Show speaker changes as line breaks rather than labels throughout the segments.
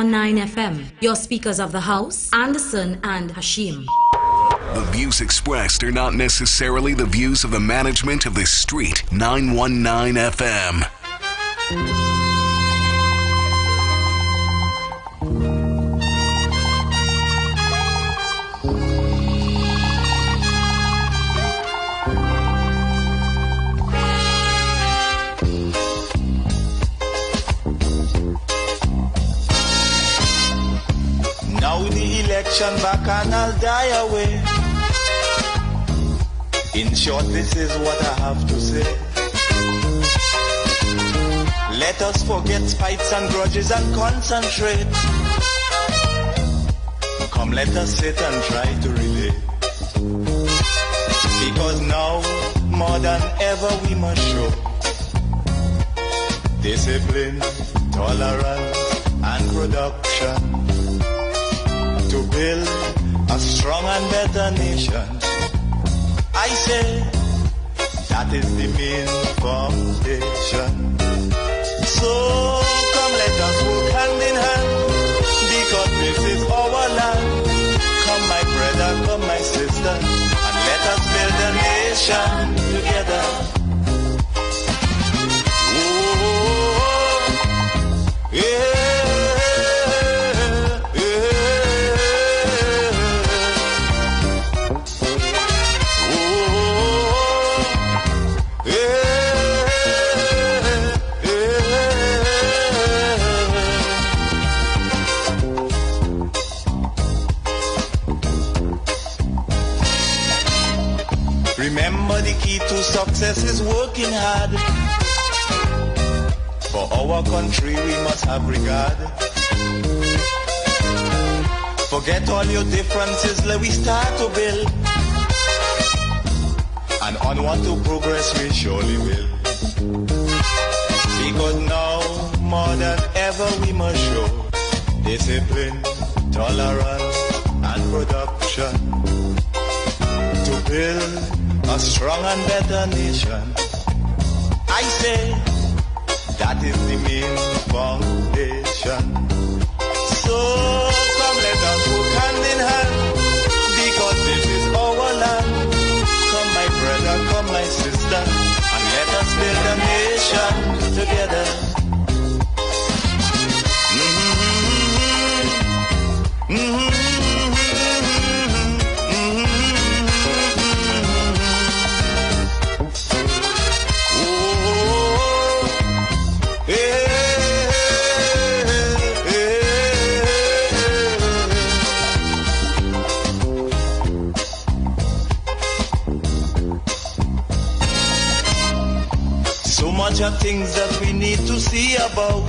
9 FM, your speakers of the house, Anderson and Hashim.
The views expressed are not necessarily the views of the management of the Street 919 FM.
Now the election back and I'll die away. In short, this is what I have to say. Let us forget spites and grudges and concentrate. Come, let us sit and try to relate. Because now, more than ever, we must show discipline, tolerance, and production to build a strong and better nation. I say that is the main foundation. So come, let us work hand in hand, because this is our land. Come, my brother, come, my sister, and let us build a nation together. Oh, yeah. Remember, the key to success is working hard. For our country we must have regard. Forget all your differences, let we start to build. And onward to progress we surely will. Because now, more than ever, we must show discipline, tolerance, and production to build a strong and better nation. I say that is the main foundation. So come, let us work hand in hand, because this is our land. Come, my brother, come, my sister, and let us build a nation together. So much of things that we need to see about.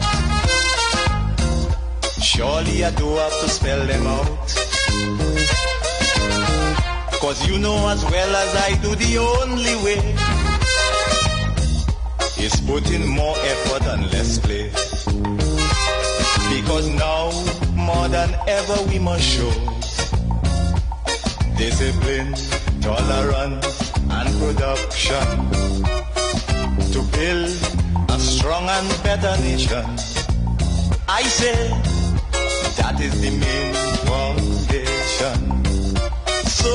Surely I do have to spell them out. Cause you know as well as I do, the only way is put in more effort and less play. Because now, more than ever, we must show discipline, tolerance, and production to build a strong and better nation. I say that is the main foundation. So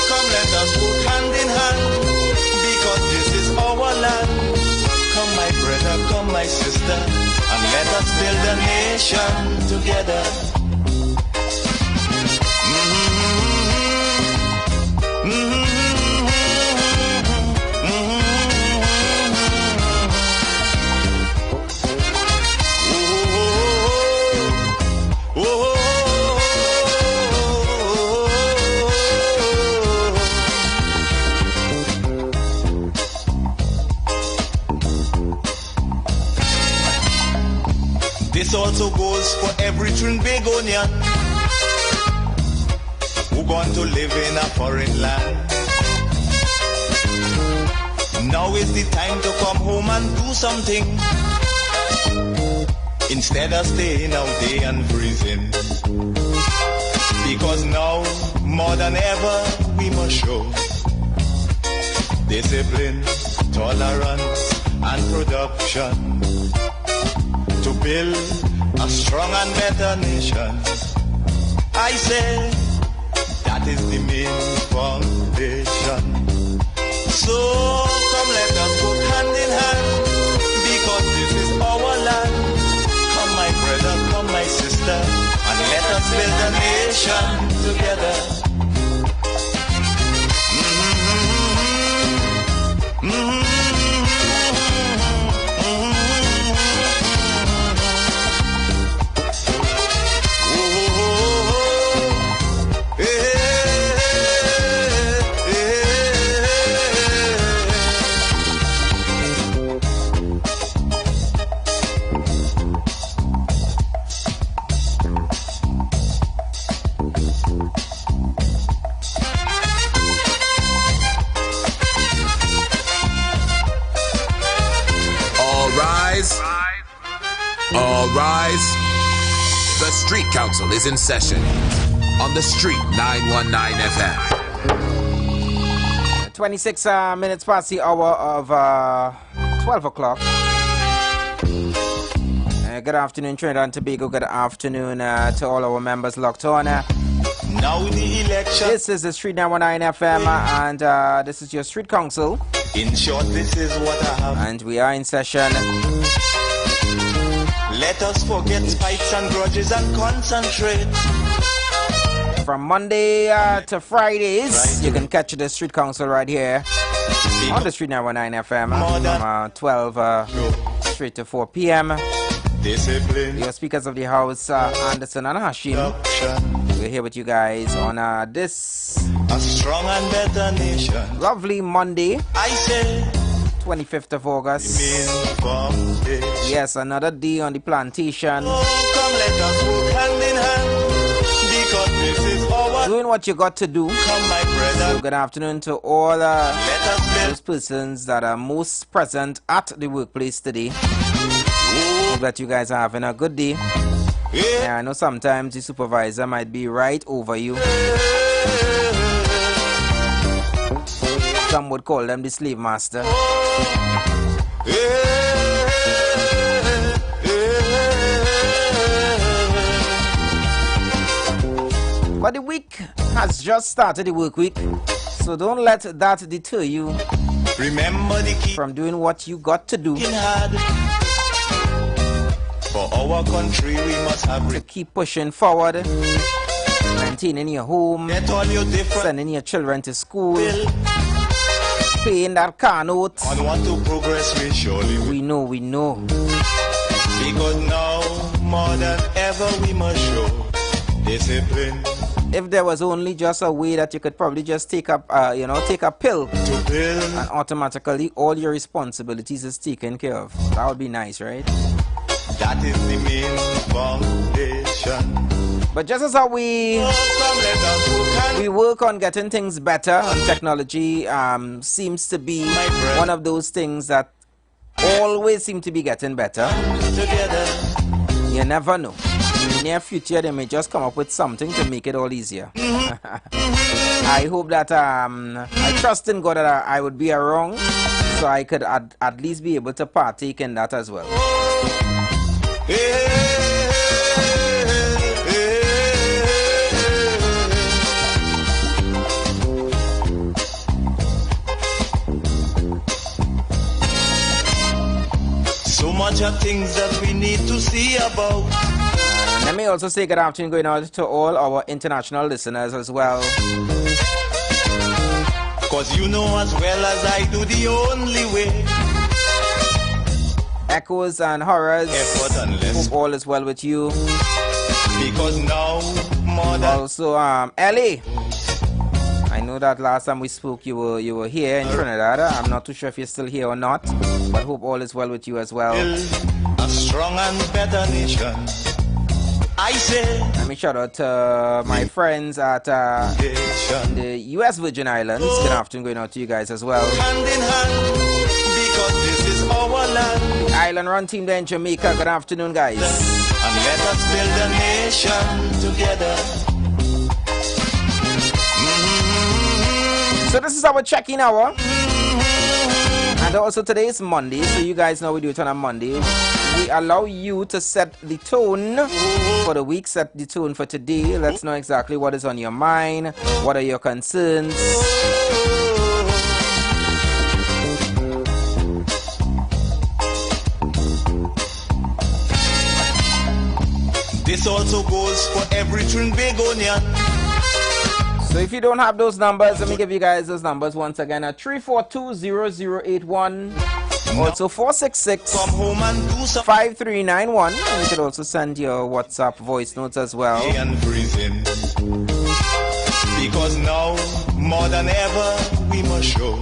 come, let us work hand in hand, because this is our land. Come, my brother, come, my sister, and let us build a nation together. This also goes for every Trinbagonian who gone to live in a foreign land. Now is the time to come home and do something, instead of staying out there and freezing. Because now, more than ever, we must show discipline, tolerance, and production to build a a strong and better nation. I say that is the main foundation. So come let us work hand in hand, because this is our land. Come my brother, come my sister, and let us build a nation together.
All rise. The Street Council is in session on the Street 919 FM.
26 minutes past the hour of 12 o'clock. Good afternoon, Trinidad and Tobago. Good afternoon to all our members locked on.
Now the election.
This is the Street 919 FM, and this is your Street Council.
In short, this is what I have.
And we are in session.
Let us forget fights and grudges and concentrate.
From Monday to Fridays, you can catch the Street Council right here on the Street 919 FM from 12 straight to 4 p.m.
Discipline.
Your speakers of the house, Anderson and Hashim. We're here with you guys on this
a strong and better nation.
Lovely Monday.
I say
25th of August. Yes, another day on the plantation.
Oh, come let us work hand in hand, because this is our
doing what you got to do.
Come my brother.
So good afternoon to all those persons that are most present at the workplace today. Hope that you guys are having a good day. Yeah, I know sometimes the supervisor might be right over you. Some would call them the slave master. But the week has just started, the work week, so don't let that deter you.
Remember the key
from doing what you got to do.
For our country, we must have
to keep pushing forward, maintaining your home, sending your children to school, paying that car note.
On want to progress, we surely will.
We know.
Because now, more than ever, we must show discipline.
If there was only just a way that you could probably just take up, take a pill
to build,
and automatically all your responsibilities is taken care of. That would be nice, right?
That is the main foundation.
But just as how we work on getting things better, and technology seems to be one of those things that always seem to be getting better.
Together.
You never know. In the near future, they may just come up with something to make it all easier. I hope that, I trust in God that I would be wrong, so I could at least be able to partake in that as well.
So much of things that we need to see about.
Let me also say good afternoon going out to all our international listeners as well.
Cause you know as well as I do the only way.
Echoes and horrors. Hope all is well with you.
Because now more than
also Ellie. I know that last time we spoke you were here in Trinidad. I'm not too sure if you're still here or not, but hope all is well with you as well.
A strong and better nation. I say.
Let me shout out to my friends at the U.S. Virgin Islands. Good afternoon going out to you guys as well.
Hand in hand, because this is our land.
The Island Run team there in Jamaica. Good afternoon, guys.
And let us build a nation together.
So this is our check-in hour. And also today is Monday, so you guys know we do it on a Monday. we allow you to set the tone for the week, set the tone for today. Let's know exactly what is on your mind, what are your concerns.
This also goes for every Trinbagonian.
So if you don't have those numbers, let me give you guys those numbers once again at 342-0081. Also 466-5391. And you could also send your WhatsApp voice notes as well.
And freezing. Because now, more than ever, we must show.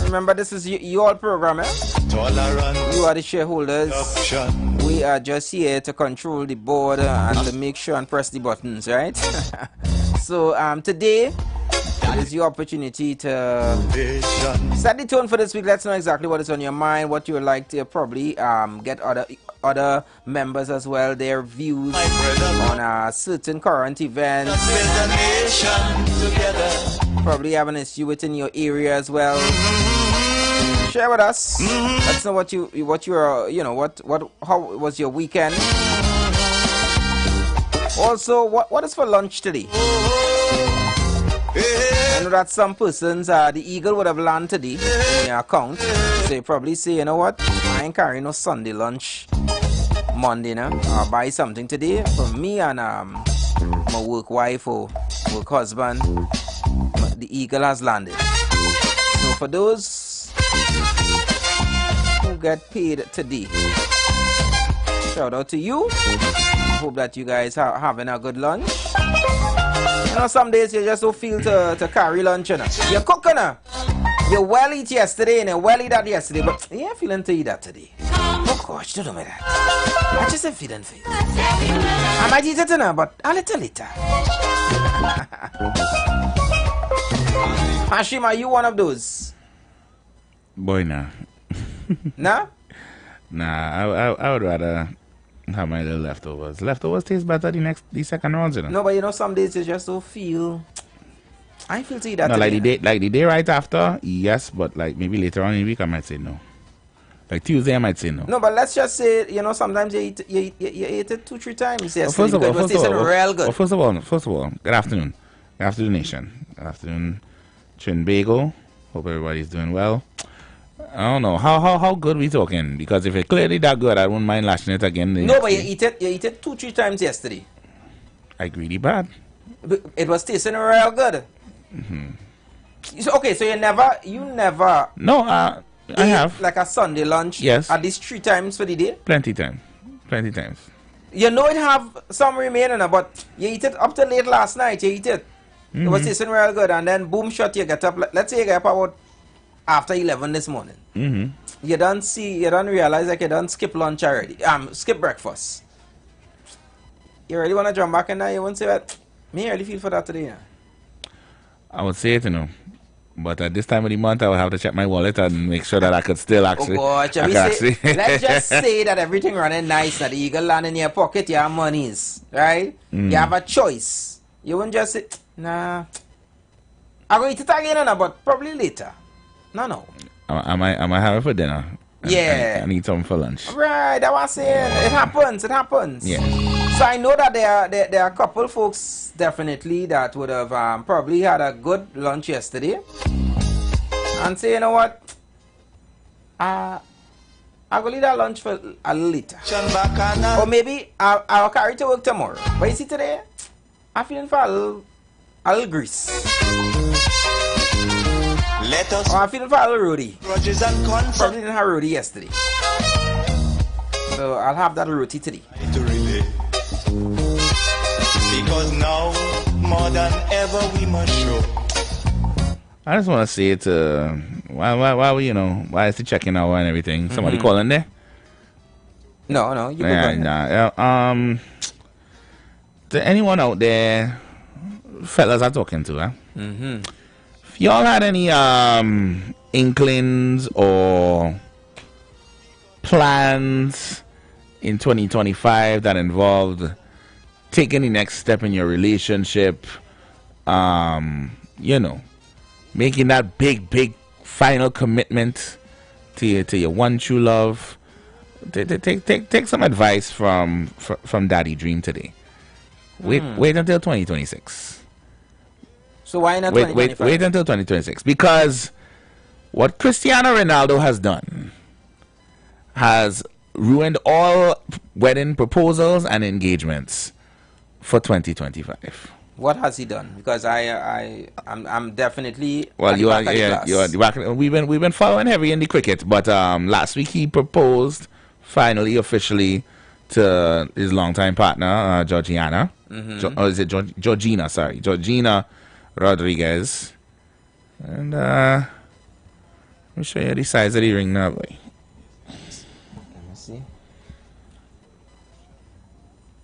Remember, this is your program, eh?
Tolerance.
You are the shareholders.
Option.
We are just here to control the board and to make sure and press the buttons, right? So today is your opportunity to set the tone for this week. Let's know exactly what is on your mind, what you would like to probably get other members as well, their views on certain current events.
Build a nation together.
Probably have an issue within your area as well. Share with us. Let's know how was your weekend. Also, what is for lunch today? I know that some persons, the Eagle would have landed today in your account. So you probably say, you know what? I ain't carrying no Sunday lunch Monday, no? I'll buy something today for me and my work wife or work husband. The Eagle has landed. So for those who get paid today, shout out to you. Hope that you guys are having a good lunch. You know, some days you just don't feel to carry lunch, you know. You're cooking, you well eat yesterday and you well eat that yesterday, but you ain't feeling to eat that today. Oh gosh, don't do me that. I just ain't feeling for it. I might eat it now, but a little later. Hashim, are you one the
Boy, nah.
Nah?
Nah, I would rather have my little leftovers. Leftovers taste better the second round, you know.
No, but you know, some days you just don't feel. I feel to eat that.
No,
today,
like the day right after, yes, but like maybe later on in the week I might say no. Like Tuesday I might say no.
No, but let's just say, you know, sometimes you eat it 2-3 times. Yes,
First of all,
first of all,
good afternoon. Good afternoon, nation. Good afternoon, Trinbago. Hope everybody's doing well. I don't know how good we talking, because if it's clearly that good, I wouldn't mind lashing it again.
No, but you eat it 2-3 times yesterday.
Like really bad.
It was tasting real good. So, okay, so you never.
No, I have
like a Sunday lunch.
Yes.
At least 3 times for the day.
Plenty times.
You know it have some remaining, but you eat it up till late last night. You eat it. It was tasting real good, and then boom shot you get up. Let's say you get up about after 11 this morning. You don't realize like you don't skip lunch already. Skip breakfast. You really want to jump back in there? You won't say that. Me really feel for that today. Yeah?
I would say it, you know. But at this time of the month, I would have to check my wallet and make sure that I could still actually.
Oh gosh, let's just say that everything running nice, that the Eagle land in your pocket, you have monies, right? You have a choice. You won't just say, nah, I'm going to eat it again, but probably later. No.
I might have it for dinner.
Yeah.
I need something for lunch.
Right, that's what I'm saying. It happens.
Yeah.
So I know that there are a couple folks definitely that would have probably had a good lunch yesterday and say, you know what, I'll go leave that lunch for a little later. Or maybe I'll carry it to work tomorrow. But you see today, I'm feeling for a little grease. I'm feeling for a little roti. Probably didn't have roti yesterday. So I'll have that roti today.
Because now, more than ever, we must show.
I just want to say it. Why is he checking out and everything? Somebody calling there?
No, you can go
ahead. To anyone out there, fellas I'm talking to, if y'all had any inklings or plans in 2025 that involved taking the next step in your relationship, making that big final commitment to your one true love, Take some advice from Daddy Dream today. Wait until 2026.
So why not 2025?
Wait until 2026, because what Cristiano Ronaldo has done has ruined all wedding proposals and engagements for 2025.
What has he done? Because I'm definitely
well. We've been following heavy in the cricket, but last week he proposed finally officially to his longtime partner Georgiana. Or is it Georgina? Sorry, Georgina Rodriguez. And let me show you the size of the ring now, boy.
Let me see.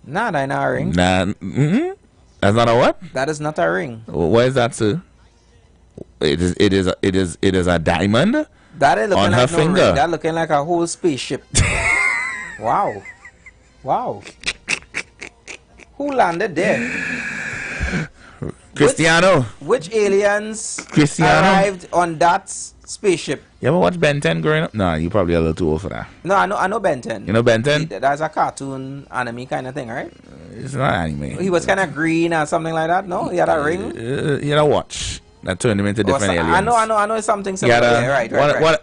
Nah, that's not a ring.
Nah, that's not a what?
That is not a ring.
What is that, sir? It is a diamond.
That is looking
on
like
her
no
finger.
ring. That looking like a whole spaceship. Wow. Who landed there?
Cristiano.
Which aliens
Cristiano
arrived on that spaceship?
You ever watch Ben 10 growing up? Nah, you probably a little too old for that.
No, I know Ben 10.
You know Ben 10?
That's a cartoon anime kind of thing, right?
It's not anime.
He was kind of green or something like that. No, he had a ring.
You had a watch that turned him into different aliens.
I know. It's something similar. Right.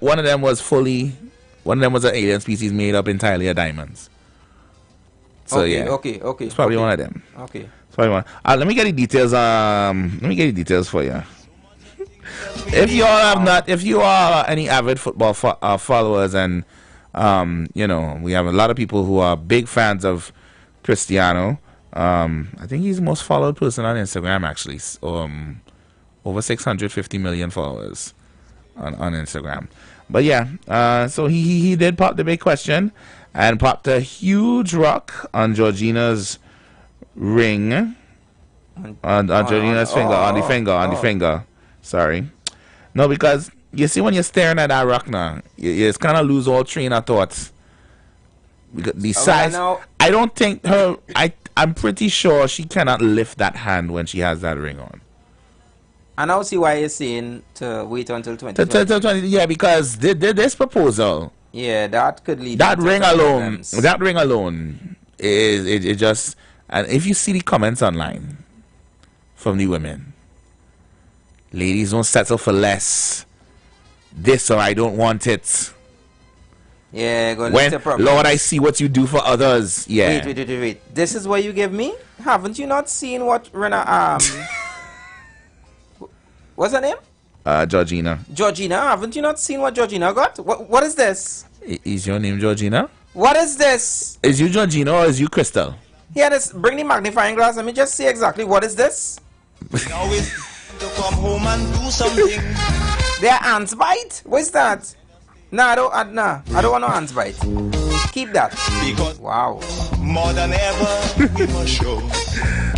One of them was an alien species made up entirely of diamonds. So
okay.
It's probably one of them.
Okay.
It's probably one. Let me get the details. Let me get the details for you. If you are any avid football followers, and we have a lot of people who are big fans of Cristiano. I think he's the most followed person on Instagram, actually. Over 650 million followers on Instagram. But yeah, so he did pop the big question and popped a huge rock on Georgina's ring, on Georgina's finger, on the finger. Sorry. No, because you see when you're staring at that rock now, you just kind of lose all train of thoughts. Because the size, I don't think I'm pretty sure she cannot lift that hand when she has that ring on.
I now see why you're saying to wait until 2020.
Yeah, because this proposal.
Yeah, that could lead.
That ring alone is it just, and if you see the comments online from the women, ladies, don't settle for less. This or I don't want it.
Yeah,
Lord, I see what you do for others. Yeah.
Wait. This is what you give me? Haven't you not seen what Rena what's her name?
Georgina.
Georgina, haven't you not seen what Georgina got? What is this?
Is your name Georgina?
What is this?
Is you Georgina or is you Crystal?
Yeah, bring the magnifying glass. Let me just see exactly what is this.
Now it's to come home and do something.
They are ants bite? What's that? Nah, I don't want no ants bite. Keep that.
Because
wow.
More than ever, we must show.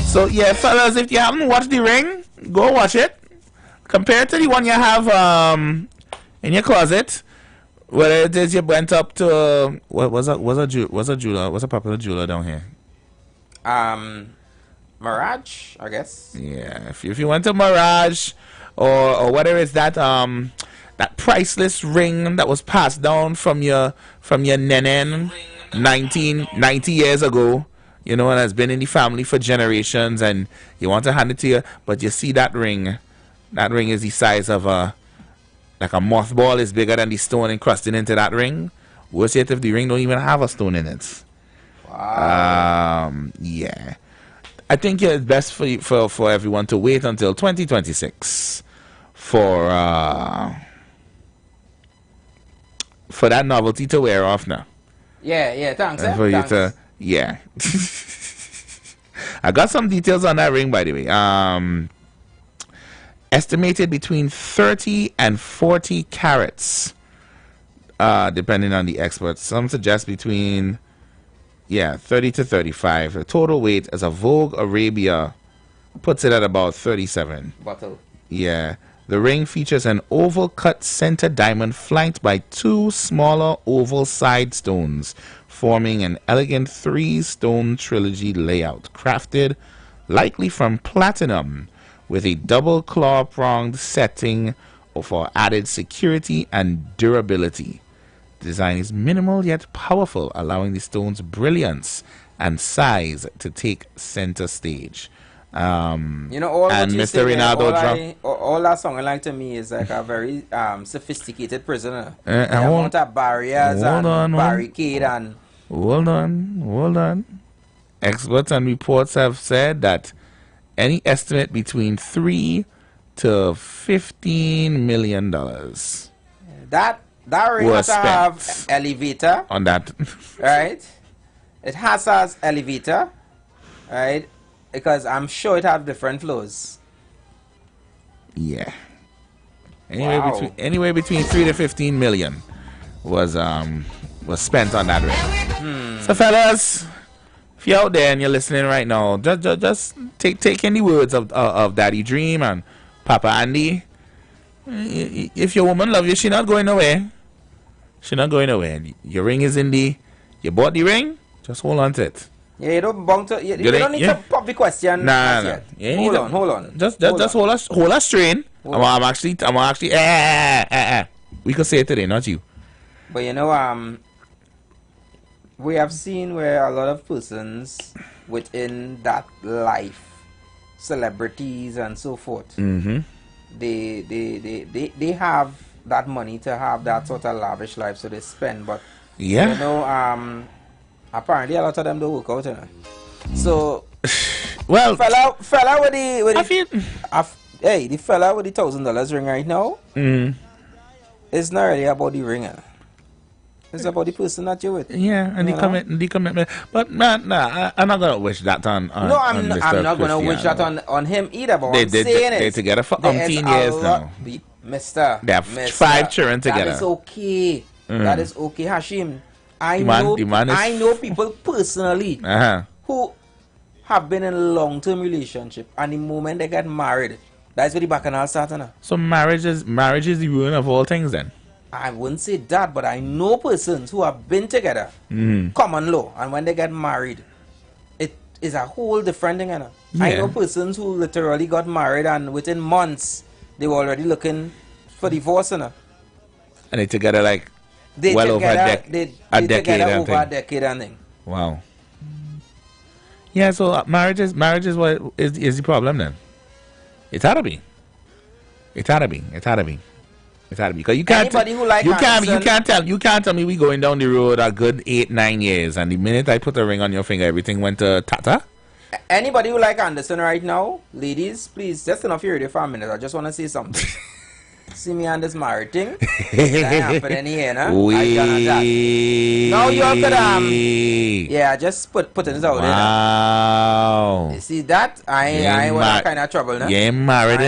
So yeah, fellas, if you haven't watched The Ring, go watch it. Compared to the one you have in your closet, whether it is you went up to what's a popular jeweler down here?
Mirage, I guess.
Yeah, if you went to Mirage or whether it's that that priceless ring that was passed down from your nenen 90 years ago, and has been in the family for generations, and you want to hand it to you, but you see that ring. That ring is the size of like a mothball is bigger than the stone encrusted into that ring. Worse yet, if the ring don't even have a stone in it.
Wow.
Yeah. I think it's best for everyone to wait until 2026 for that novelty to wear off now.
Yeah, thanks.
For you to, yeah. I got some details on that ring, by the way. Estimated between 30 and 40 carats, depending on the experts. Some suggest between 30 to 35. The total weight as a Vogue Arabia puts it at about 37.
Bottle.
Yeah. The ring features an oval cut center diamond flanked by two smaller oval side stones, forming an elegant 3-stone trilogy layout, crafted likely from platinum, with a double claw-pronged setting for added security and durability. design is minimal yet powerful, allowing the stone's brilliance and size to take center stage.
All
and
what you
Mr.
say there,
Ronaldo
all that song like to me is like a very sophisticated prisoner.
and
The amount of barriers and barricade and
hold on. Experts and reports have said that any estimate between $3 to $15 million
that ring has to have elevator
on that.
right? It has elevator, right? Because I'm sure it have different floors.
Yeah.
Wow.
Anywhere between 3 to 15 million was spent on that ring. So fellas, if you're out there and you're listening right now, just take in the words of Daddy Dream and Papa Andy. If your woman love you, she not going away. She not going away. Your ring is in you bought the ring, just hold on to it.
Yeah, you don't need to pop the question.
Nah.
Hold on.
Just hold us strain. I'm actually we could say it today, not you.
But we have seen where a lot of persons within that life, celebrities and so forth, they have that money to have that sort of lavish life, so they spend. But apparently a lot of them don't work out, So
well,
fella with the fella with the $1,000 ring right now, it's not really about the ringer. It's about the person that you're with.
Yeah, and the commitment. But I'm not gonna wish that on
no, I'm not gonna wish that on him either. But they're
together for umpteen years now.
Mister,
they have 5 children together.
That is okay. That is okay, Hashim. I know people personally who have been in a long-term relationship, and the moment they get married, that's where the bacchanal starts.
So marriage is the ruin of all things then?
I wouldn't say that, but I know persons who have been together, common law, and when they get married, it is a whole different thing. Yeah. I know persons who literally got married, and within months, they were already looking for divorce. And
they together like over a decade and thing. Wow. Yeah, so marriage is what is the problem then? It had to be. Because you can't tell me we going down the road a good 8-9 years, and the minute I put a ring on your finger, everything went to tata.
Anybody who like Anderson right now, ladies, please just turn off your radio for a minute. I just want to say something. See me on this married thing. I put any here, nah? Now you could just put it out there.
Wow.
You see that? I want that kind of trouble, nah?
You ain't married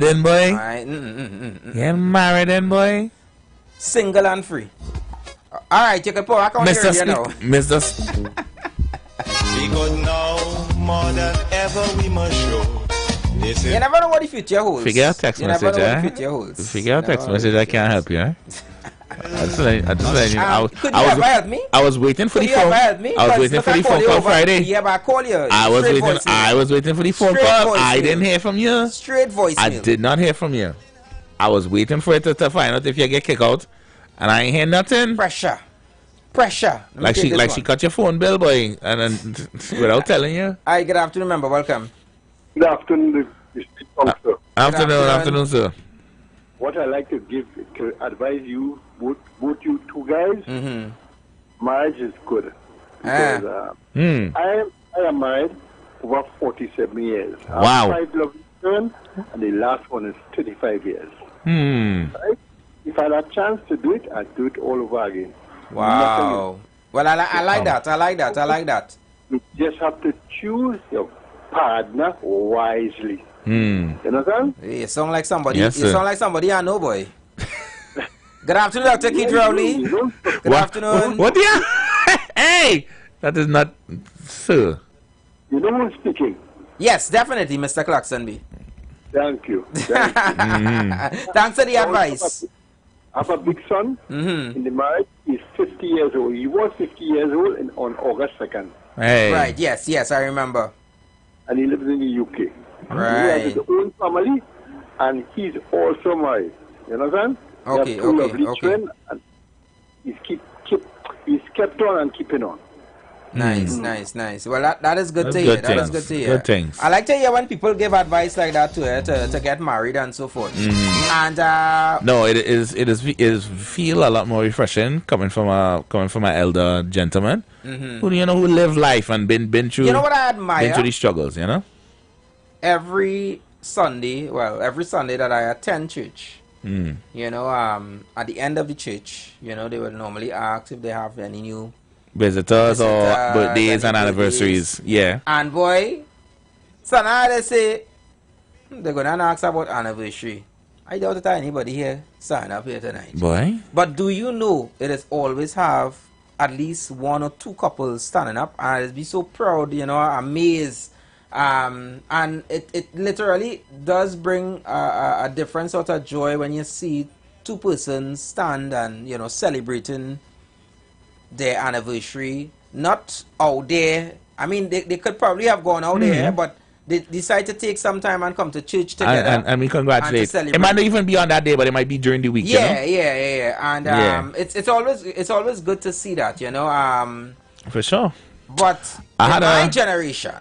in, boy. You ain't married in, boy.
Single and free. Alright, you can put back on your radio now.
Mr.
Because now more than ever we must show.
You never know what the future holds.
Figure out text message, Figure out text message, I can't help you, I was waiting for the phone. I was waiting for the phone call Friday.
Yeah, but I call you.
I was waiting for the phone call. I didn't hear from you.
Straight voicemail.
I did not hear from you. I was waiting for it to find out if you get kicked out, and I ain't hear nothing.
Pressure.
Like she cut your phone bill, boy, and then without telling you.
Hi, good afternoon, member. Welcome.
Good afternoon, sir.
Afternoon, sir.
What I like to advise you, both you two guys, marriage is good. Because, I am married over 47 years.
Wow.
I have 5 lovely children, and the last one is 35 years. Right? If I had a chance to do it, I'd do it all over again.
Wow. Well, I like that.
You just have to choose your partner wisely. You understand?
You sound like somebody. Yes, you sound like somebody I know, boy. Good afternoon, Dr. Keith Rowley. Good afternoon.
What? Yeah. Hey, that is not, sir.
You know who's speaking?
Yes, definitely, Mr. Clarkson B.
Thank you.
Thanks for the advice.
I have a big son in the marriage. He's 50 years old. He was 50 years old on August 2nd.
Hey.
Right, yes, I remember.
And he lives in the UK.
Right.
He has his own family, and he's also married. You understand?
Okay.
Children, he's kept on and keeping on.
Nice. Well, that is good to hear. That is good to hear.
Good things.
I like to hear when people give advice like that to her to get married and so forth. And
no, it is feel a lot more refreshing coming from an elder gentleman who live life and been through.
You know what I admire?
Been through these struggles.
Every Sunday that I attend church, at the end of the church, they will normally ask if they have any new
visitors or birthdays and anniversaries. Yeah.
And boy, so now they say they're gonna ask about anniversary. I doubt that anybody here sign up here tonight.
Boy.
But do you know it is always have at least one or two couples standing up, and I'd be so proud, amazed. And it literally does bring a different sort of joy when you see two persons stand and celebrating their anniversary, not out there. I mean, they could probably have gone out there, but they decide to take some time and come to church together.
And we congratulate. It might not even be on that day, but it might be during the week.
Yeah. And it's always good to see that,
For sure.
But in my generation.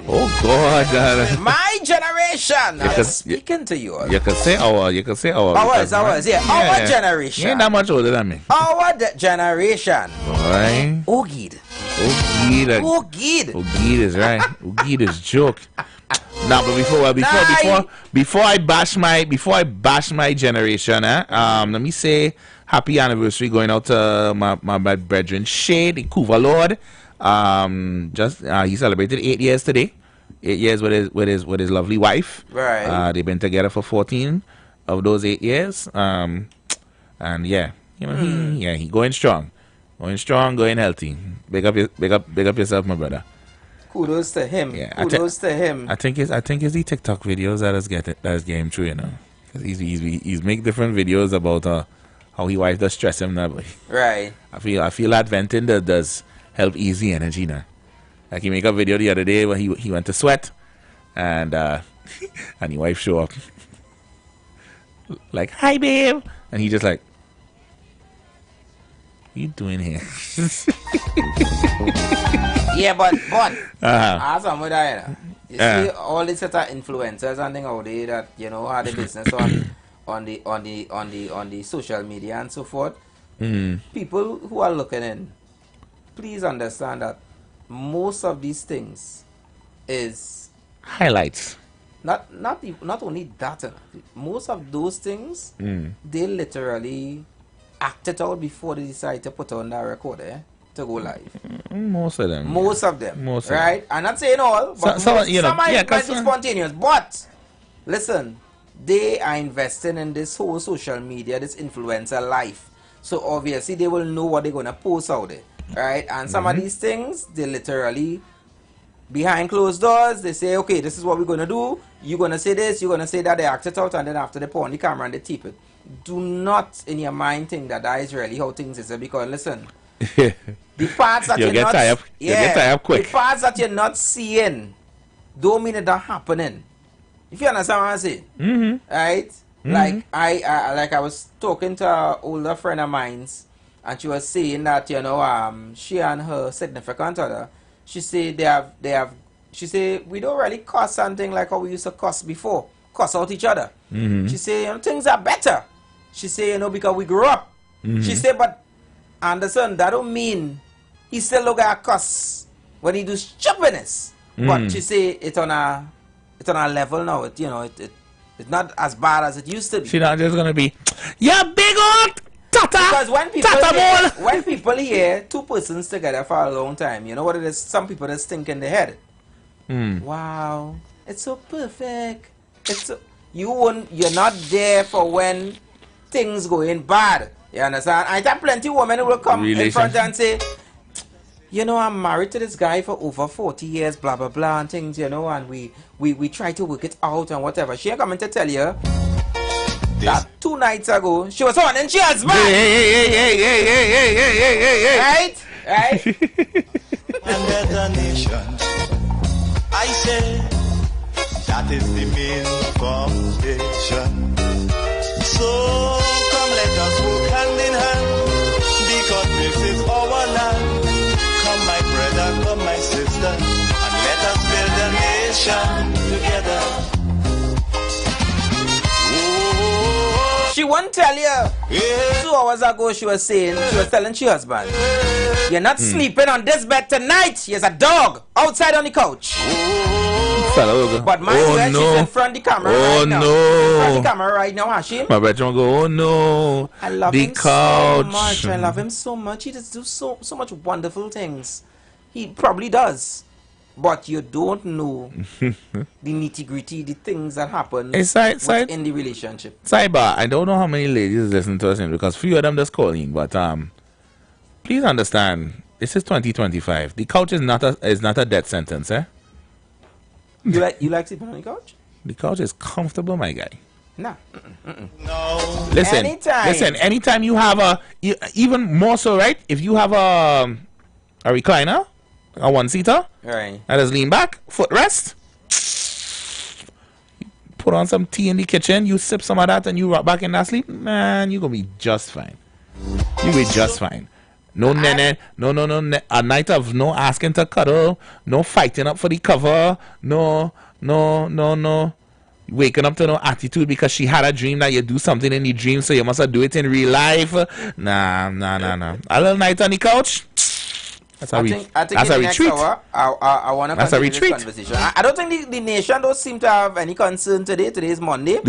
Oh God! My generation. I'm speaking to you.
You can say our.
Ours. Yeah. Our generation.
You ain't that much older than me.
Our generation.
Boy.
Ogid
is right. Ogid is joke. Now, but before I bash my generation, let me say happy anniversary going out to my brethren Shade in Couva Lord. He celebrated 8 years today. 8 years with his lovely wife.
Right.
They've been together for 14 of those 8 years. And yeah, he going strong, going healthy. Big up yourself, my brother.
Kudos to him.
Yeah,
to him.
I think it's the TikTok videos that is getting him through, because he's make different videos about how his wife does stress him that way.
Right.
I feel that venting does help ease the energy now. Like he make a video the other day where he went to sweat and his wife show up like, hi babe, and he just like, what you doing here?
Yeah, but as I'm with that, you see all these set of influencers and things out there that have the business on the social media and so forth. People who are looking in, please understand that most of these things is
highlights.
Not only that. Most of those things, they literally act it out before they decide to put on that recorder to go live.
Most of them.
Right? I'm not saying all, but some might be spontaneous. But listen, they are investing in this whole social media, this influencer life. So obviously they will know what they're gonna post out there. Right? And some of these things, they literally behind closed doors, they say, okay, this is what we're gonna do. You're gonna say this, you're gonna say that, they act it out, and then after they put on the camera and they tape it. Do not in your mind think that is really how things is, because listen, the parts that you're not
get tired quick.
The parts that you're not seeing don't mean it not happening. If you understand what I'm saying, right? Like I was talking to an older friend of mine's, and she was saying that she and her significant other, she said they have she said we don't really cuss something like how we used to cuss before, cuss out each other. She said things are better. She said because we grew up. She said, but Anderson, that don't mean he still look at cuss when he do stupidness. But she say it's on a level now. It's not as bad as it used to be.
She's not just gonna be, yeah, big old tata.
Because when people hear two persons together for a long time, you know what it is? Some people just think in their head, wow, it's so perfect. You're not there for when things going bad. You understand? I think plenty of women will come in front and say, I'm married to this guy for over 40 years, blah, blah, blah, and things, and we try to work it out and whatever. She ain't coming to tell you that 2 nights ago, she was on and she has man. Right?
And there's a nation, I say, that is the main foundation. So come let us work hand in hand, because this is our land. Come my brother, come my sister, and let us build a nation together. Oh,
she won't tell you.
yeah.
2 hours ago she was telling she husband, you're not sleeping on this bed tonight. Here's a dog outside on the couch. But my she's in front of the camera right now. In front of the camera right now, Hashim.
My bedroom go, oh no.
I love
the
him
couch.
so much. I love him so much. He just do so much wonderful things. He probably does. But you don't know the nitty-gritty, the things that happen in the relationship.
Cyber, I don't know how many ladies listen to us because few of them just calling, but please understand, this is 2025. The couch is not a death sentence, eh?
You like sleeping on the couch?
The couch is comfortable, my guy.
Nah.
No.
Listen, anytime you have even more so, right? If you have a recliner, a one-seater,
right,
and just lean back, footrest, put on some tea in the kitchen, you sip some of that, and you rock back in that sleep, man, you're gonna be just fine. You'll be just fine. No nene, no, a night of no asking to cuddle, no fighting up for the cover, no. Waking up to no attitude because she had a dream that you do something in the dream, so you must do it in real life. Nah. A little night on the couch. That's a retreat.
I want to continue this conversation. I don't think the nation don't seem to have any concern today. Today is Monday.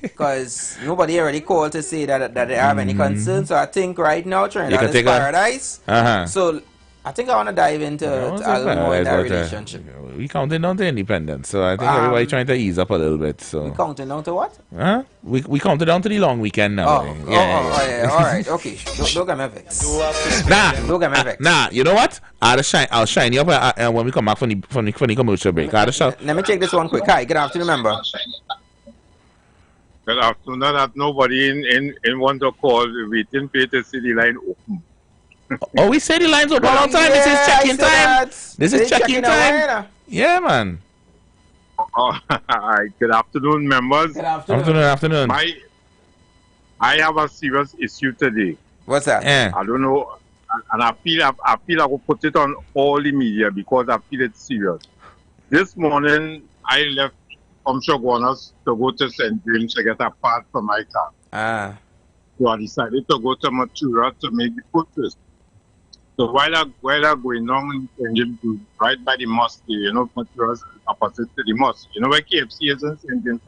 Because nobody already called to say that they have any concern. So I think right now, Trinidad is paradise. So I think I want to dive into a little more in that relationship.
We counting down to independence. So I think everybody trying to ease up a little bit. So
we counting down to what?
We counted down to the long weekend now.
Yeah. All right. Okay. Don't get me vexed. Don't get me vexed.
Nah, you know what? I'll shine you up when we come back from the commercial break.
Let me check this one quick. Hi, good afternoon, member.
Good afternoon. That nobody in want to call. We didn't pay to see the line open.
Oh, we say the lines open all the time. This is check-in time. This is check-in time. Yeah, man.
All right. Good afternoon, members.
Good afternoon.
I have a serious issue today.
What's that?
Yeah.
I don't know, and I feel I will put it on all the media because I feel it's serious. This morning, I left from Shogunas to go to St. James to get a part for my car. So I decided to go to Matura to make the purchase. So while I'm going on in St. James, right by the mosque, Matura's opposite to the mosque. You know where KFC is in St. James?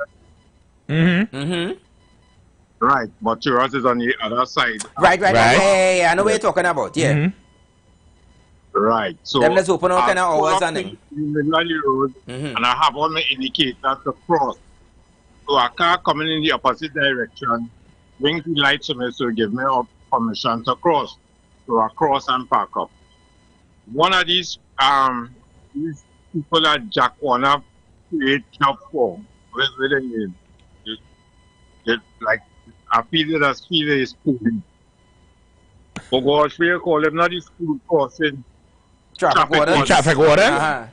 Right, Matura's is on the other side.
Right. Yeah, I know what you're talking about. Yeah.
Right. So
them let's open up kind of hours and
in the middle of the road, and I have all my indicators to cross. So a car coming in the opposite direction, bring the lights on me, so give me permission to cross. So I cross and park up. One of these people that Jack wanna create job for, with the name, like I feel it as feel is schooling. Oh gosh, we call him not the school crossing.
Traffic water.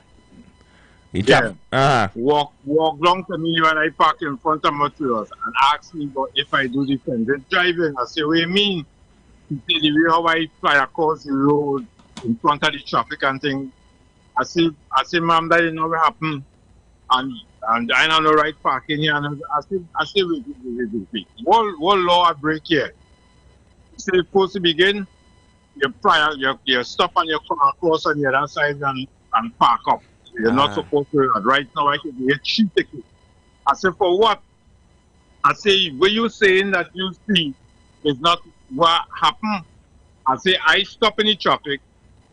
Walk long to me when I park in front of Matthias and ask me if I do the defendant driving. I say, what do you mean? He said, the way how I fly across the road in front of the traffic and thing. I say, ma'am, that didn't know what happened. And I don't know right parking here. And I say, wait. What law I break here? You say, supposed to begin, you stop and you come across on the other side and park up. You're not supposed to. Right now, I can get cheap ticket. I say, for what? I say, were you saying that you see is not what happened? I say, I stop in the traffic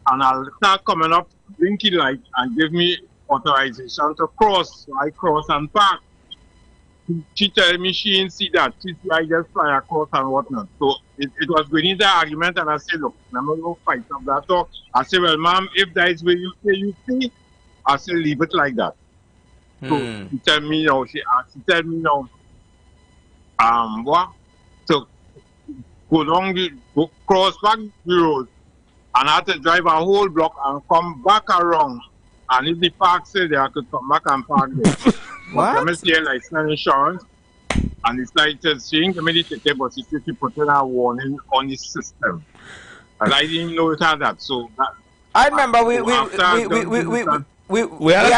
and I'll start coming up, blinky light, and give me authorization to cross. So I cross and park. She tell me she didn't see that. She said, I just fly across and whatnot. So it was going into argument, and I said, look, I'm not going to fight up that talk. I said, well, ma'am, if that is where you say you see, I said, leave it like that. So she tell me now, what? So go cross back the road, and I had to drive a whole block and come back around. And if the park said there, I could come back and park there.
What?
Let me see a license insurance. And it's like saying the meditate, but it's putting a warning on the system. And I didn't know it had that. So that,
I remember we had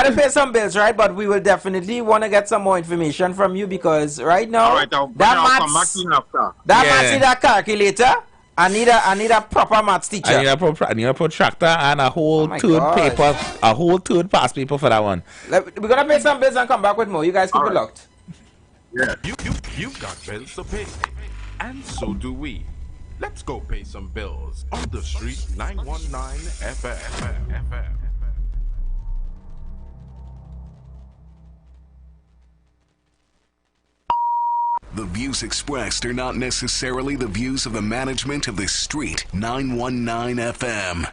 to pay some bills, right? But we will definitely want to get some more information from you because right now
right,
that maths need a calculator. I need a proper maths teacher.
I need a protractor and a whole third past paper for that one.
We're gonna pay some bills and come back with more. You guys keep it locked.
Yeah.
You've got bills to pay, and so do we. Let's go pay some bills on the street 919 FM.
The views expressed are not necessarily the views of the management of the street 919 FM.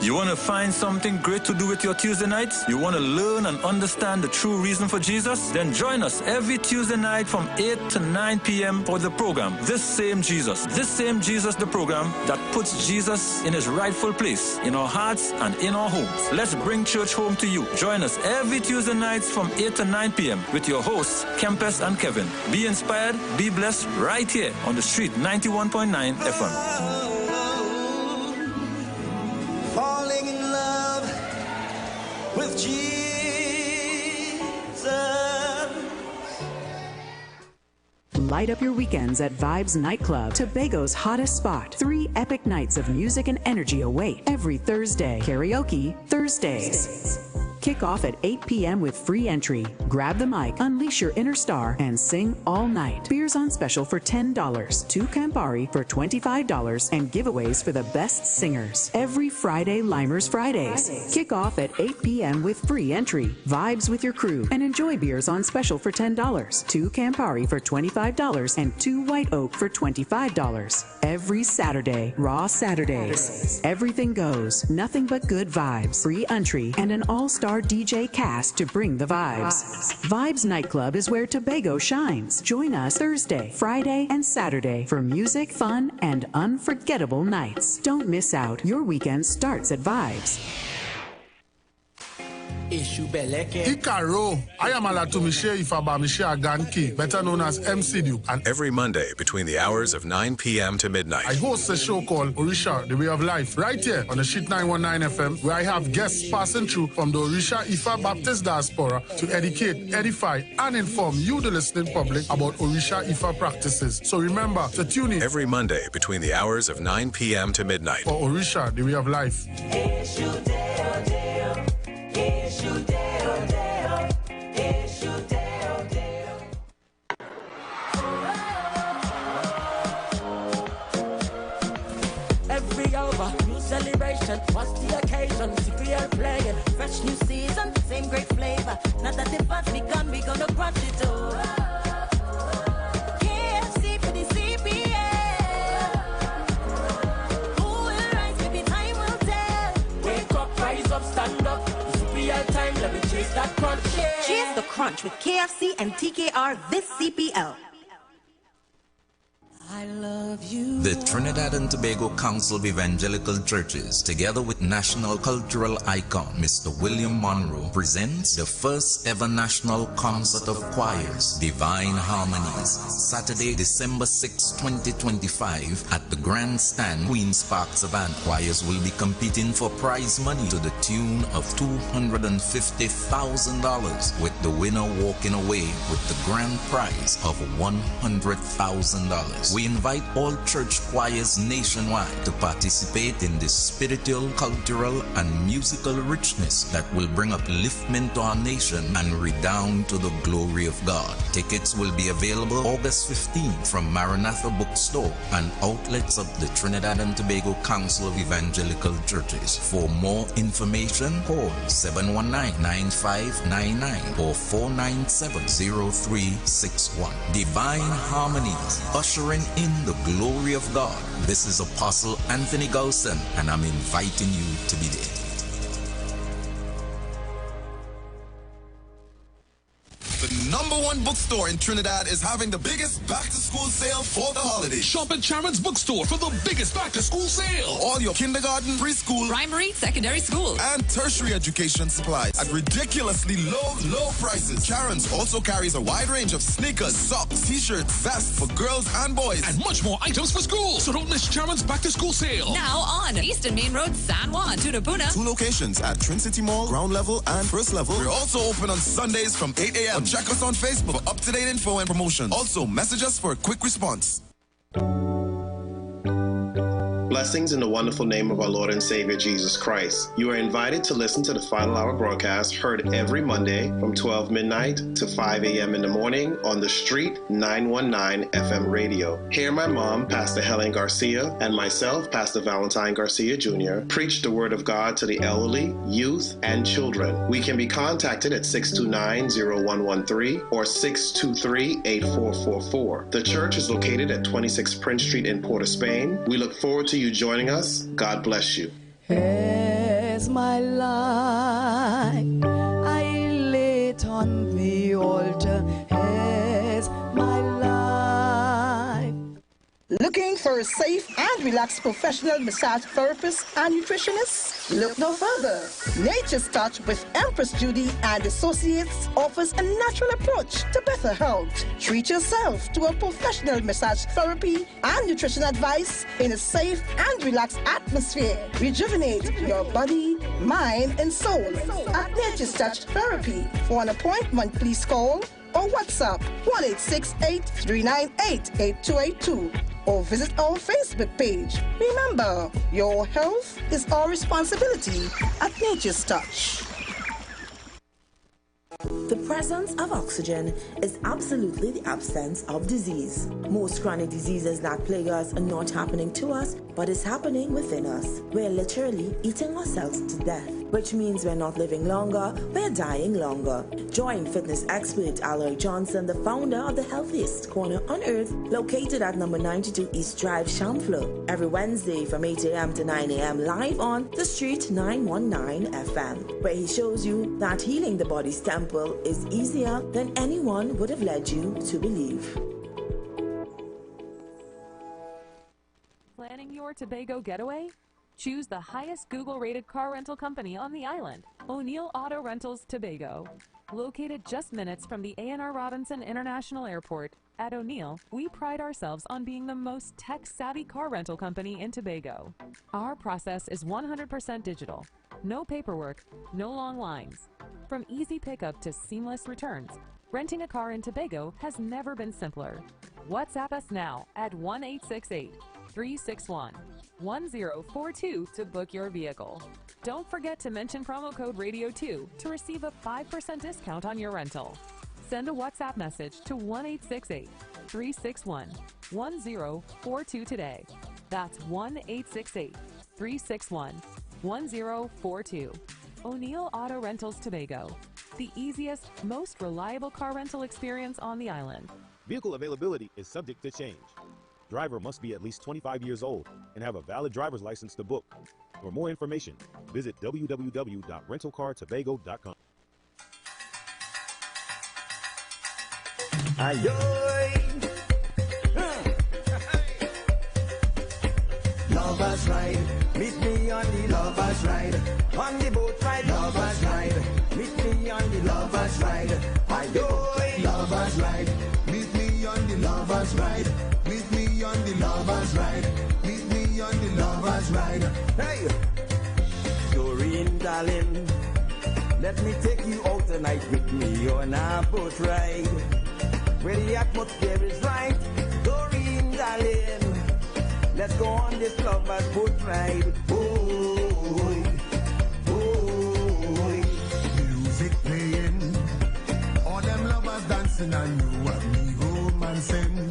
You want to find something great to do with your Tuesday nights? You want to learn and understand the true reason for Jesus? Then join us every Tuesday night from 8 to 9 p.m. for the program, This Same Jesus. This Same Jesus, the program that puts Jesus in his rightful place in our hearts and in our homes. Let's bring church home to you. Join us every Tuesday nights from 8 to 9 p.m. with your hosts, Kempes and Kevin. Be inspired, be blessed right here on the street 91.9 FM.
Falling in love with Jesus.
Light up your weekends at Vibes Nightclub, Tobago's hottest spot. 3 epic nights of music and energy await every Thursday. Karaoke Thursdays. Kick off at 8 p.m. with free entry. Grab the mic, unleash your inner star, and sing all night. Beers on special for $10, 2 Campari for $25, and giveaways for the best singers. Every Friday, Limers Fridays. Kick off at 8 p.m. with free entry. Vibes with your crew and enjoy beers on special for $10, 2 Campari for $25, and 2 White Oak for $25. Every Saturday, Raw Saturdays. Everything goes, nothing but good vibes. Free entry and an all-star DJ cast to bring the vibes. Vibes Nightclub is where Tobago shines. Join us Thursday, Friday, and Saturday for music, fun, and unforgettable nights. Don't miss out. Your weekend starts at Vibes.
Ikaro, I am Alatumishe Ifabamishe Aganki, better known as MC Duke.
And every Monday between the hours of 9 p.m. to midnight,
I host a show called Orisha, The Way of Life, right here on the Sheet 919 FM, where I have guests passing through from the Orisha Ifa Baptist Diaspora to educate, edify, and inform you, the listening public, about Orisha Ifa practices. So remember to tune in
every Monday between the hours of 9 p.m. to midnight
for Orisha, The Way of Life.
Every hour, new celebration. What's the occasion? CPL playing, fresh new season, same great flavor. Now that the fans begun, we gonna crunch it all. KFC for the CPL. Who will rise? Maybe time will tell. Wake up, rise up, stand up. CPL time, let me chase that crunch.
Chase the crunch with KFC and TKR this CPL.
I love you.
The Trinidad and Tobago Council of Evangelical Churches, together with national cultural icon Mr. William Monroe, presents the first ever national concert of choirs, Divine Harmonies, Saturday, December 6, 2025, at the Grandstand, Queen's Park, Savannah. Choirs will be competing for prize money to the tune of $250,000, with the winner walking away with the grand prize of $100,000. We invite all church choirs nationwide to participate in this spiritual, cultural, and musical richness that will bring upliftment to our nation and redound to the glory of God. Tickets will be available August 15 from Maranatha Bookstore and outlets of the Trinidad and Tobago Council of Evangelical Churches. For more information, call 719-9599 or 497-0361. Divine Harmonies, ushering in the glory of God. This is Apostle Anthony Golson, and I'm inviting you to be there.
The
#1 bookstore in Trinidad is having the biggest back-to-school sale for the holidays.
Shop at Sharon's Bookstore for the biggest back-to-school sale.
All your kindergarten, preschool,
primary, secondary school,
and tertiary education supplies at ridiculously low prices. Sharon's also carries a wide range of sneakers, socks, t-shirts, vests for girls and boys,
and much more items for school. So don't miss Sharon's back-to-school sale.
Now on Eastern Main Road, San Juan, Tunapuna.
2 locations at Twin City Mall, ground level and first level. We're also open on Sundays from 8 a.m. Check us on Facebook for up-to-date info and promotions. Also, message us for a quick response.
Blessings in the wonderful name of our Lord and Savior Jesus Christ. You are invited to listen to the Final Hour broadcast heard every Monday from 12 midnight to 5 a.m. in the morning on The Street 919 FM radio. Hear my mom, Pastor Helen Garcia, and myself, Pastor Valentine Garcia Jr., preach the Word of God to the elderly, youth, and children. We can be contacted at 629-0113 or 623-8444. The church is located at 26 Prince Street in Port of Spain. We look forward to you joining us. God bless you.
As my life I lay it on the altar, as my life.
Looking for a safe and relaxed professional massage therapist and nutritionist? Look no further. Nature's Touch with Empress Judy and Associates offers a natural approach to better health. Treat yourself to a professional massage therapy and nutrition advice in a safe and relaxed atmosphere. Rejuvenate your body, mind, and soul at Nature's Touch Therapy. For an appointment, please call or WhatsApp 1-868-398-8282 or visit our Facebook page. Remember, your health is our responsibility at Nature's Touch.
The presence of oxygen is absolutely the absence of disease. Most chronic diseases that plague us are not happening to us, but is happening within us. We're literally eating ourselves to death, which means we're not living longer, we're dying longer. Join fitness expert Aloy Johnson, the founder of the healthiest corner on earth, located at number 92 East Drive, Chamfleur, every Wednesday from 8 a.m. to 9 a.m. live on The Street 919 FM, where he shows you that healing the body's temple is easier than anyone would have led you to believe.
Planning your Tobago getaway? Choose the highest Google-rated car rental company on the island, O'Neill Auto Rentals Tobago. Located just minutes from the A&R Robinson International Airport, at O'Neill, we pride ourselves on being the most tech-savvy car rental company in Tobago. Our process is 100% digital. No paperwork, no long lines. From easy pickup to seamless returns, renting a car in Tobago has never been simpler. WhatsApp us now at 1-868-361-1042 to book your vehicle. Don't forget to mention promo code RADIO2 to receive a 5% discount on your rental. Send a WhatsApp message to 1-868-361-1042 today. That's 1-868-361-1042. O'Neill Auto Rentals Tobago, the easiest, most reliable car rental experience on the island.
Vehicle availability is subject to change. Driver must be at least 25 years old and have a valid driver's license to book. For more information, visit www.rentalcartobago.com.
Lovers ride, meet me on the lovers ride. On the boat ride, lovers ride. Meet me on the lovers ride. Ayoy, lovers ride. Meet me on the lovers ride. Meet me on the lovers ride. Meet me on the lovers ride. Hey, Doreen, darling, let me take you out tonight with me on a boat ride. Where the atmosphere is right, Doreen, darling, let's go on this lovers boat ride. Boy, boy, music playing, all them lovers dancing and you and me romancing,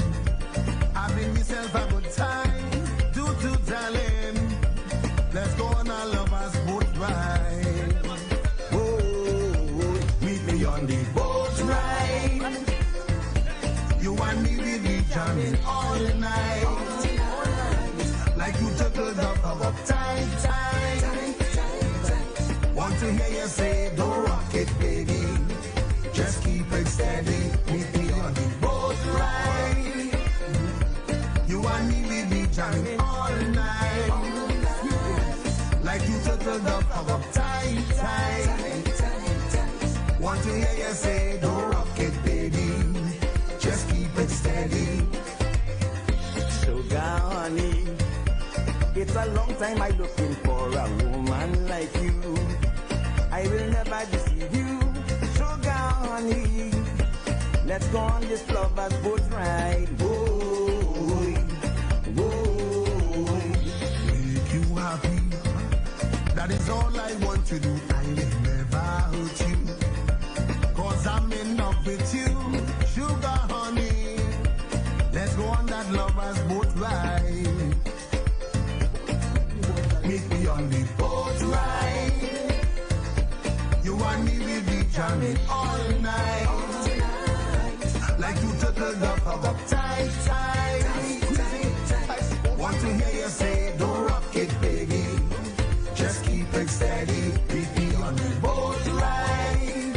having yourself a good time, do darling, let's go on a lovers boat ride. Boy, meet me on the boat ride. You and me will be jamming all night. Like you juggled up tight. Want to hear you say, don't rock it, baby. Just keep it steady, meet me on the boat ride. You and me, we be jamming all night. Like you turtle dove, hug up tight, tight. Want to hear you say, don't rock it, baby. Just keep it steady. Sugar honey, it's a long time I looking for a woman like you. I will never deceive you, sugar honey. Let's go on this lover's boat ride. Boy, boy, make you happy. That is all I want to do. I will never hurt you, 'cause I'm in love with you, sugar honey. Let's go on that lover's boat ride. Meet me on the boat ride. You and me will be jamming all night. Like you turtle dove, hug up tight, tight. Want to hear you say, don't rock it, baby. Just keep it steady. Meet me on the boat ride.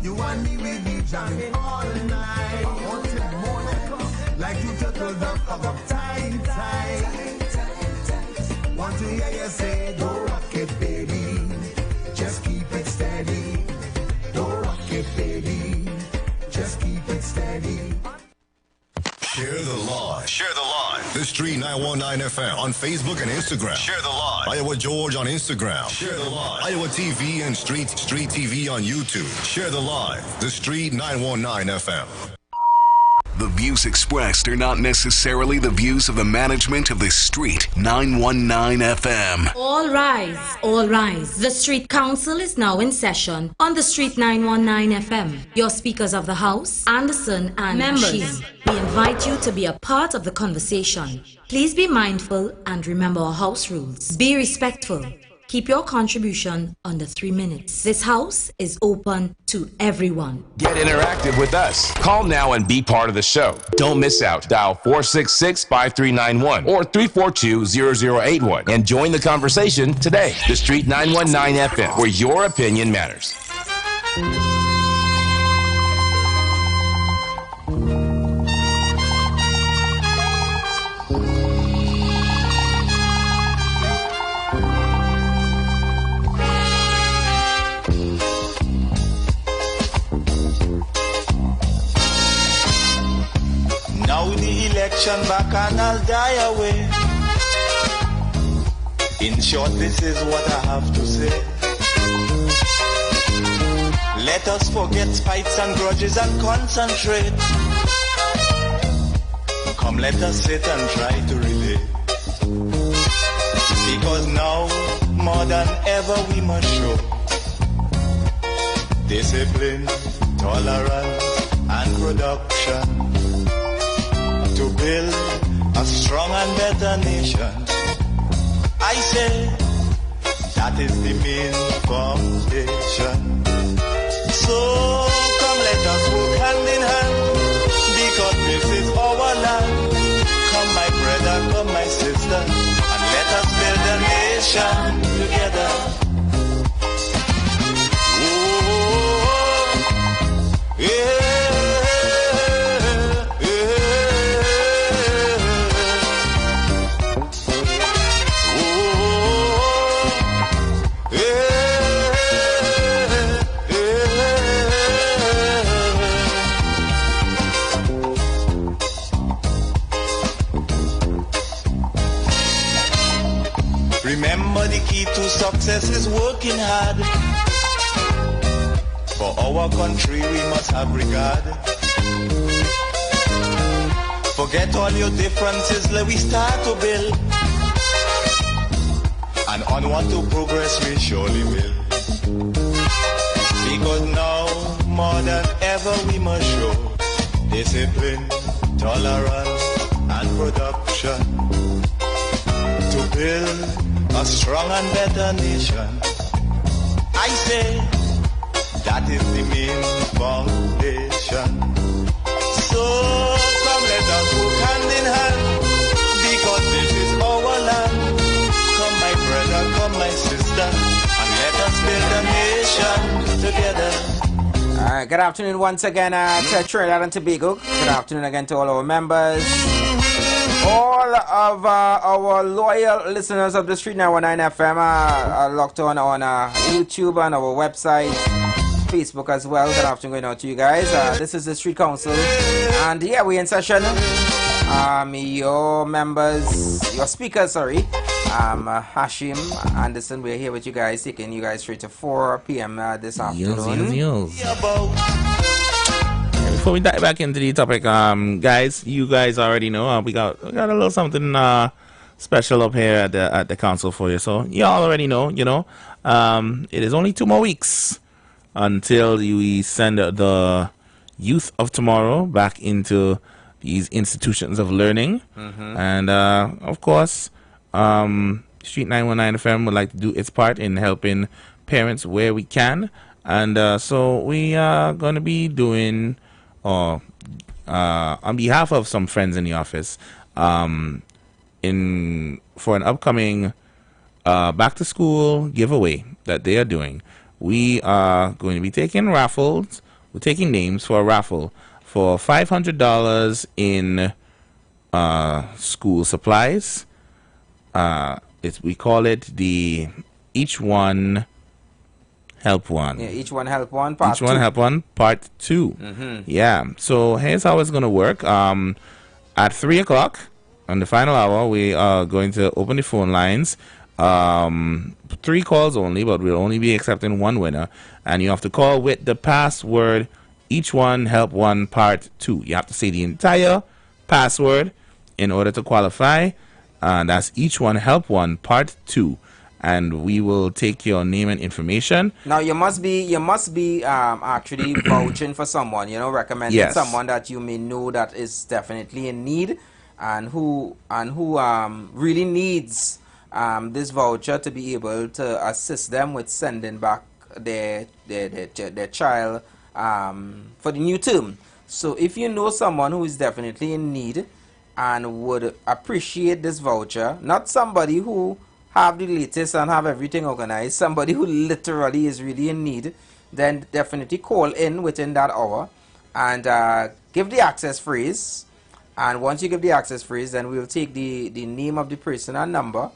You and me will be jamming all night. Until morning. Like you turtle dove, hug up tight, tight. Want to hear you say, don't rock it, baby. Just keep it steady. Don't rock it, baby. Just keep it steady.
Share the live. Share the live. The Street 919 FM on Facebook and Instagram. Share the live. Iowa George on Instagram. Share the live. Iowa TV and Street TV on YouTube. Share the live. The Street 919 FM.
The views expressed are not necessarily the views of the management of the Street 919 FM.
All rise, all rise. The Street Council is now in session on the Street 919 FM. Your speakers of the House, Anderson and members, we invite you to be a part of the conversation. Please be mindful and remember our house rules. Be respectful. Keep your contribution under 3 minutes. This house is open to everyone.
Get interactive with us. Call now and be part of the show. Don't miss out. Dial 466-5391 or 342-0081 and join the conversation today. The Street 919 FM, where your opinion matters.
Now the election back and I'll die away. In short, this is what I have to say. Let us forget fights and grudges and concentrate. Come, let us sit and try to relate. Because now, more than ever, we must show discipline, tolerance, and production to build a strong and better nation. I say that is the main foundation. So come, let us work hand in hand, because this is our land. Come, my brother, come, my sister, and let us build a nation together. Oh, yeah. Remember, the key to success is working hard. For our country we must have regard. Forget all your differences, let we start to build. And onward to progress we surely will. Because now, more than ever, we must show discipline, tolerance, and production to build a strong and better nation. I say that is the main foundation. So come, let us work hand in hand, because this is our land. Come, my brother, come, my sister, and let us build a nation together.
right, good afternoon once again to Trinidad and Tobago. Good afternoon again to all our members. All of our loyal listeners of the Street 919 FM are locked on YouTube and our website, Facebook as well. Good afternoon going out to you guys. This is the Street Council, and yeah, we're in session. Your members, your speakers, Hashim Anderson, we're here with you guys, taking you guys straight to 4 p.m. This afternoon.
Before we dive back into the topic, guys, you guys already know we got a little something special up here at the council for you. So you all already know, it is only 2 more weeks until we send the youth of tomorrow back into these institutions of learning. And of course, Street 919 FM would like to do its part in helping parents where we can. And so we are going to be doing, on behalf of some friends in the office, for an upcoming back to school giveaway that they are doing. We are going to be taking raffles. We're taking names for a raffle for $500 in school supplies. We call it the Each One Help One.
Yeah, Each One Help One Part 2.
Each One Help One Part 2. Yeah. So here's how it's going to work. At 3 o'clock on the final hour, we are going to open the phone lines. 3 calls only, but we'll only be accepting 1 winner. And you have to call with the password Each One Help One Part 2. You have to say the entire password in order to qualify. And that's Each One Help One Part 2. And we will take your name and information.
Now you must be actually vouching for someone, recommending someone that you may know that is definitely in need and who really needs this voucher to be able to assist them with sending back their child for the new term. So if you know someone who is definitely in need and would appreciate this voucher, not somebody who have the latest and have everything organized, somebody who literally is really in need, then definitely call in within that hour and give the access phrase. And once you give the access phrase, then we'll take the name of the person and number,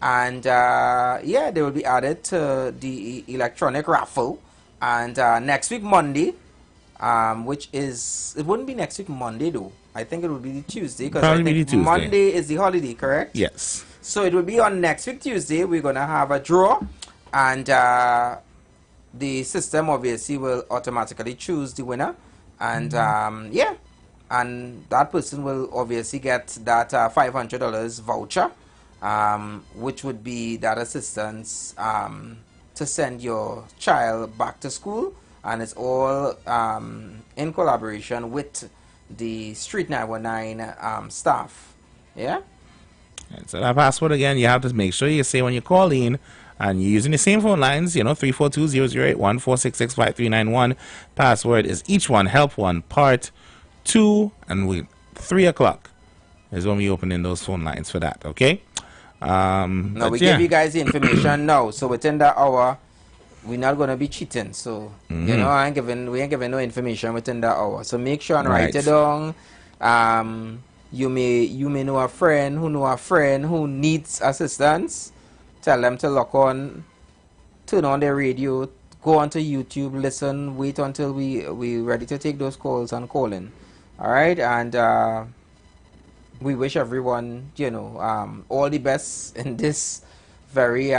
and they will be added to the electronic raffle. And next week Monday, which is, it wouldn't be next week Monday though, I think it would be the Tuesday, because I think Monday is the holiday, correct?
Yes.
So it will be on next week Tuesday. We're going to have a draw, and the system obviously will automatically choose the winner, and and that person will obviously get that $500 voucher, which would be that assistance to send your child back to school, and it's all in collaboration with the Street 919 staff. Yeah.
And so that password again, you have to make sure you say when you call in, and you're using the same phone lines, 342-0081, 466-5391. Password is Each One Help One Part 2, and 3 o'clock is when we opening those phone lines for that, okay?
Now we give you guys the information now, so within that hour, we're not going to be cheating, so, we ain't giving no information within that hour, so make sure and write it down. You may know a friend who needs assistance. Tell them to lock on, turn on their radio, go onto YouTube, listen, wait until we ready to take those calls and call in. Alright, and we wish everyone, all the best in this very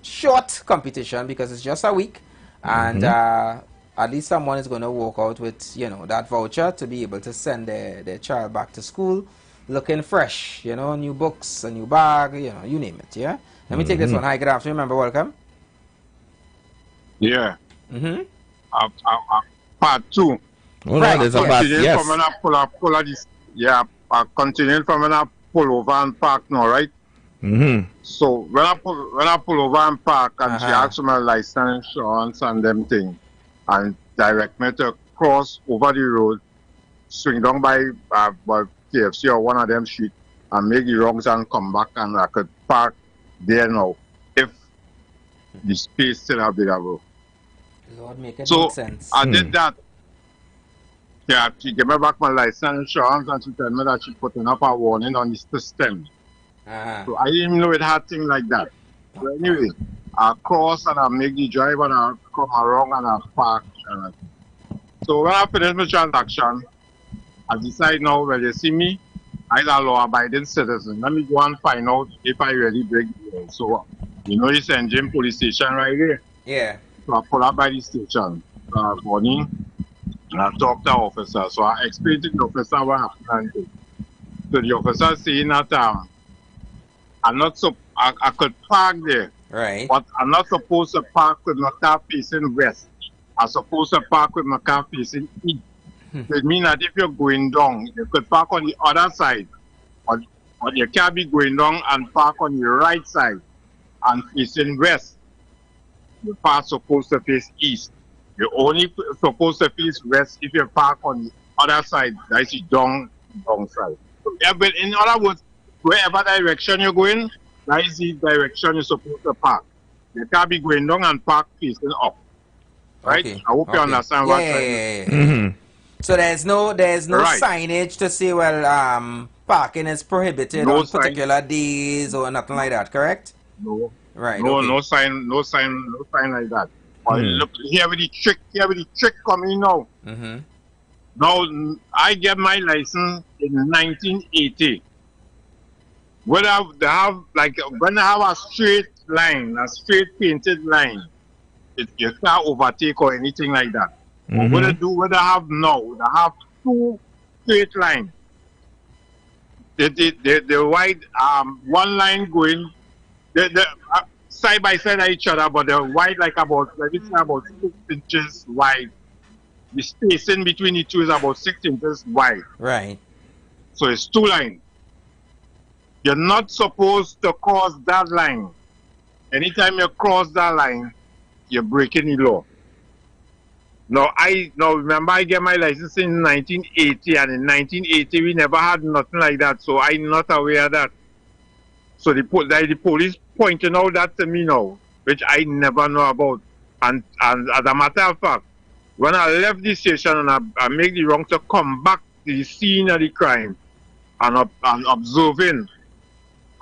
short competition, because it's just a week, and at least someone is going to walk out with, that voucher to be able to send their child back to school looking fresh, new books, a new bag, you name it, yeah? Let me take this one. Hi, good afternoon, member, welcome.
Yeah. Part 2.
Right, there's a part, yes.
Continuing from when I pull over and park now, right? So when I pull over and park, and she asks for my license, insurance, and them things, and direct me to cross over the road, swing down by KFC or one of them street, and make the wrongs and come back, and I could park there now if the space still available.
Lord, make it
So
make sense.
I did that. Yeah, she gave me back my license insurance and she told me that she putting up a warning on the system. So I didn't even know it had things like that. So anyway, I cross and I make the drive and I come around and I park. So when I finish my transaction, I decide now, when you see me, I'm a law-abiding citizen. Let me go and find out if I really break the law. So, you know this engine police station right there?
Yeah.
So I pull up by the station, morning, and I talk to the officer. So I explain to the officer what happened. So the officer saying that I'm not I could park there,
right?
But I'm not supposed to park with my car facing west. I'm supposed to park with my car facing east. It means that if you're going down, you could park on the other side, but you can't be going down and park on the right side and facing west. Your car supposed to face east. You're only supposed to face west if you park on the other side, that's the down side. So, yeah, but in other words, wherever direction you're going, that is the direction you're supposed to park. You can't be going down and park facing up. Right?
Okay.
I hope you understand what I'm saying.
So there's no
Right.
signage to say, well, parking is prohibited
No
on
sign.
particular days or nothing like that, correct?
No.
Right.
No,
okay.
no sign like that. But look, here with the trick coming now. Now, I get my license in 1980. When I have a straight line, a straight painted line, you can't overtake or anything like that. But what I have now, I have two straight lines. The wide, one line going, the side by side of each other, but they're wide like about 6 inches wide. The spacing between the two is about 6 inches wide.
Right.
So it's two lines. You're not supposed to cross that line. Anytime you cross that line, you're breaking the law. Now remember I get my license in 1980, and in 1980 we never had nothing like that, so I'm not aware of that. So the police pointing out that to me now, which I never know about. And as a matter of fact, when I left the station and I make the wrong to come back to the scene of the crime and observing,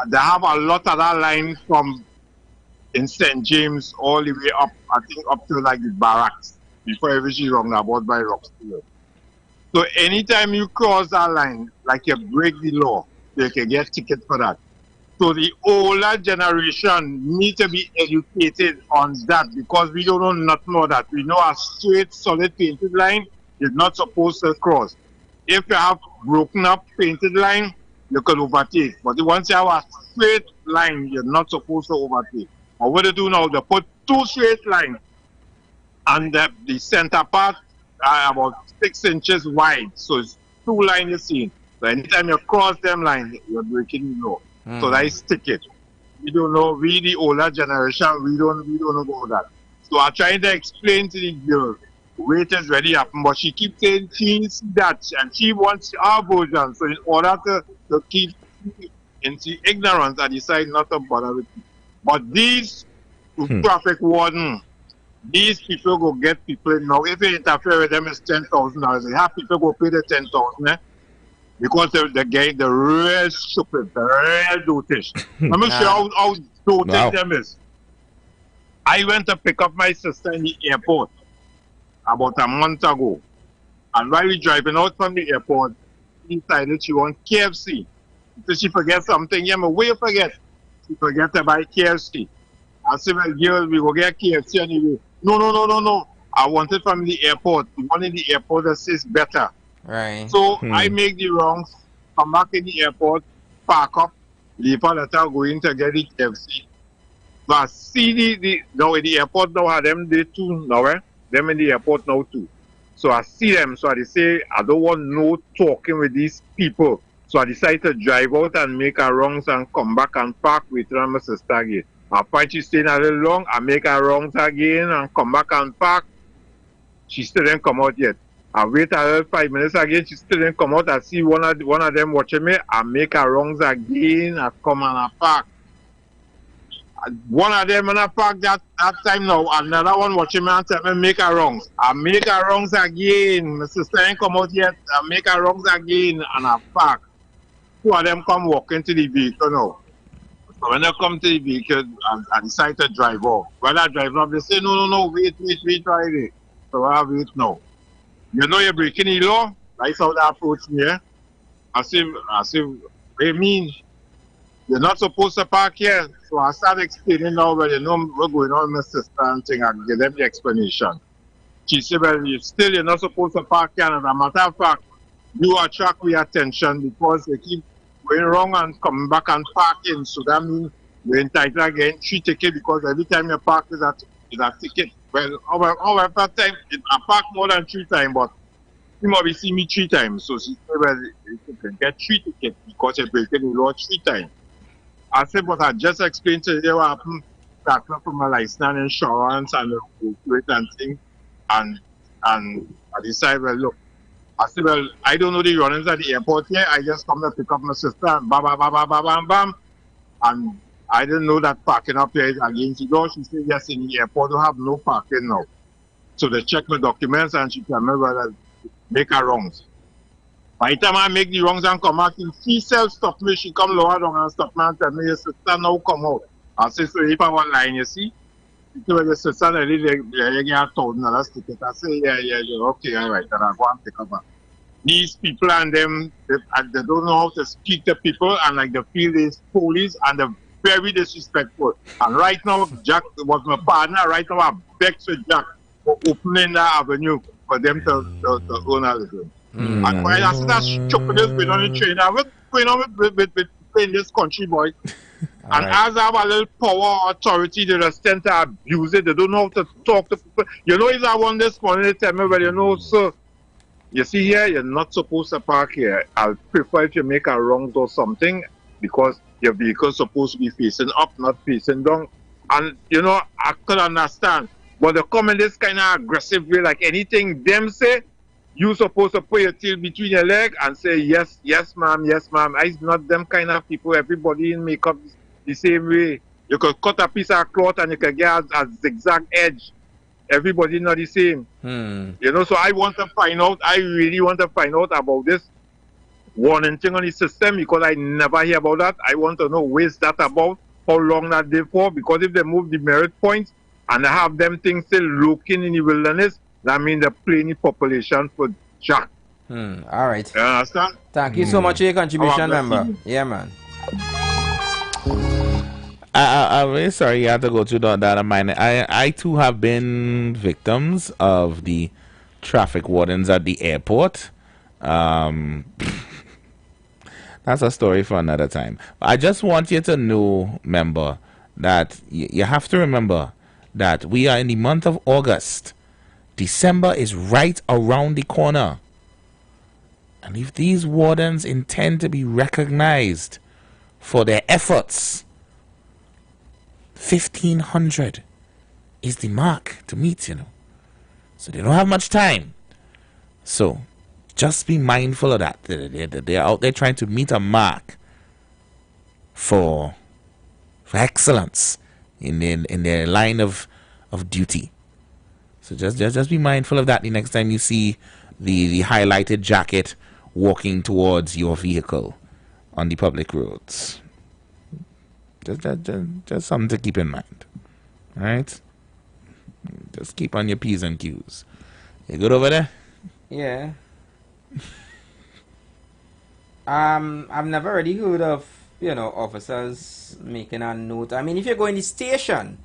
they have a lot of that line from in St. James all the way up, I think up to like the barracks before I reach the roundabout by Rockstone. So anytime you cross that line, like you break the law, you can get ticket for that. So the older generation need to be educated on that, because we don't know nothing about that. We know a straight, solid painted line is not supposed to cross. If you have broken up painted line, you can overtake. But once you have a straight line, you're not supposed to overtake. But what they do now, they put two straight lines, and the center part are about 6 inches wide. So it's two lines you see. So anytime you cross them lines, you're breaking the law. So that is ticket. We don't know, we the older generation, we don't know about that. So I'm trying to explain to the girl, wait is ready happen, but she keeps saying she needs that and she wants our version. So in order to keep in the ignorance, I decide not to bother with it. But these traffic warden, these people go get people now. If you interfere with them, it's $10,000. They have people go pay the $10,000. Because the real stupid, the real dotish. Let me show you how dotish them is. I went to pick up my sister in the airport about a month ago. And while we driving out from the airport, she decided she wants KFC. So she forget something. Yeah, but where you forget? She forget to buy KFC. I said, well, girl, we go get KFC anyway. No. I want it from the airport. The one in the airport that says better.
Right.
So I make the wrongs, come back in the airport, park up, leave a letter, go in to get the KFC. But see now in the airport now have them there too now, them in the airport now too. So I see them, so I say I don't want no talking with these people. So I decide to drive out and make a wrongs and come back and park with my sister again. I find she staying a little long, I make her wrongs again and come back and park. She still didn't come out yet. I wait a little 5 minutes again, she still didn't come out. I see one of them watching me. I make her wrongs again. I come and I park. One of them when I park that time now, another one watching me and tell me make a wrongs. I make a wrongs again. My sister ain't come out yet. I make a wrongs again and I park. Two of them come walk into the vehicle now. So when they come to the vehicle, I decide to drive off. When I drive off, they say, no, wait, right there. So I wait now. You know you're breaking the law? That's how they approach me, eh? I say, what do you mean? You're not supposed to park here. So I start explaining now, well, you know, we're going on with my sister and thing. I give them the explanation. She said, well, you're not supposed to park here. And as a matter of fact, you attract my attention because they keep going wrong and coming back and parking. So that means you're entitled again 3 tickets because every time you park is a ticket. Well, however time, I park more than 3 times, but you must see me 3 times. So she said, well, you can get 3 tickets because you're breaking the law 3 times. I said, but I just explained to you what happened. That for my license and insurance and and thing. And I decided, well, look. I said, well, I don't know the runnings at the airport here. I just come to pick up my sister and bam. And I didn't know that parking up here is against the law. She said, yes, in the airport you have no parking now. So they check my documents and she tell me, well, make her wrongs. By the time I make the wrongs and come back, she self stop me. She come lower down and stop me and tell me, your sister now come out. I say, so if I want line, you see? She said, well, your sister, they get $1,000 ticket. I say, yeah, okay, all right. Then I go and pick up her. These people and them, they don't know how to speak to people and like they feel these police and they're very disrespectful. And right now, Jack was my partner. Right now, I beg to Jack for opening that avenue for them to own a little. And when I see that stupidness going on in train, I'm going on with in this country, boy. And as I have a little power or authority, they just tend to abuse it. They don't know how to talk to people. You know, if I want this morning, they tell me, well, you know, sir, you see here, you're not supposed to park here. I'll prefer if you make a wrong or something because your vehicle's supposed to be facing up, not facing down. And, you know, I could understand. But they come in this kind of aggressive way, like anything them say, you're supposed to put your tail between your leg and say, yes, ma'am. I'm not them kind of people. Everybody in makeup the same way. You could cut a piece of cloth and you can get a zigzag edge. Everybody not the same. You know, so I really want to find out about this warning thing on the system because I never hear about that. I want to know where's that about, how long that they for, because if they move the merit points and they have them things still looking in the wilderness, that means they're playing the population for Jack.
All right.
You understand?
Thank you so much for your contribution, member. Yeah, man.
I'm really sorry you had to go through that of mine. I too have been victims of the traffic wardens at the airport. That's a story for another time. I just want you to know, member, that you have to remember that we are in the month of August. December is right around the corner. And if these wardens intend to be recognized for their efforts, 1,500 is the mark to meet, you know. So they don't have much time. So just be mindful of that. They're out there trying to meet a mark for excellence in their line of duty. So just be mindful of that the next time you see the highlighted jacket walking towards your vehicle on the public roads. Just something to keep in mind. All right? Just keep on your P's and Q's. You good over there?
Yeah. I've never really heard of, you know, officers making a note. I mean, if you go in the station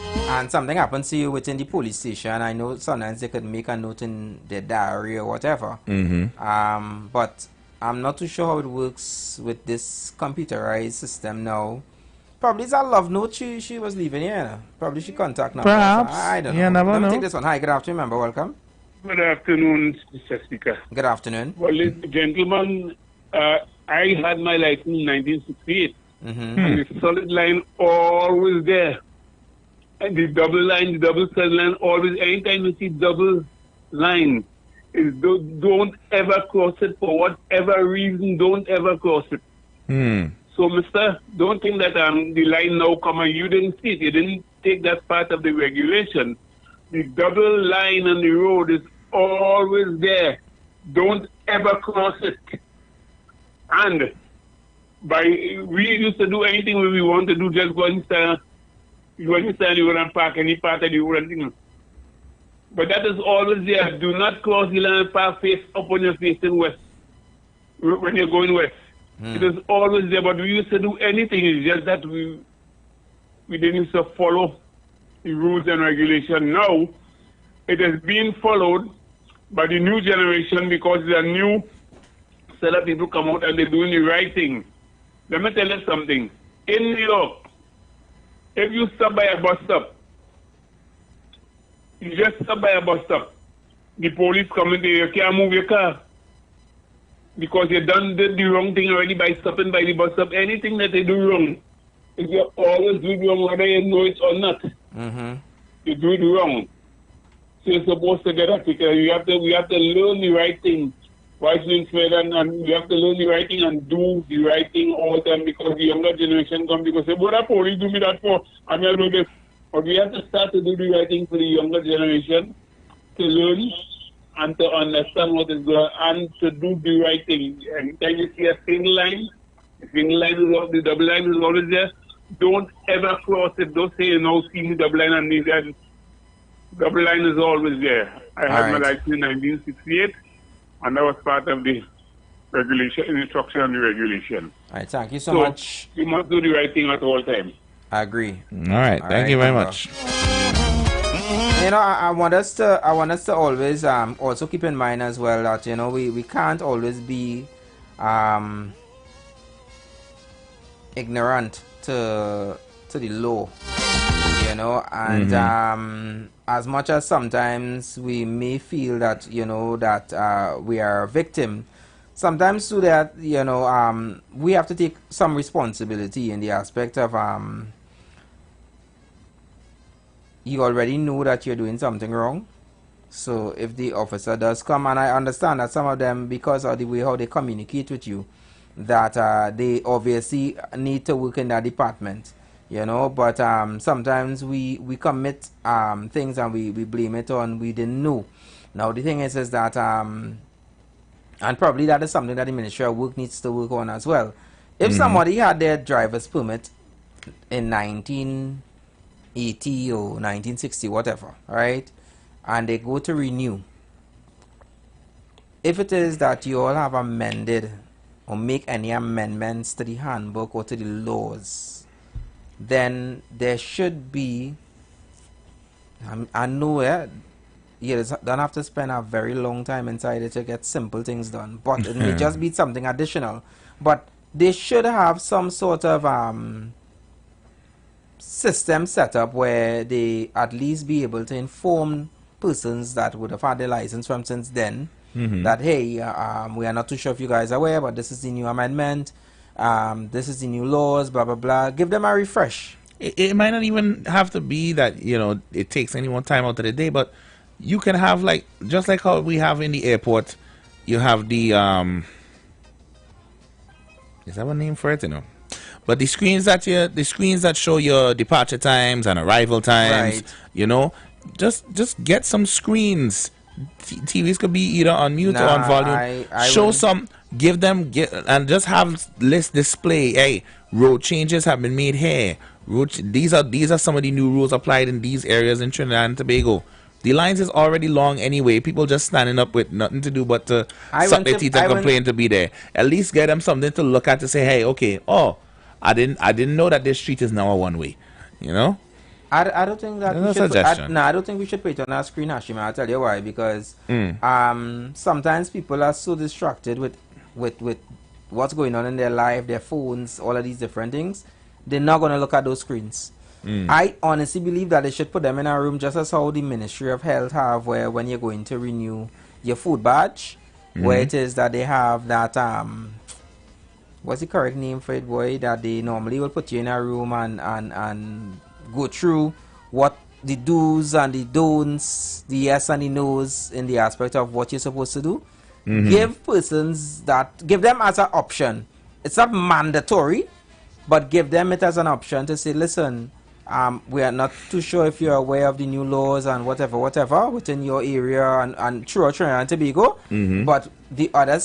and something happens to you within the police station, I know sometimes they could make a note in their diary or whatever. But I'm not too sure how it works with this computerized system now. Probably it's a love note she was leaving here. Probably she contact number.
Perhaps.
I don't know.
You never
Let me
know.
take this one. Hi, good afternoon, member. Welcome.
Good afternoon, Mr. Speaker.
Good afternoon.
Well, gentlemen, I had my license in 1968. And the solid line always there. And the double line, the double solid line, always, anytime you see double line, don't ever cross it for whatever reason, don't ever cross it. So, mister, don't think that the line now come and you didn't see it. You didn't take that part of the regulation. The double line on the road is always there. Don't ever cross it. And we used to do anything we want to do, just go and stand. You go and stand, you go and park any part of the road and thing. But that is always there. Do not cross the line and park face up when you're facing west. When you're going west. It is always there, but we used to do anything. It's just that we didn't used to follow the rules and regulations. Now, it has been followed by the new generation because there are new set of people come out and they're doing the right thing. Let me tell you something. In New York, if you stop by a bus stop, you just stop by a bus stop, the police come in there, you can't move your car. Because you did the wrong thing already by stopping by the bus stop. Anything that they do wrong, if you always do it wrong, whether you know it or not, you do it wrong. So you're supposed to get a ticket. We have to learn the right thing. Wisely and we have to learn the right thing and do the right thing all the time because the younger generation come because say, what the police do me that for? I'm going to do this. But we have to start to do the right thing for the younger generation to learn and to understand what is going on and to do the right thing. Anytime you see a single line, the double line is always there. Don't ever cross it. Don't say, see the double line and the double line is always there. I had my license in 1968 and that was part of the regulation, instruction and the regulation.
All right, thank you so much.
You must do the right thing at all times.
I agree.
All right, thank you very much.
I want us to always also keep in mind as well that we can't always be ignorant to the law, and as much as sometimes we may feel that that we are a victim, sometimes too that we have to take some responsibility in the aspect of you already know that you're doing something wrong. So if the officer does come, and I understand that some of them, because of the way how they communicate with you, that they obviously need to work in that department, but sometimes we commit things and we blame it on we didn't know. Now the thing is that and probably that is something that the Ministry of Work needs to work on as well. If somebody had their driver's permit in 1980 or 1960, whatever, right, and they go to renew, if it is that you all have amended or make any amendments to the handbook or to the laws, then there should be, I know you don't have to spend a very long time inside it to get simple things done, but it may just be something additional. But they should have some sort of system set up where they at least be able to inform persons that would have had their license from since then that, hey, we are not too sure if you guys are aware, but this is the new amendment, this is the new laws, blah, blah, blah. Give them a refresh.
It might not even have to be that, it takes any one time out of the day, but you can have, like, just like how we have in the airport, you have the, is that one name for it, But the screens that show your departure times and arrival times, just get some screens. TVs could be either on mute or on volume. Show some, and just have list display. Hey, road changes have been made here. These are some of the new rules applied in these areas in Trinidad and Tobago. The lines is already long anyway. People just standing up with nothing to do but to suck their teeth and complain to be there. At least get them something to look at to say, hey, okay, I didn't know that this street is now a one-way.
I don't think that we should I don't think we should put it on our screen, Hashim. I'll tell you why. Because sometimes people are so distracted with what's going on in their life, their phones, all of these different things. They're not going to look at those screens. I honestly believe that they should put them in a room just as how the Ministry of Health have, where when you're going to renew your food badge, where it is that they have that what's the correct name for it, boy, that they normally will put you in a room and go through what the do's and the don'ts, the yes and the no's in the aspect of what you're supposed to do. Give them as an option. It's not mandatory, but give them it as an option to say, listen, we are not too sure if you're aware of the new laws and whatever within your area and throughout Trinidad and Tobago. But the other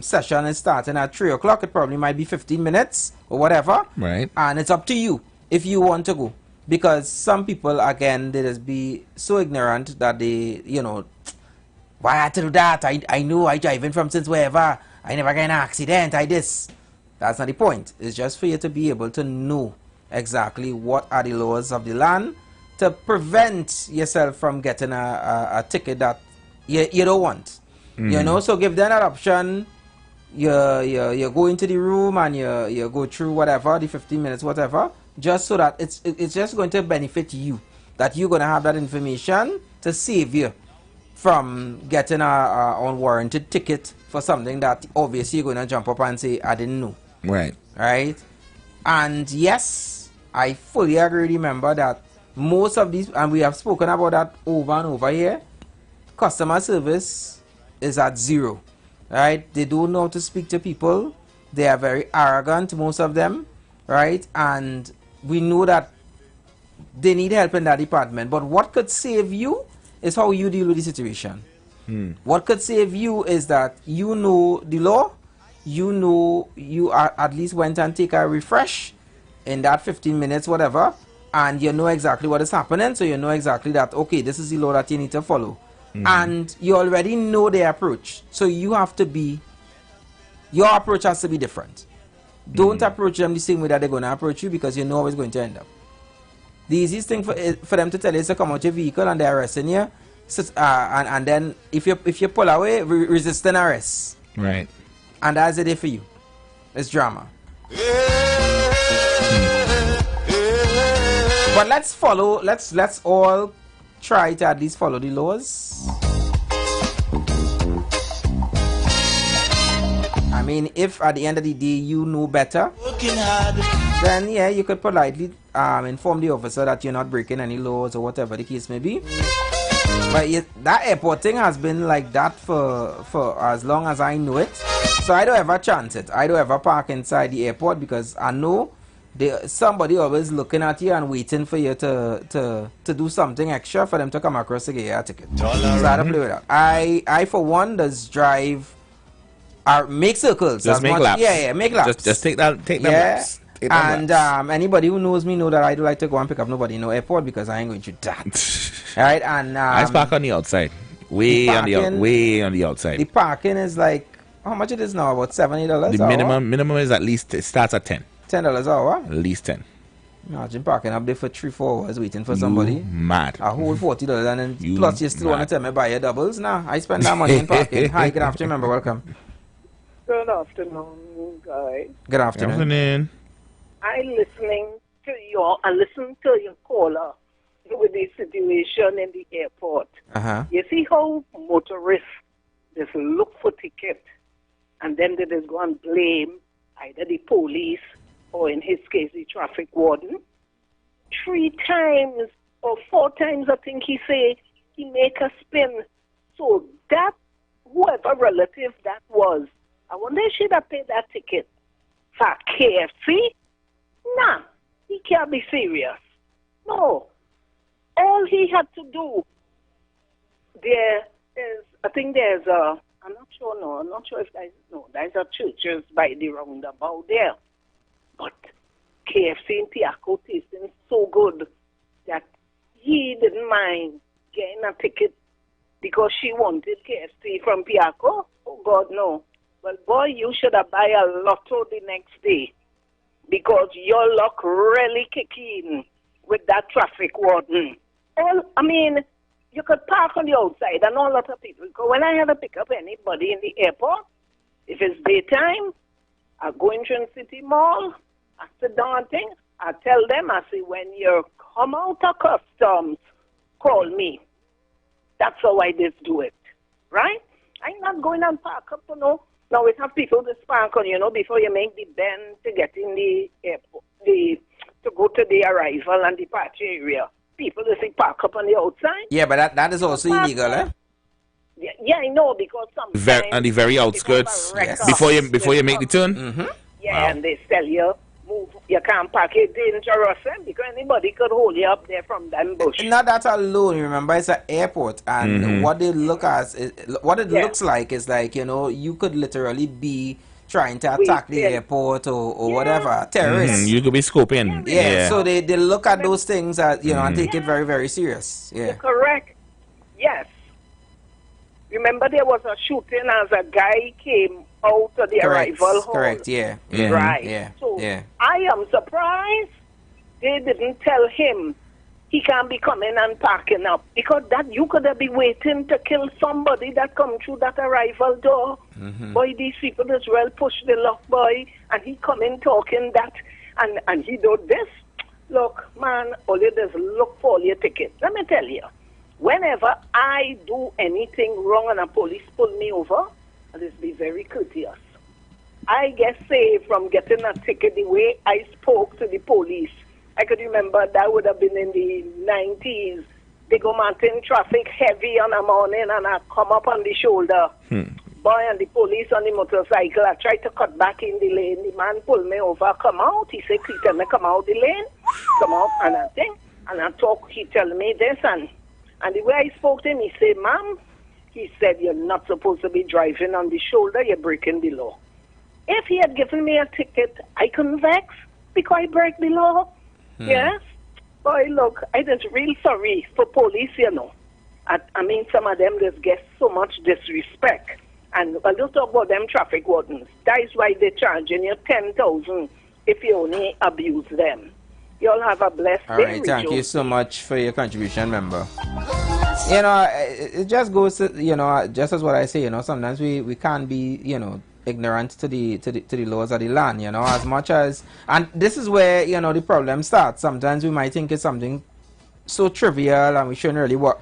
session is starting at 3 o'clock. It probably might be 15 minutes or whatever.
Right.
And it's up to you if you want to go. Because some people, again, they just be so ignorant that they, why I had to do that? I know I driving from since wherever. I never get an accident. I this. That's not the point. It's just for you to be able to know exactly what are the laws of the land to prevent yourself from getting a ticket that you don't want. So give them that option. You go into the room and you go through whatever, the 15 minutes, whatever, just so that it's just going to benefit you, that you're going to have that information to save you from getting a unwarranted ticket for something that obviously you're going to jump up and say, I didn't know. Right? And yes, I fully agree. Remember that most of these, and we have spoken about that over and over here, customer service is at zero. Right? They don't know how to speak to people. They are very arrogant, most of them. Right? And we know that they need help in that department. But what could save you is how you deal with the situation. What could save you is that you know the law, you at least went and take a refresh in that 15 minutes, whatever, and you know exactly what is happening, so you know exactly that, okay, this is the law that you need to follow. And you already know their approach, so you have to be, your approach has to be different. Don't approach them the same way that they're going to approach you, because you know how it's going to end up. The easiest thing for them to tell you is to come out your vehicle and they're arresting you, and then if you pull away, resist an arrest.
Right.
And that's it for you. It's drama. But let's follow, let's all try to at least follow the laws. I mean, if at the end of the day you know better, then yeah, you could politely inform the officer that you're not breaking any laws or whatever the case may be. But that airport thing has been like that for as long as I know it. So I don't ever chance it. I don't ever park inside the airport, because I know somebody always looking at you and waiting for you to do something extra for them to come across to get you a ticket. So I don't play with that. I for one does drive, make circles.
Just make laps.
Yeah, make laps.
Just take them laps.
And anybody who knows me know that I do like to go and pick up nobody in no airport, because I ain't going to do that. Alright, and
I park on the outside. Way on the outside.
The parking is like, how much it is now? About $70?
The minimum is at least, it starts at $10.
$10 an hour?
At least 10.
Imagine parking up there for 3-4 hours waiting for somebody.
Mad.
A whole $40, and then plus you still want to tell me buy your doubles? Nah, I spend that money in parking. Hi, good afternoon, member. Welcome.
Good afternoon, guys.
Good afternoon.
I'm listening to you. I listen to your caller with the situation in the airport. You see how motorists just look for ticket, and then they just go and blame either the police or, in his case, the traffic warden. 3 times or 4 times, I think he say, he make a spin. So that, whoever relative that was, I wonder if she'd have paid that ticket for KFC? Nah, he can't be serious. No. All he had to do, I think there's a, I'm not sure if there's a churches by the roundabout there. But KFC in Piaco tasting so good that he didn't mind getting a ticket because she wanted KFC from Piaco. Oh, God, no. Well, boy, you should have buy a lotto the next day, because your luck really kick in with that traffic warden. Well, I mean, you could park on the outside and all lot of people. Because when I have to pick up anybody in the airport, if it's daytime, I go into City Mall, I sit down thing, I tell them, I say, when you come out of customs, call me. That's how I just do it, right? I'm not going and park up, Now we have people to park on, before you make the bend to get in the airport, to go to the arrival and departure area. People just park up on the outside.
Yeah, but that is also illegal, eh?
Yeah, I know, because sometimes
on the very outskirts,
yes.
before you make the turn.
Yeah, wow. And they sell you you can't park it dangerous, because anybody could hold you up there from them bush.
Not that alone. Remember, it's an airport, and what they look as, what it looks like is like, you know, you could literally be trying to attack the airport or whatever, terrorists.
You could be scoping.
Yeah. So they look at those things as, you know, and take it very, very serious. Yeah.
You're correct. Yes. Remember, there was a shooting as a guy came out of the arrival hall.
Correct. Yeah.
Right.
Yeah.
So
yeah.
I am surprised they didn't tell him he can't be coming and parking up, because that you could have been waiting to kill somebody that come through that arrival door. Boy, these people as well push the lock, boy, and he come in talking that, and he do this. Look, man, all you do is look for all your tickets. Let me tell you, whenever I do anything wrong and a police pull me over, I'll just be very courteous. I get saved from getting a ticket the way I spoke to the police. I could remember that would have been in the 90s. They go mountain traffic heavy on a morning, and I come up on the shoulder. Boy, and the police on the motorcycle, I tried to cut back in the lane. The man pulled me over, come out. He said, he tell me come out the lane. Come out, and I think, and I talk, he tell me this, and the way I spoke to him, he said, ma'am, he said, you're not supposed to be driving on the shoulder, you're breaking the law. If he had given me a ticket, I couldn't vex because I break the law. Yes? Boy, look, I just real sorry for police, you know. I mean, some of them just get so much disrespect. And I'll just talk about them traffic wardens. That is why they're charging you 10,000 if you only abuse them. You all have a blessed day.
All right, thank you so much for your contribution, member. You know, it just goes to, you know, just as what I say, you know, sometimes we can't be, you know, ignorant to the laws of the land, you know, as much as, and this is where, you know, the problem starts. Sometimes we might think it's something so trivial and we shouldn't really work,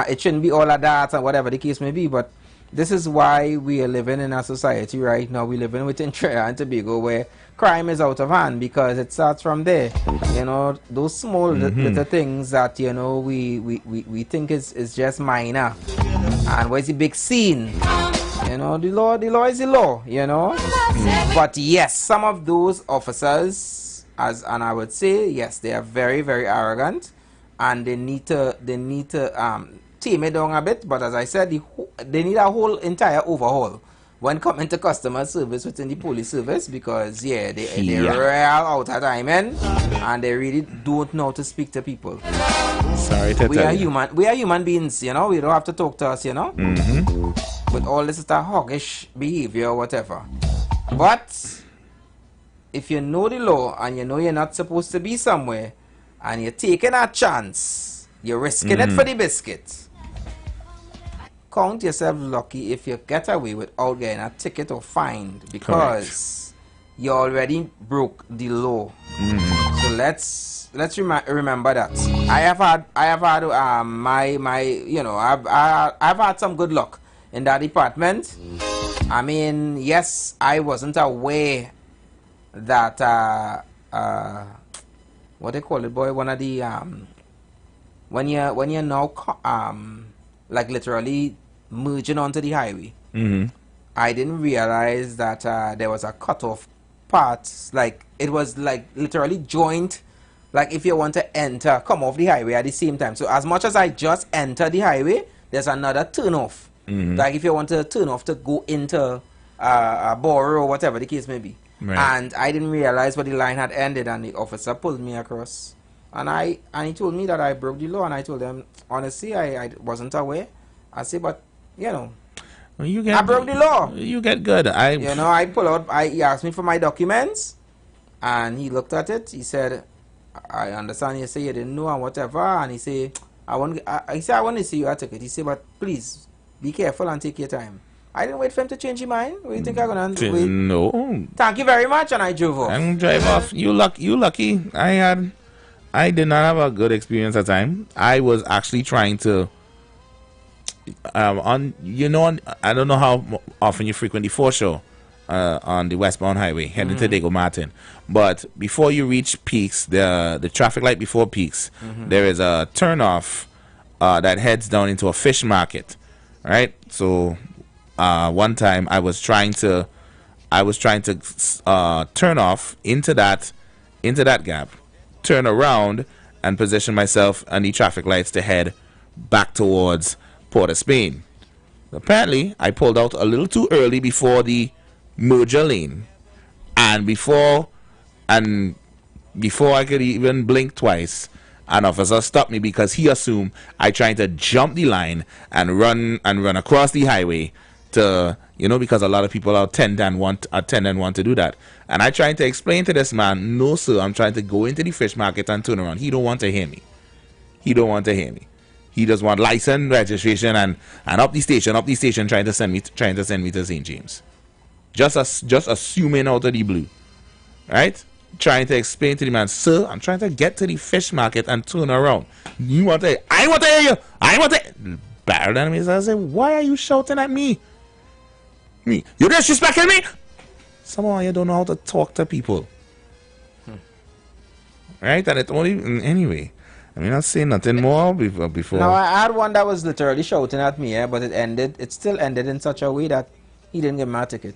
it shouldn't be all of that and whatever the case may be, but this is why we are living in a society right now. We're living within Trinidad and Tobago where crime is out of hand, because it starts from there. You know, those small little things that, you know, we think is just minor. And where's the big scene? You know, the law is the law, you know. But yes, some of those officers, and I would say, yes, they are very, very arrogant, and they need to tame it down a bit. But as I said, they need a whole entire overhaul when coming to customer service within the police service, because they're real out of time, and they really don't know how to speak to people.
Sorry to tell you.
We are human beings, you know. We don't have to talk to us, you know. With all this hoggish behavior or whatever. But if you know the law and you know you're not supposed to be somewhere, and you're taking a chance, you're risking it for the biscuit, count yourself lucky if you get away without getting a ticket or fined, because you already broke the law. So let's remember that. I have had my you know, I've had some good luck in that department. I mean, yes, I wasn't aware that what they call it, boy, one of the when you're now like literally merging onto the highway. I didn't realize that there was a cutoff part, like it was like literally joint, like if you want to come off the highway at the same time. So as much as I just enter the highway, there's another turn off. Like if you want to turn off to go into a borough or whatever the case may be. And I didn't realize where the line had ended, and the officer pulled me across. And he told me that I broke the law, and I told him, honestly, I wasn't aware. I said, but, you know, I broke the law.
You get good.
You know, I pull out, he asked me for my documents, and he looked at it. He said, I understand you say you didn't know and whatever. And he said, I want to see you a ticket. He said, but please, be careful and take your time. I didn't wait for him to change his mind. What do you think I'm going to wait?
No.
Thank you very much, and I drove off.
And drive off. You lucky. I did not have a good experience at the time. I was actually trying to I don't know how often you frequent the foreshore on the westbound highway heading to Dago Martin, but before you reach Peaks, the traffic light before Peaks, there is a turnoff that heads down into a fish market, right? So one time I was trying to turn off into that into that gap, turn around, and position myself on the traffic lights to head back towards Port of Spain. Apparently, I pulled out a little too early before the merger lane, and before I could even blink twice, an officer stopped me because he assumed I tried to jump the line and run across the highway to, because a lot of people tend and want to do that. And I tried to explain to this man, no sir, I'm trying to go into the fish market and turn around. He don't want to hear me. He just want license, registration, and up the station trying to send me to St. James. Just assuming out of the blue. Right? Trying to explain to the man, sir, I'm trying to get to the fish market and turn around. I want to hear you. I want to. Better than me. So I said, why are you shouting at me? You disrespecting me? Somehow you don't know how to talk to people. Right? And it only anyway. I mean, I'll say nothing more before.
No, I had one that was literally shouting at me, but it still ended in such a way that he didn't get my ticket.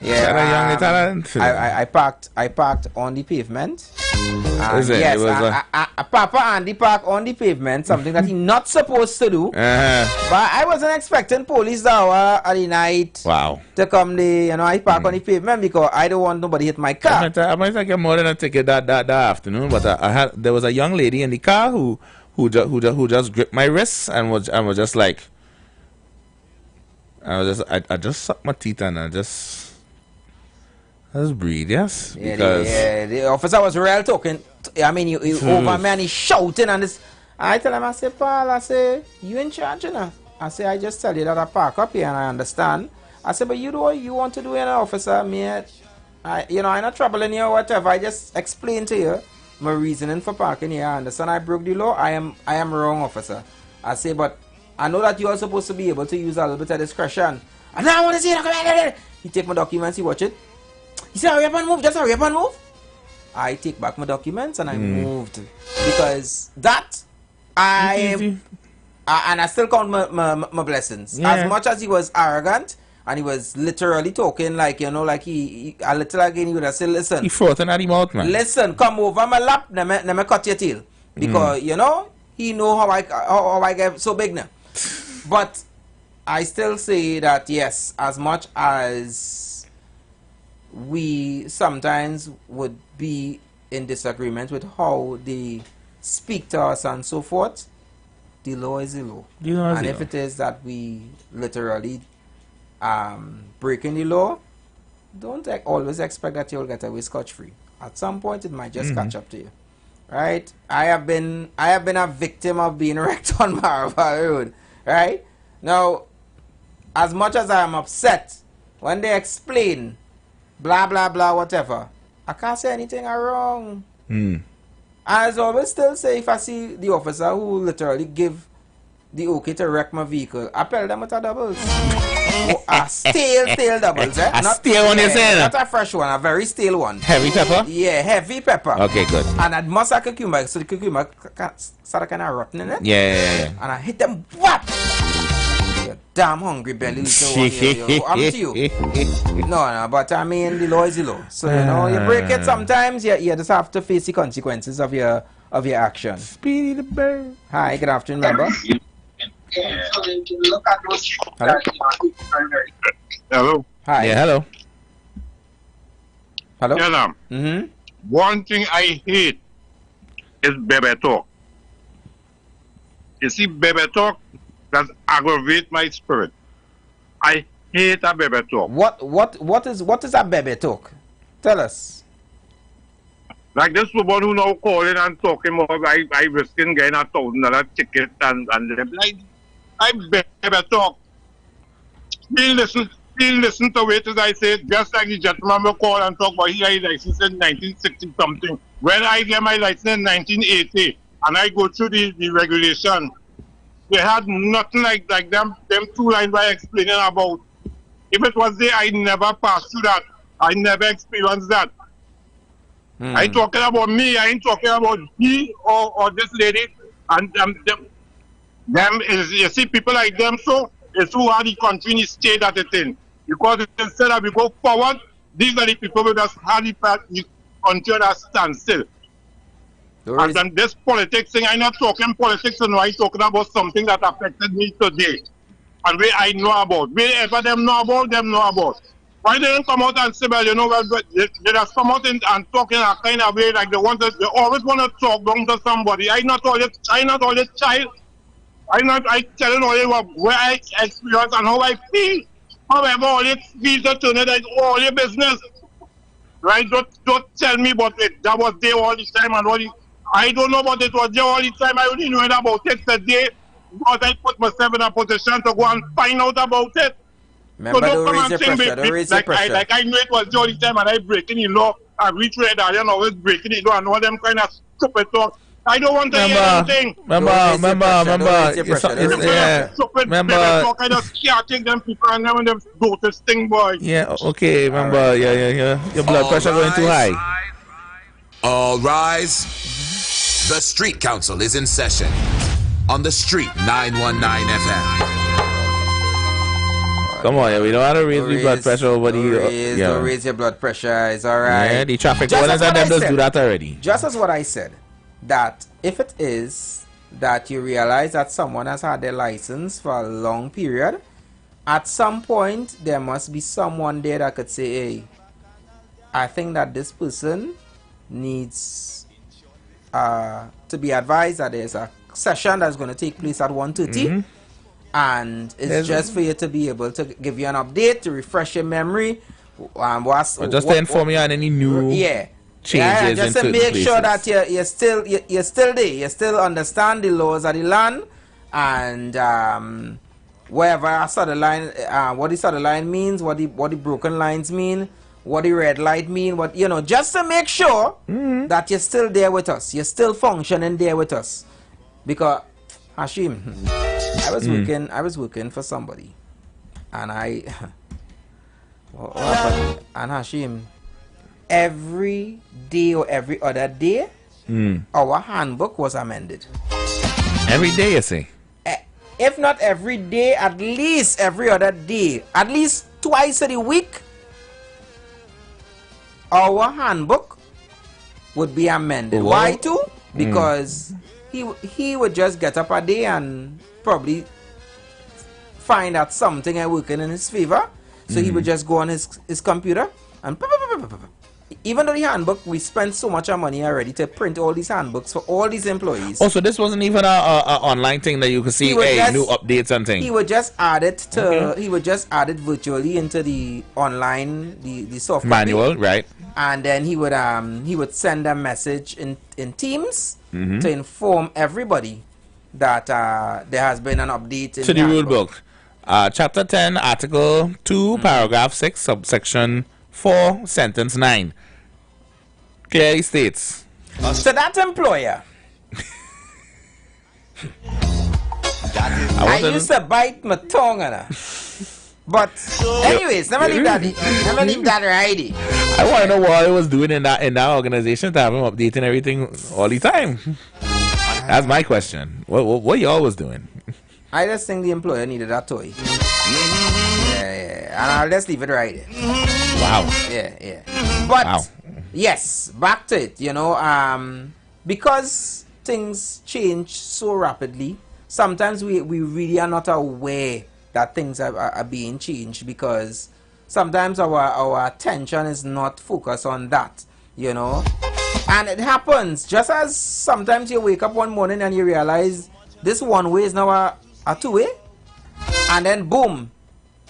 Yeah, I parked on the pavement. Yes, Papa Andy parked on the pavement, something that he's not supposed to do. But I wasn't expecting police hour at the night.
Wow.
To come there, I parked on the pavement because I don't want nobody hit my car.
I might get more than a ticket that afternoon, but there was a young lady in the car who just gripped my wrists and was just like, I just sucked my teeth and I just breathe, yes.
Yeah, the officer was real talking. I mean, he over me and he's shouting and this. I tell him, I say, Paul, I say, you in charge, I say, I just tell you that I park up here and I understand. I say, but you do what you want to do, officer. I'm not troubling you or whatever. I just explain to you my reasoning for parking here. I understand I broke the law. I am wrong, officer. I say, but I know that you are supposed to be able to use a little bit of discretion. And now I want to see it. He take my documents, he watch it. He said, hurry up and move, just hurry up and move. I take back my documents and I moved. Because that, and I still count my blessings. Yeah. As much as he was arrogant, and he was literally talking like, like he a little again, he would have said, listen.
He frothing at him out, man.
Listen, come over my lap, let me cut your tail. Because, he know how I get so big now. But I still say that, yes, as much as we sometimes would be in disagreement with how they speak to us and so forth, the law is the law. And if it is that we literally breaking the law, don't always expect that you'll get away scotch-free. At some point, it might just catch up to you. Right? I have been a victim of being wrecked on Marva Road. Right? Now, as much as I am upset when they explain blah blah blah whatever, I can't say anything wrong. As always still say, if I see the officer who literally give the okay to wreck my vehicle, I peel them with a doubles. A stale doubles, eh?
A stale one, you say?
Not a fresh one, a very stale one.
Heavy pepper?
Yeah, heavy pepper.
Okay, good.
And I must have cucumber, so the cucumber started kind of rotten in it.
Yeah.
And I hit them, whap! Damn hungry belly little one. I'm to you. No, but I mean the law is the law. So you break it sometimes, you just have to face the consequences of your action.
Speedy the bird.
Hi, good afternoon, member.
Hello.
Hi.
Yeah, hello.
Hello.
Yeah, one thing I hate is baby talk. You see, baby talk that aggravate my spirit. I hate a baby talk.
What is a baby talk? Tell us.
Like this woman who now calling and talking about I risking getting $1,000 ticket and them like I baby talk. He listen to it as I say, just like the gentleman will call and talk about he had his license in 1960 something. When I get my license in 1980 and I go through the regulation, they had nothing like them two lines by explaining about. If it was there, I never passed through that. I never experienced that. I ain't talking about me. I ain't talking about he or this lady. And them is, you see, people like them, so it's who are the country in the state that it's in. Because instead of we go forward, these are the people who just had the country at a standstill. And then this politics thing, I'm not talking politics, and I'm talking about something that affected me today. And where I know about. Wherever them know about. Why they didn't come out and say, well, you know, they just come out and talk in a kind of way like they always want to talk down to somebody. I'm not all your child. I telling all you where I experience and how I feel. However, all it feels to turn it is all your business. Right? Don't tell me about it. That was there all the time and I don't know about it was there all the time. I only knew about it today because I put myself in a position to go and find out about it.
Remember,
so don't
raise your pressure. Don't raise your pressure.
Like I knew it was there all the time and I breaking the law. I reach where that you know it's breaking the law and all them kind of stupid talk. I don't want to hear anything.
Remember.
I just can't take them people and them go to sting boy.
Yeah, okay, remember, yeah. Your blood pressure going too high.
All rise. The Street Council is in session on the Street 919 FM.
Come on, we don't want to raise the blood pressure over the...
Don't raise your blood pressure, it's alright.
Yeah, the traffic warners and them just do that already.
Just as what I said, that if it is that you realize that someone has had their license for a long period, at some point there must be someone there that could say, hey, I think that this person needs to be advised that there's a session that's going to take place at 1:30, and it's just for you to be able to give you an update, to refresh your memory,
to inform you on any new changes.
Just to make sure that you're still there, you still understand the laws of the land, and wherever a solid line, what the solid line means, what the broken lines mean, what the red light mean, what just to make sure that you're still there with us, you're still functioning there with us. Because Hashim, I was working for somebody, and what happened? And Hashim, every day or every other day, our handbook was amended.
Every day, you say?
If not every day, at least every other day, at least twice a week, our handbook would be amended.
Whoa.
Why too? Because he would just get up a day and probably find out something ain't working in his favor. So he would just go on his computer and even though the handbook, we spent so much money already to print all these handbooks for all these employees.
Oh, so this wasn't even a online thing that you could see, new updates and things.
He would just add it to he would just add it virtually into the online the soft
manual, right?
And then he would send a message in Teams to inform everybody that there has been an update in
the rule book. Chapter 10, Article 2, Paragraph 6, Subsection 4, Sentence 9. Clearly states.
So that employer, I used to bite my tongue on her. But anyways, never leave that righty.
I want to know what I was doing in that organization to have him updating everything all the time. That's my question. What y'all was doing?
I just think the employer needed that toy. Yeah. And I'll just leave it right there.
Wow.
Yeah. But yes, back to it, because things change so rapidly, sometimes we really are not aware that things are being changed, because sometimes our attention is not focused on that, and it happens just as sometimes you wake up one morning and you realize this one way is now a two-way, and then boom,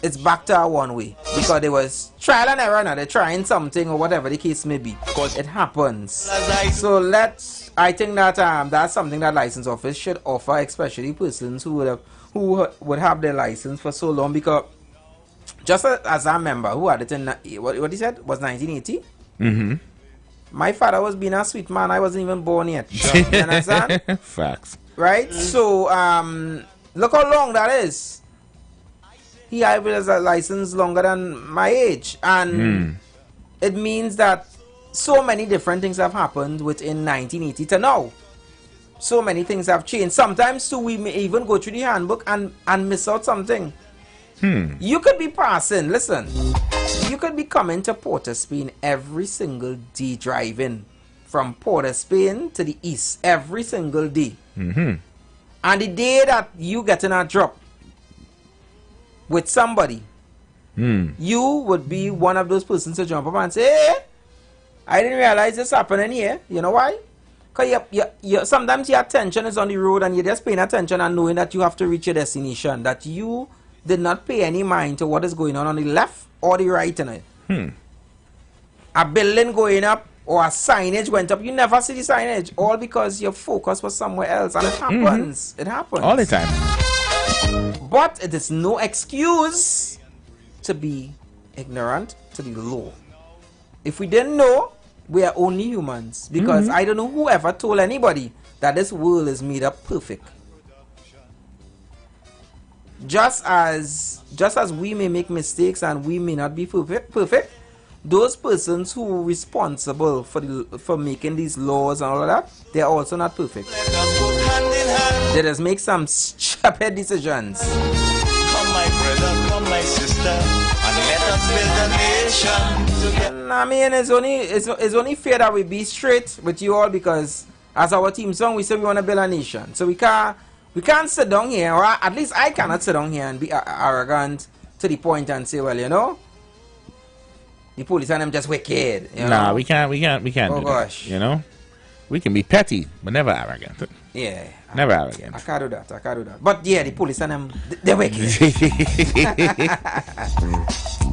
it's back to a one-way because there was trial and error, now they're trying something or whatever the case may be. It happens. So I think that that's something that license office should offer, especially persons who would have their license for so long, because just as I remember, who had it in what he said was 1980. My father was being a sweet man. I wasn't even born yet. You understand?
Facts.
Right? So look how long that is. He has a license longer than my age, and it means that so many different things have happened within 1980 to now. So many things have changed. Sometimes too, we may even go through the handbook and miss out something. You could be passing. Listen, you could be coming to Port of Spain every single day driving from Port of Spain to the east every single day. And the day that you get in a drop with somebody, you would be one of those persons to jump up and say, hey, I didn't realize this happening here. You know why? Because sometimes your attention is on the road and you're just paying attention and knowing that you have to reach your destination, that you did not pay any mind to what is going on the left or the right in it. A building going up or a signage went up, you never see the signage, all because your focus was somewhere else. And it happens. It happens.
All the time.
But it is no excuse to be ignorant to the law. If we didn't know, we are only humans. Because I don't know who ever told anybody that this world is made up perfect. Just as we may make mistakes and we may not be perfect, those persons who are responsible for making these laws and all of that, they are also not perfect. They just make some stupid decisions.
Come my brother, come my sister, and let us build a nation.
I mean, it's only fair that we be straight with you all, because as our team song, we say we want to build a nation. So we can't sit down here, or at least I cannot sit down here and be arrogant to the point and say, well, you know, the police and them just wicked.
Nah, we can't.
Oh
do
gosh,
that, you know, we can be petty, but never arrogant.
Yeah,
never arrogant.
I can't do that. But yeah, the police and them, they're wicked.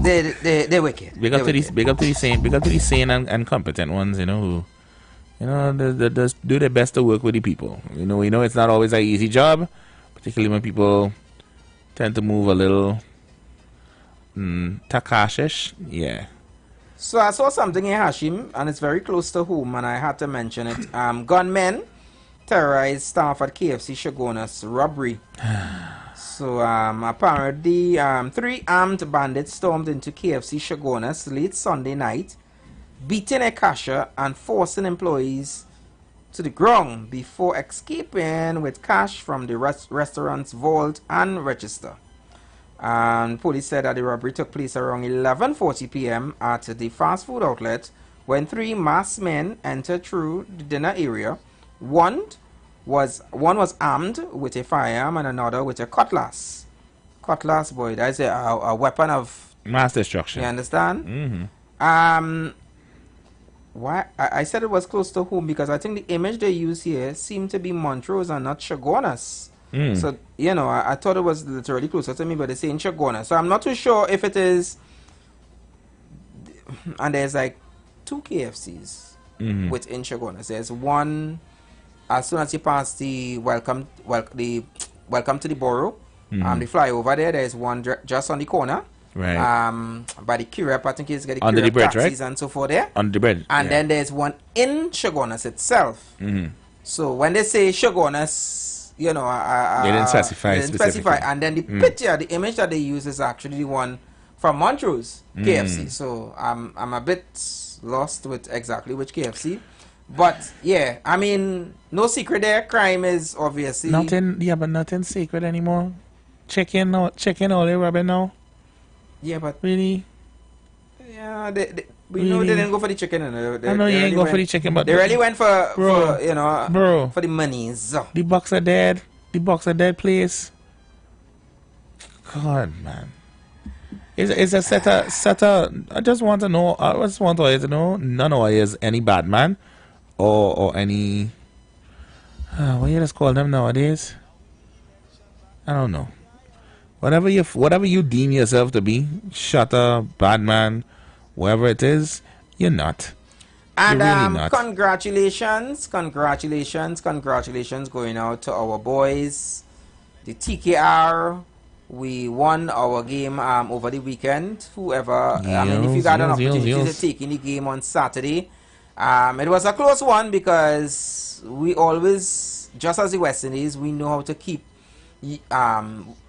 they're wicked.
Big up to the sane and competent ones, you know, who, you know, they do their best to work with the people. You know, it's not always an easy job, particularly when people tend to move a little takashish. Yeah.
So I saw something in Hashim, and it's very close to home, and I had to mention it. Gunmen terrorized staff at KFC Shogunas robbery. So apparently 3 armed bandits stormed into KFC Shogunas late Sunday night, beating a cashier and forcing employees to the ground before escaping with cash from the restaurant's vault and register. And police said that the robbery took place around 11:40 p.m. at the fast food outlet when 3 masked men entered through the dinner area. One was armed with a firearm and another with a cutlass. Cutlass, boy, that's a weapon of
mass destruction.
You understand? Why I said it was close to home, because I think the image they use here seemed to be Montrose and not Shogunas. So, you know, I thought it was literally closer to me, but they're saying Shogunas. So I'm not too sure if it is. And there's like 2 KFCs within Shogunas. There's one as soon as you pass the welcome to the borough, the flyover there's one just on the corner.
Right.
By the Kirep, I think it's got the
under
Kirep
the bridge,
taxis
right?
and so forth there.
Under the bridge.
And then there's one in Shogunas itself. So when they say Shogunas, you know,
they didn't specify.
And then the picture, the image that they use is actually the one from Montrose KFC. So I'm a bit lost with exactly which KFC. But yeah, I mean, no secret there. Crime is obviously
nothing secret anymore. Check in all the Robin now.
Yeah, but
really,
yeah, we know they didn't go for the chicken.
I know you ain't go for the chicken, but
they really went for you know,
bro,
for the monies.
The box are dead. The box are dead, place. God, man. It's a set of. I just want to know. None of you is any bad man, or any. What you just call them nowadays? I don't know. Whatever you deem yourself to be, shutter, bad man, whatever it is, you're not.
And
you're really not.
Congratulations going out to our boys, the TKR. We won our game over the weekend. Whoever, I mean, if you got an opportunity to take in the game on Saturday, it was a close one, because we always, just as the West Indies, we know how to keep. The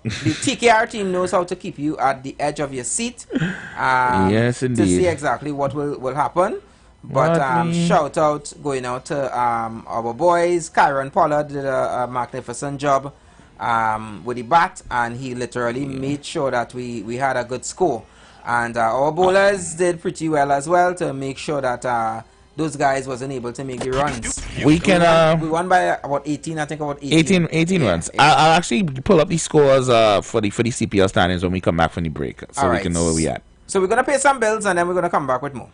TKR team knows how to keep you at the edge of your seat.
Yes, indeed.
To see exactly what will happen. But shout out going out to our boys. Kyron Pollard did a magnificent job with the bat, and he literally made sure that we had a good score. And our bowlers did pretty well as well to make sure that those guys wasn't able to make the runs.
We
won by about 18, I think about 18.
18 runs. I'll actually pull up the scores for the CPL standings when we come back from the break, so we can know where we at.
So we're going to pay some bills and then we're going to come back with more.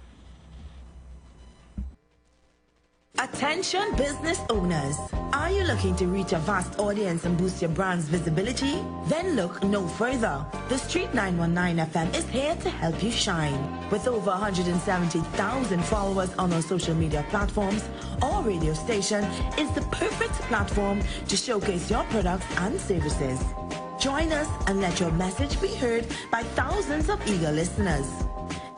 Attention business owners. Are you looking to reach a vast audience and boost your brand's visibility? Then look no further. The Street 919 FM is here to help you shine. With over 170,000 followers on our social media platforms, our radio station is the perfect platform to showcase your products and services. Join us and let your message be heard by thousands of eager listeners.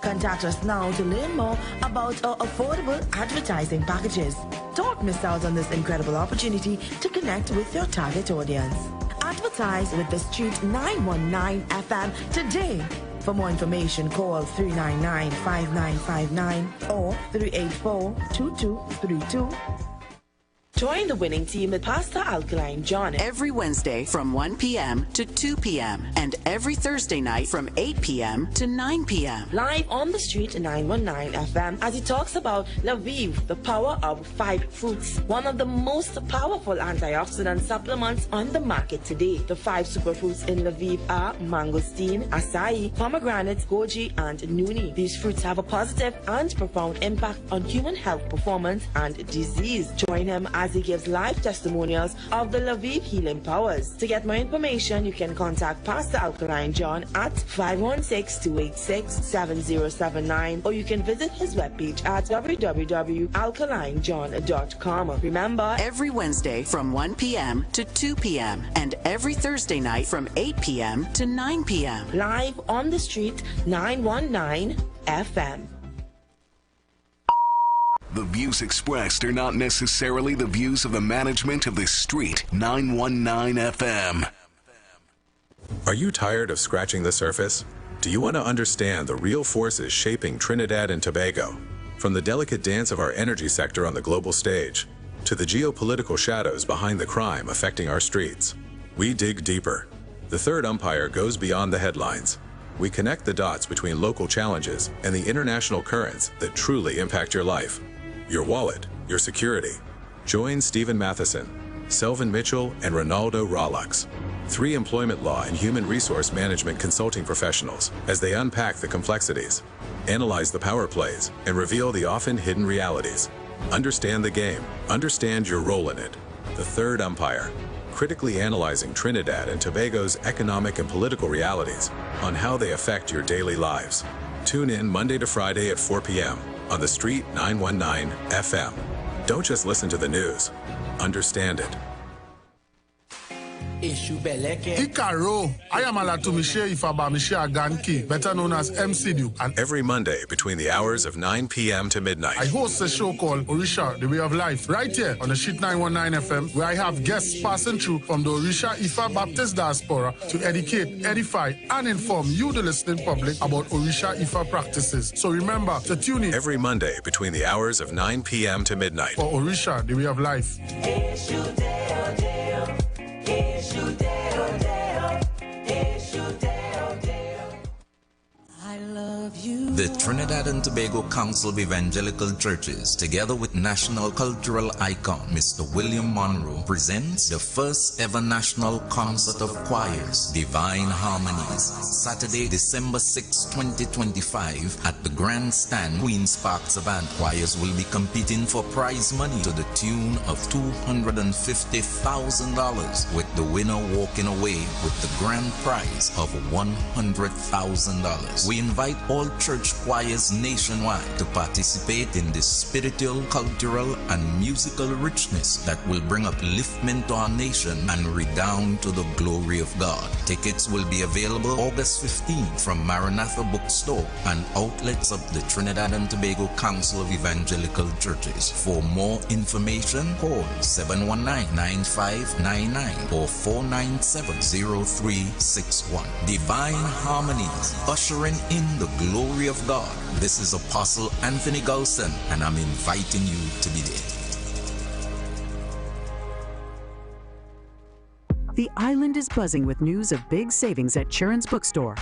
Contact us now to learn more about our affordable advertising packages. Don't miss out on this incredible opportunity to connect with your target audience. Advertise with the Street 919 FM today. For more information, call 399-5959 or 384-2232. Join the winning team with Pastor Alkaline John
every Wednesday from 1 p.m. to 2 p.m. and every Thursday night from 8 p.m. to 9 p.m.
Live on the Street 919 FM as he talks about Lviv, the power of 5 fruits, one of the most powerful antioxidant supplements on the market today. The 5 superfruits in Lviv are mangosteen, acai, pomegranate, goji, and nuni. These fruits have a positive and profound impact on human health performance and disease. Join him as he gives live testimonials of the Lviv healing powers. To get more information, you can contact Pastor Alkaline John at 516-286-7079 or you can visit his webpage at www.alkalinejohn.com. Remember,
every Wednesday from 1 p.m. to 2 p.m. and every Thursday night from 8 p.m. to 9 p.m.
live on the Street 919 FM.
The views expressed are not necessarily the views of the management of the Street 919 FM.
Are you tired of scratching the surface? Do you want to understand the real forces shaping Trinidad and Tobago? From the delicate dance of our energy sector on the global stage, to the geopolitical shadows behind the crime affecting our streets, we dig deeper. The third umpire goes beyond the headlines. We connect the dots between local challenges and the international currents that truly impact your life. Your wallet, your security. Join Stephen Matheson, Selvin Mitchell, and Ronaldo Rollux, 3 employment law and human resource management consulting professionals, as they unpack the complexities, analyze the power plays, and reveal the often hidden realities. Understand the game. Understand your role in it. The third umpire, critically analyzing Trinidad and Tobago's economic and political realities on how they affect your daily lives. Tune in Monday to Friday at 4 p.m. on the Street 919 FM. Don't just listen to the news. Understand it.
Ikaro, I am Alatumishe Ifaba Mishe Aganki, better known as MCDU.
And every Monday between the hours of 9 p.m. to midnight,
I host a show called Orisha, The Way of Life, right here on the Street 919 FM, where I have guests passing through from the Orisha Ifa Baptist Diaspora to educate, edify, and inform you, the listening public, about Orisha Ifa practices. So remember to tune in
every Monday between the hours of 9 p.m. to midnight
for Orisha, The Way of Life.
I love you. The Trinidad and Tobago Council of Evangelical Churches, together with national cultural icon Mr. William Monroe, presents the first ever national concert of choirs, Divine Harmonies, Saturday, December 6, 2025, at the Grandstand, Queen's Park Savannah. Choirs will be competing for prize money to the tune of $250,000, with the winner walking away with the grand prize of $100,000. We invite all church choirs nationwide to participate in this spiritual, cultural, and musical richness that will bring upliftment to our nation and redound to the glory of God. Tickets will be available August 15th from Maranatha Bookstore and outlets of the Trinidad and Tobago Council of Evangelical Churches. For more information, call 719-9599 or 497-0361. Divine Harmonies, ushering in the glory of God. This is Apostle Anthony Golson, and I'm inviting you to be there.
The island is buzzing with news of big savings at Sharon's Bookstore.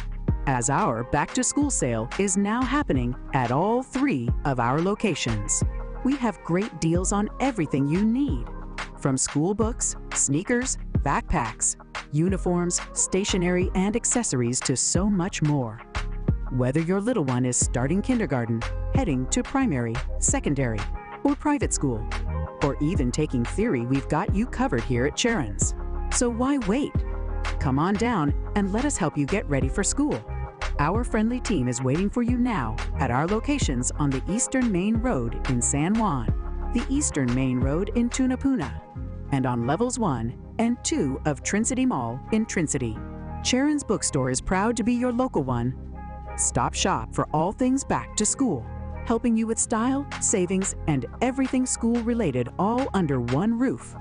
as our back-to-school sale is now happening at all 3 of our locations. We have great deals on everything you need, from school books, sneakers, backpacks, uniforms, stationery, and accessories to so much more. Whether your little one is starting kindergarten, heading to primary, secondary, or private school, or even taking theory, we've got you covered here at Sharon's. So why wait? Come on down and let us help you get ready for school. Our friendly team is waiting for you now at our locations on the Eastern Main Road in San Juan, the Eastern Main Road in Tunapuna, and on levels 1 and 2 of Trincity Mall in Trincity. Sharon's Bookstore is proud to be your local one. Stop shop for all things back to school, helping you with style, savings, and everything school-related all under one roof.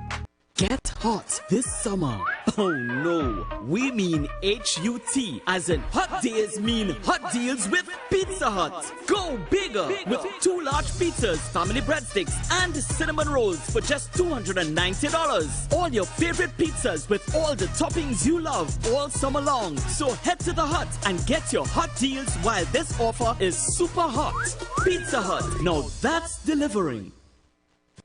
Get hot this summer. Oh no, we mean H-U-T, as in hot days mean hot deals with Pizza Hut. Go bigger with 2 large pizzas, family breadsticks, and cinnamon rolls for just $290. All your favorite pizzas with all the toppings you love all summer long. So head to the Hut and get your hot deals while this offer is super hot. Pizza Hut, now that's delivering.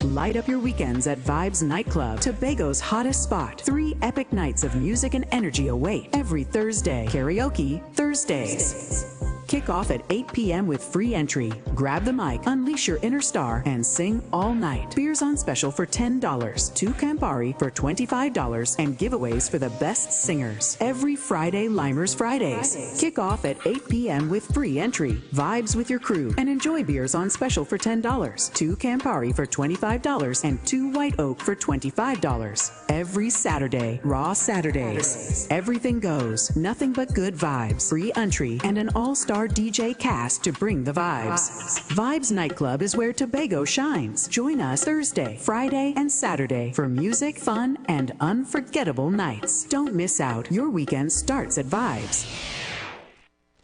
Light up your weekends at Vibes Nightclub, Tobago's hottest spot. 3 epic nights of music and energy await every Thursday. Karaoke Thursdays. Kick off at 8 p.m. with free entry. Grab the mic, unleash your inner star, and sing all night. Beers on special for $10, 2 Campari for $25, and giveaways for the best singers. Every Friday, Limers Fridays. Kick off at 8 p.m. with free entry. Vibes with your crew and enjoy beers on special for $10, 2 Campari for $25, and 2 White Oak for $25. Every Saturday, Raw Saturdays. Everything goes, nothing but good vibes. Free entry and an all-star DJ cast to bring the vibes. Vibes Nightclub is where Tobago shines. Join us Thursday, Friday, and Saturday for music, fun, and unforgettable nights. Don't miss out. Your weekend starts at Vibes.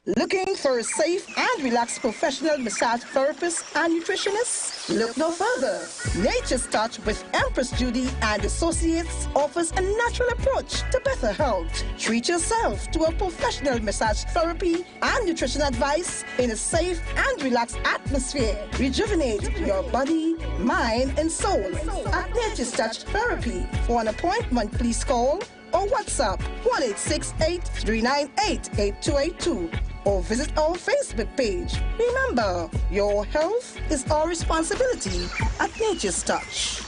Looking for a safe and relaxed professional massage therapist and nutritionist? Look no further. Nature's Touch with Empress Judy and Associates offers a natural approach to better health. Treat yourself to a professional massage therapy and nutrition advice in a safe and relaxed atmosphere. Rejuvenate your body, mind, and soul at Nature's Touch Therapy. For an appointment, please call or WhatsApp 1-868-398-8282 or visit our Facebook page. Remember, your health is our responsibility at Nature's Touch.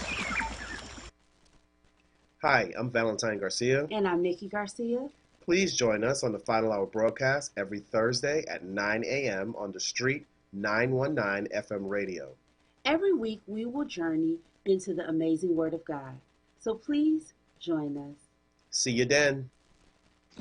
Hi, I'm Valentine Garcia.
And I'm Nikki Garcia.
Please join us on the Final Hour broadcast every Thursday at 9 a.m. on The Street 919 FM radio.
Every week we will journey into the amazing Word of God. So please join us.
See you then.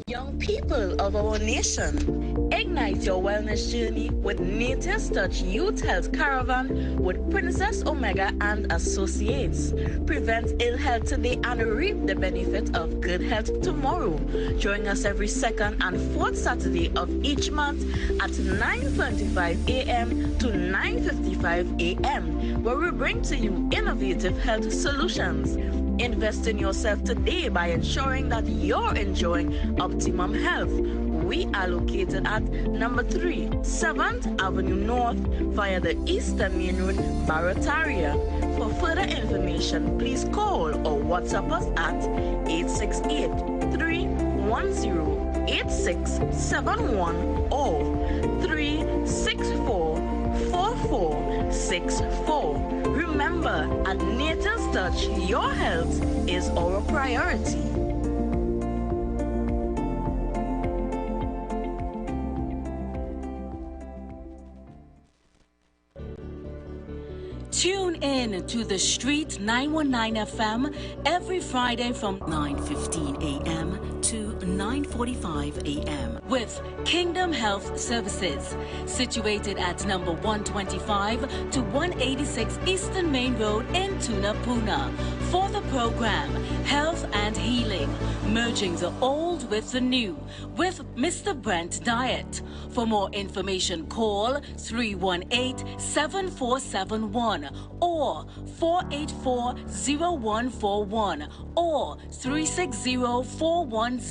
Young people of our nation, ignite your wellness journey with Nature's Touch Youth Health Caravan with Princess Omega and Associates. Prevent ill health today and reap the benefit of good health tomorrow. Join us every second and fourth Saturday of each month at 9:25 a.m. to 9:55 a.m., where we bring to you innovative health solutions. Invest in yourself today by ensuring that you're enjoying optimum health. We are located at number 3, 7th Avenue North via the Eastern Main Road, Barataria. For further information, please call or WhatsApp us at 868-310-8671 or 364-4464. Remember, at Nature's Touch, your health is our priority.
Tune in to The Street 919 FM every Friday from 9:15 a.m. to 9:45 a.m. with Kingdom Health Services, situated at number 125 to 186 Eastern Main Road in Tunapuna. For the program, Health and Healing, merging the old with the new, with Mr. Brent Diet. For more information, call 318-7471 or 484-0141 or 360-4100.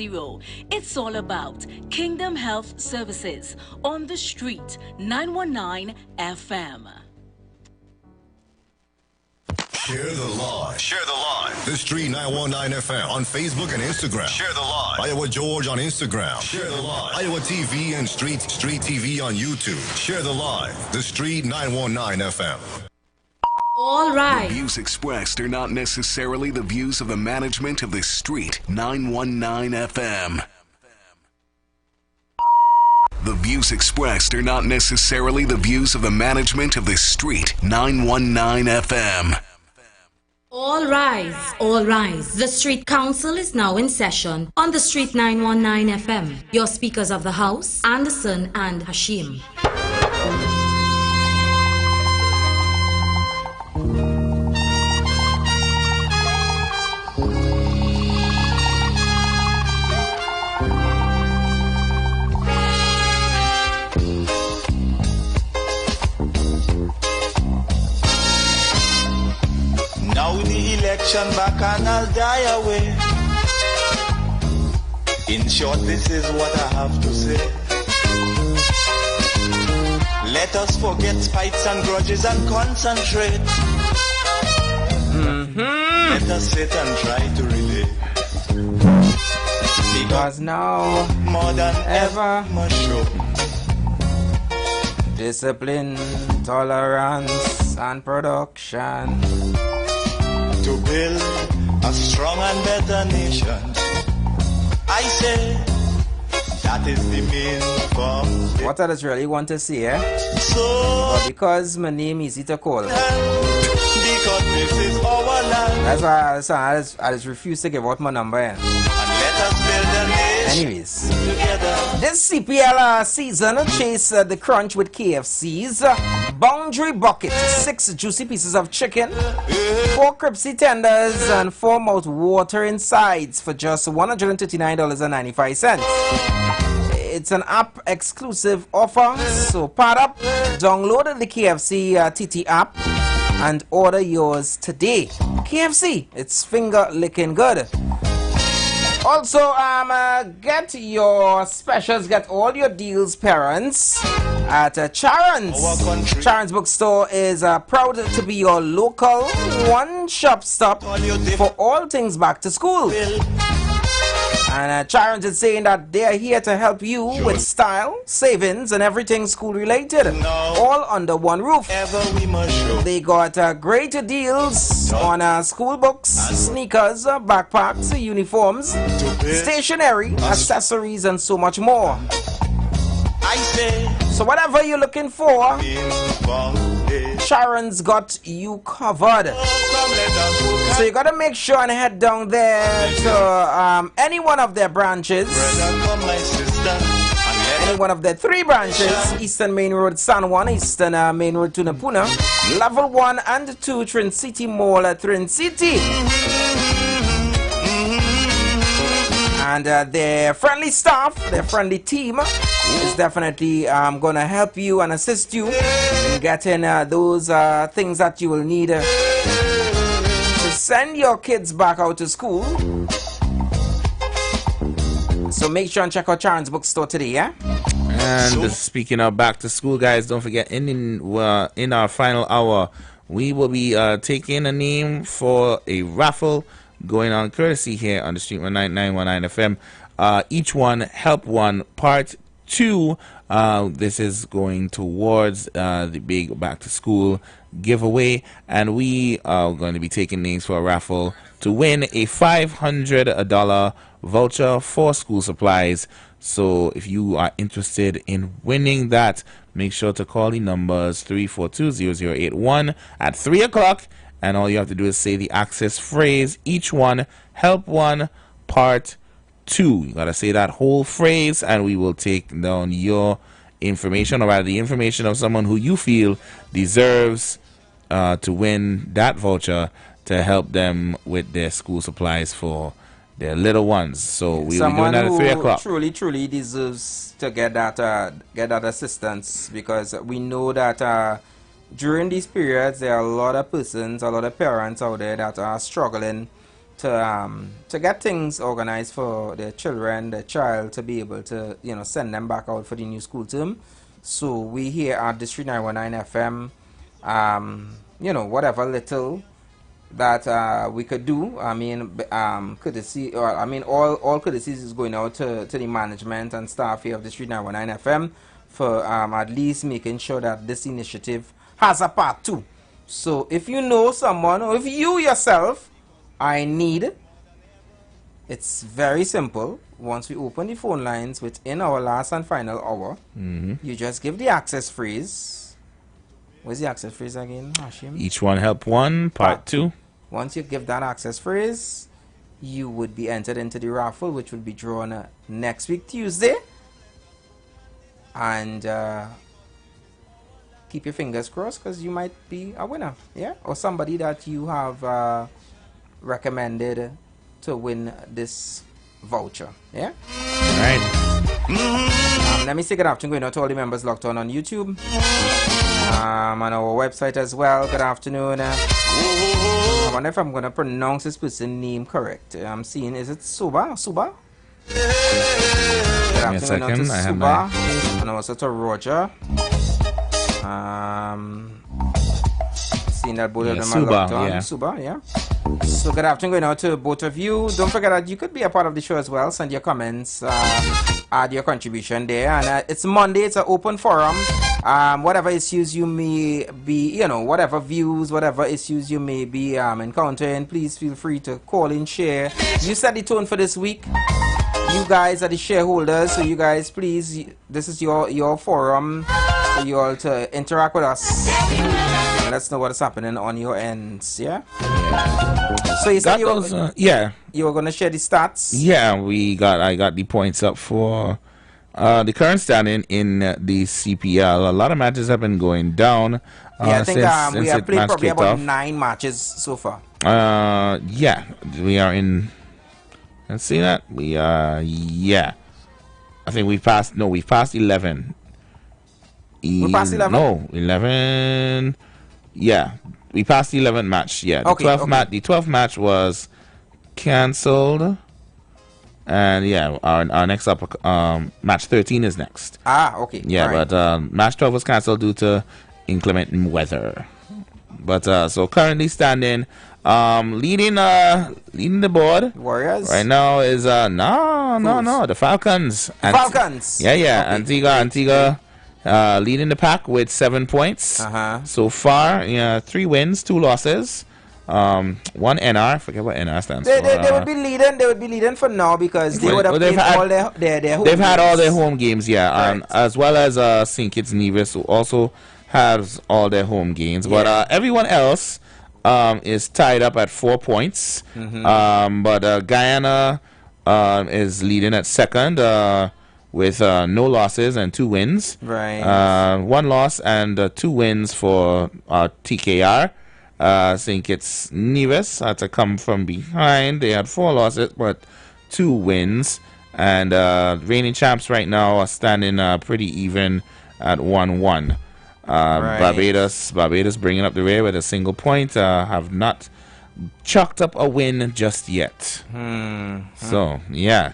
800. It's all about Kingdom Health Services on the street, 919 FM.
Share the live. Share the live. The Street 919 FM on Facebook and Instagram. Share the live. Iowa George on Instagram. Share the live. Iowa TV and Street TV on YouTube. Share the live. The Street 919 FM.
All right.
The views expressed are not necessarily the views of the management of the Street 919 FM. The views expressed are not necessarily the views of the management of the Street 919 FM.
All rise, all rise. The Street Council is now in session on the Street 919 FM. Your speakers of the House, Anderson and Hashim.
Now the election back and I'll die away. In short, this is what I have to say. Let us forget fights and grudges and concentrate. Let us sit and try to relate.
Because now,
more than ever, must show
discipline, tolerance, and production
to build a strong and better nation. I say that is the main form.
What I just really want to see,
So,
but because my name is easy to call,
because this is our land,
that's why I just refuse to give out my number.
and let us build a nation
Anyways,
together.
this CPL season chase the crunch with KFC's boundary bucket, 6 juicy pieces of chicken, 4 crispy tenders, and 4 mouth-watering sides for just $139.95. It's an app exclusive offer, so part up, download the KFC TT app and order yours today. KFC, it's finger licking good. Also, get your specials, get all your deals, parents, at Charon's. Charon's Bookstore is proud to be your local one-shop stop for all things back to school. And Charon's is saying that they are here to help you with style, savings, and everything school-related, all under one roof. They got great deals on school books, sneakers, backpacks, uniforms, stationery, accessories, and so much more. So whatever you're looking for, Sharon's got you covered. So you gotta make sure and head down there to any one of their branches, any one of their 3 branches: Eastern Main Road, San Juan; Eastern Main Road, Tunapuna; Level 1 and 2, Trin City Mall, Trin City. And their friendly staff, their friendly team is definitely going to help you and assist you in getting those things that you will need to send your kids back out to school. So make sure and check out Charon's Bookstore today, yeah?
And speaking of back to school, guys, don't forget, in our final hour, we will be taking a name for a raffle going on courtesy here on the Street 919 FM. Each one, Help One, Part 2. This is going towards the big back to school giveaway, and we are going to be taking names for a raffle to win a $500 voucher for school supplies. So if you are interested in winning that, make sure to call the numbers 342-0081 at 3 o'clock, and all you have to do is say the access phrase, each one, Help One, Part 2. You gotta say that whole phrase, and we will take down your information, or rather the information of someone who you feel deserves to win that voucher to help them with their school supplies for their little ones. So we'll be doing that at 3 o'clock.
Truly deserves to get that assistance, because we know that during these periods there are a lot of persons, a lot of parents out there that are struggling to get things organized for the child to be able to, you know, send them back out for the new school term. So we here at District 919 FM, you know, whatever little that we could do, I mean, courtesy, or I mean, all courtesies is going out to the management and staff here of District 919 FM for at least making sure that this initiative has a part 2. So if you know someone, or if you yourself are in need, it's very simple. Once we open the phone lines within our last and final hour, you just give the access phrase. Where's the access phrase again, Hashim?
Each one help one, part 2.
Once you give that access phrase, you would be entered into the raffle, which will be drawn next week, Tuesday. And keep your fingers crossed, because you might be a winner, yeah? Or somebody that you have recommended to win this voucher, yeah?
All right.
Let me say good afternoon going out to all the members locked on YouTube. On our website as well. Good afternoon. I wonder if I'm going to pronounce this person's name correct. I'm seeing, is it Suba? Suba? Good afternoon to Suba. And also to Roger. Seeing that both of them are locked on. Suba, yeah. So good afternoon going out to both of you. Don't forget that you could be a part of the show as well. Send your comments, add your contribution there. And it's Monday, it's an open forum. Whatever issues you may be, you know, whatever views, whatever issues you may be encountering, please feel free to call in, share. You set the tone for this week. You guys are the shareholders, so you guys, please, this is your forum for you all to interact with us. And let's know what's happening on your ends, yeah? So you said you were going to share the stats?
Yeah, I got the points up for the current standing in the CPL. A lot of matches have been going down.
I think since we have played probably about 9 matches so far.
Yeah, we are in. Let's see that we I think we've passed 11.
We passed 11.
No, 11. Yeah, we passed the 11th match. Yeah, the 12th match was cancelled. And yeah, our next up, match 13 is next.
Okay.
Yeah, right. But match 12 was cancelled due to inclement weather. But so currently standing, leading the board.
Warriors.
Right now is the Falcons.
Falcons.
Yeah. Okay. Antigua. Leading the pack with 7 points so far. Yeah, 3 wins, 2 losses. 1 NR. Forget what NR stands for.
They would be leading. They would be leading for now because they would have played all their home
They've had all their home games, yeah, right. As well as St. Kitts Nevis, who also has all their home games. Yeah. But everyone else is tied up at 4 points. But Guyana is leading at second. With no losses and 2 wins.
Right.
1 loss and 2 wins for TKR. St. Kitts Nevis had to come from behind. They had 4 losses but 2 wins. And reigning champs right now are standing pretty even at 1-1. Right. Barbados bringing up the rear with a single point. Have not chalked up a win just yet. So, yeah.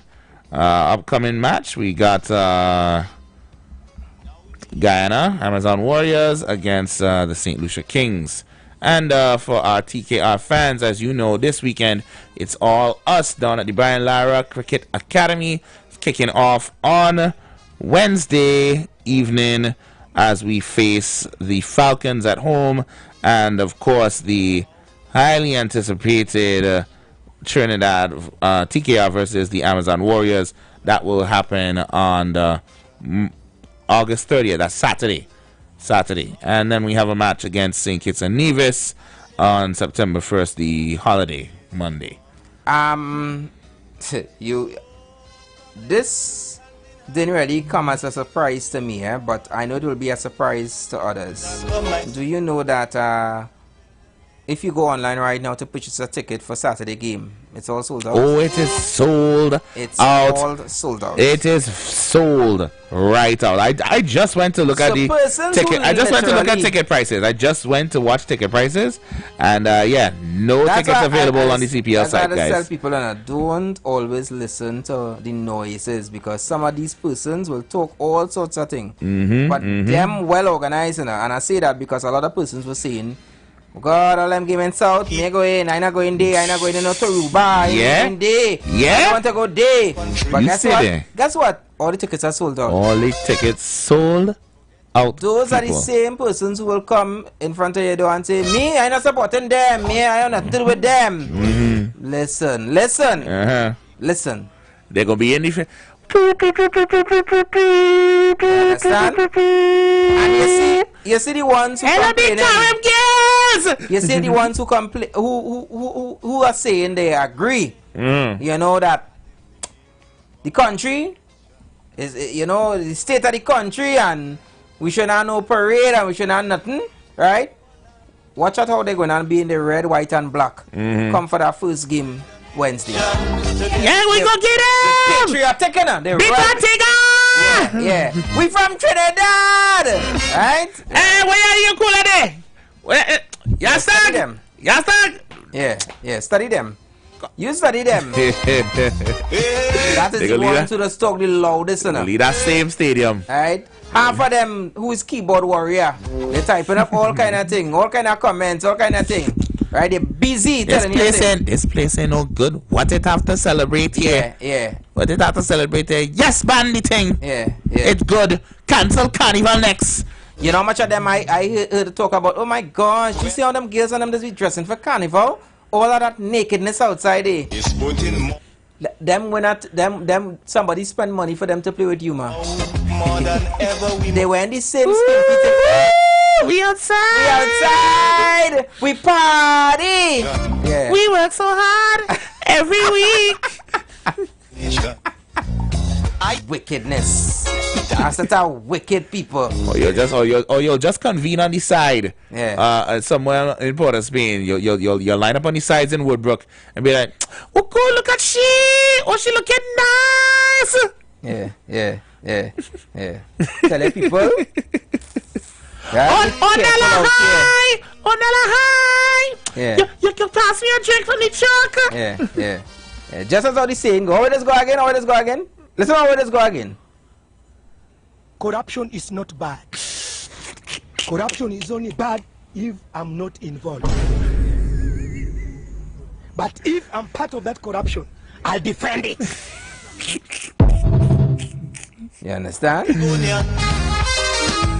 Upcoming match, we got Guyana, Amazon Warriors against the St. Lucia Kings. And for our TKR fans, as you know, this weekend, it's all us down at the Brian Lara Cricket Academy, kicking off on Wednesday evening as we face the Falcons at home. And, of course, the highly anticipated Trinidad TKR versus the Amazon Warriors. That will happen on August 30th. That's Saturday. And then we have a match against St. Kitts and Nevis on September 1st, the holiday Monday.
This didn't really come as a surprise to me, but I know it will be a surprise to others. Do you know that if you go online right now to purchase a ticket for Saturday game, it's all sold out.
Oh, it is sold out.
All sold out.
It is sold right out. I just went to look at the ticket. I just went to look at ticket prices. I just went to watch ticket prices, and yeah, no tickets available on the CPL site, guys.
I tell people that don't always listen to the noises, because some of these persons will talk all sorts of things. But them well organized, and I say that because a lot of persons were saying, God, all them giving south, me go in, I not going there, I not going in no Toruba,
yeah,
in there.
Yeah,
I want to go there. But
guess what?
Guess what? All the tickets are sold out.
All the tickets sold out.
Those are the same persons who will come in front of your door and say, me, I not supporting them, me, I not deal with them. Listen. Listen.
They're gonna be in the
understand? And you see the ones who complain. You see the ones who complain, who are saying they agree. You know that the country is, you know, the state of the country, and we should not no parade and we should not nothing, right? Watch out how they're going to be in the red, white, and black. Come for that first game Wednesday.
Yeah, we go get them.
They are taking them. They
yeah.
We from Trinidad, right?
Hey, where are you calling there?
Study them. Yeah, study them. You study them. That is the ones who just talk the loudest.
Lead that same stadium.
Right? Half of them who is keyboard warrior, they typing up all kind of thing, all kind of comments, all kind of thing. Right? They're busy telling you.
This place ain't no good. What it have to celebrate here?
Yeah.
What it have to celebrate here? Yes, ban the thing.
Yeah.
It's good. Cancel Carnival next.
You know how much of them I heard talk about, oh my gosh, you see how them girls and them just be dressing for Carnival? All of that nakedness outside there. Them somebody spend money for them to play with you, man.
More than ever
they were in the same skimpy thing.
We outside.
We party.
Yeah. We work so hard every week.
Wickedness. That's a wicked people.
Or you'll just convene on the side.
Yeah.
Somewhere in Port of Spain. You'll line up on the sides in Woodbrook and be like, oh God, look at she. Oh, she looking nice.
Yeah. Tell the people.
On the high.
Yeah.
You can pass me a drink from the truck.
Yeah. Just as how the saying go. How it go again? Listen how it go again.
Corruption is not bad. Corruption is only bad if I'm not involved. But if I'm part of that corruption, I'll defend it.
You understand?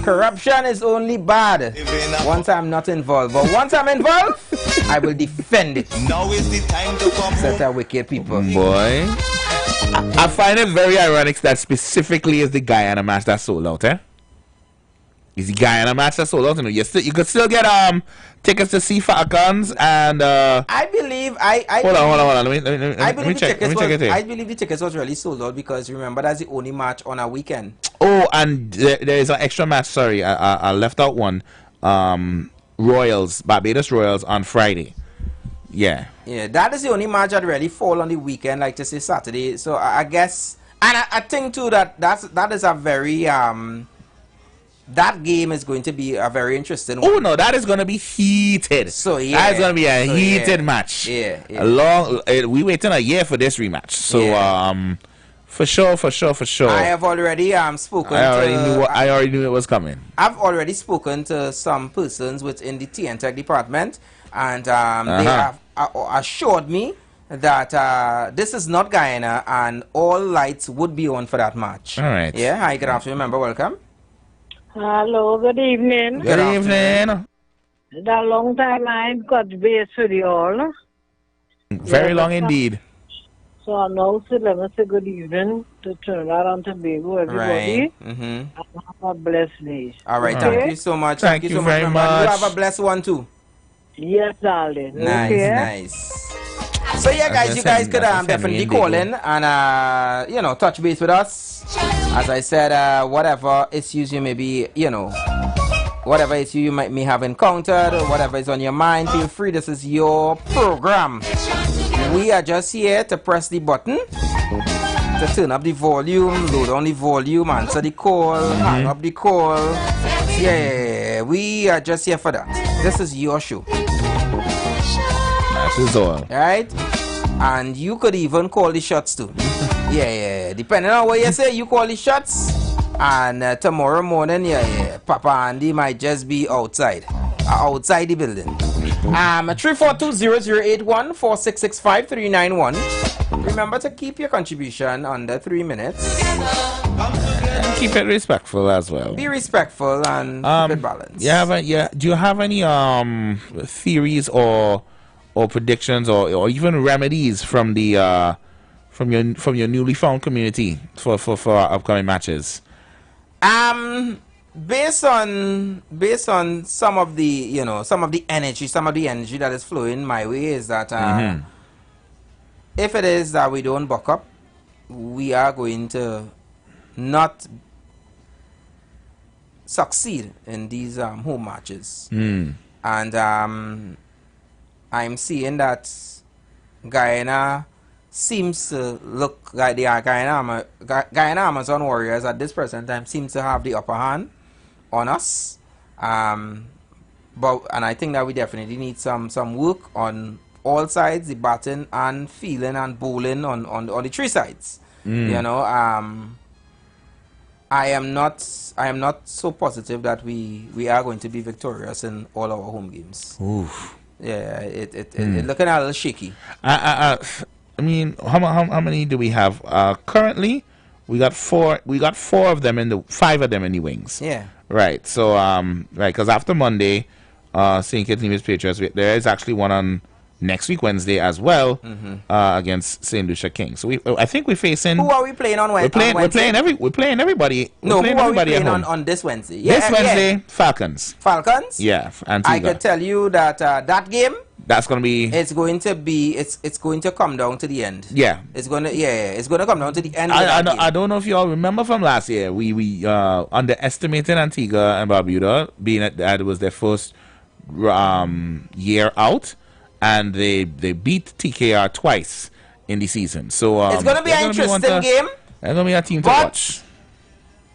Corruption is only bad once I'm not involved. But once I'm involved, I will defend it.
Now is the time to come.
Such a wicked people.
Boy. I find it very ironic that specifically is the Guyana match that sold out, eh? Is the Guyana match that sold out? You could still get tickets to see Falcons and
I believe
Hold on. Let me check it here.
I believe the tickets was really sold out because remember that's the only match on a weekend.
Oh, and there is an extra match, sorry. I left out one. Barbados Royals on Friday. Yeah,
that is the only match that really fall on the weekend, like to say Saturday. So I guess, and I think too that is a very that game is going to be a very interesting one.
Oh no, that is going to be heated.
So yeah,
that is going to be a heated match.
Yeah.
We waiting a year for this rematch. So for sure.
I have already spoken.
I already knew it was coming.
I've already spoken to some persons within the TNTech department, and they have assured me that this is not Guyana, and all lights would be on for that match.
All right.
Yeah. Hi. Good afternoon. Member, welcome.
Hello. Good evening.
Good evening.
It's a long time I got base with you all.
Very long indeed.
So now, let me say good evening to Trinidad and Tobago, everybody.
Right.
And have a blessed day.
All right.
Okay?
Thank you so much.
Thank you so very much.
You have a blessed one too.
Yes, darling.
Nice. So yeah, guys, you guys could definitely call in and touch base with us. As I said, whatever issues you may be whatever it you may have encountered or whatever is on your mind, feel free. This is your program. We are just here to press the button to turn up the volume, load on the volume, answer the call, hang up the call. Yeah, we are just here for that. This is your show.
That is all.
Right? And you could even call the shots too. Yeah. Depending on what you say, you call the shots. And tomorrow morning, Papa Andy might just be outside the building. 342-0081 4665-391. Remember to keep your contribution under 3 minutes.
And keep it respectful as well.
Be respectful and keep it balanced.
Do you have any theories or predictions or even remedies from the from your newly found community for our upcoming matches?
Based on some of the energy that is flowing my way is that if it is that we don't buck up, we are going to not succeed in these home matches. And I'm seeing that Guyana seems to look like the Guyana Amazon Warriors at this present time seems to have the upper hand on us. And I think that we definitely need some work on all sides, the batting and fielding and bowling on the three sides. I am not so positive that we are going to be victorious in all our home games.
Oof.
Yeah, it looking a little shaky.
I mean, how many do we have? Currently, we got four. We got 5 of them in the wings.
Yeah.
Right. So because after Monday, St. Kitts Nevis Patriots, there is actually one on next week Wednesday as well against St. Lucia King. So I think we're facing.
Who are we playing on Wednesday?
We're playing everybody.
No,
who
are we playing on this Wednesday? Yeah,
this Wednesday, Falcons.
Falcons?
Yeah, Antigua.
I could tell you that that game.
That's gonna be.
It's going to come down to the end.
Yeah.
It's gonna come down to the end.
I don't know if you all remember from last year. We underestimated Antigua and Barbuda, being that it was their first year out. And they beat TKR twice in the season. So
it's going to be an interesting game.
It's going to be a team to watch.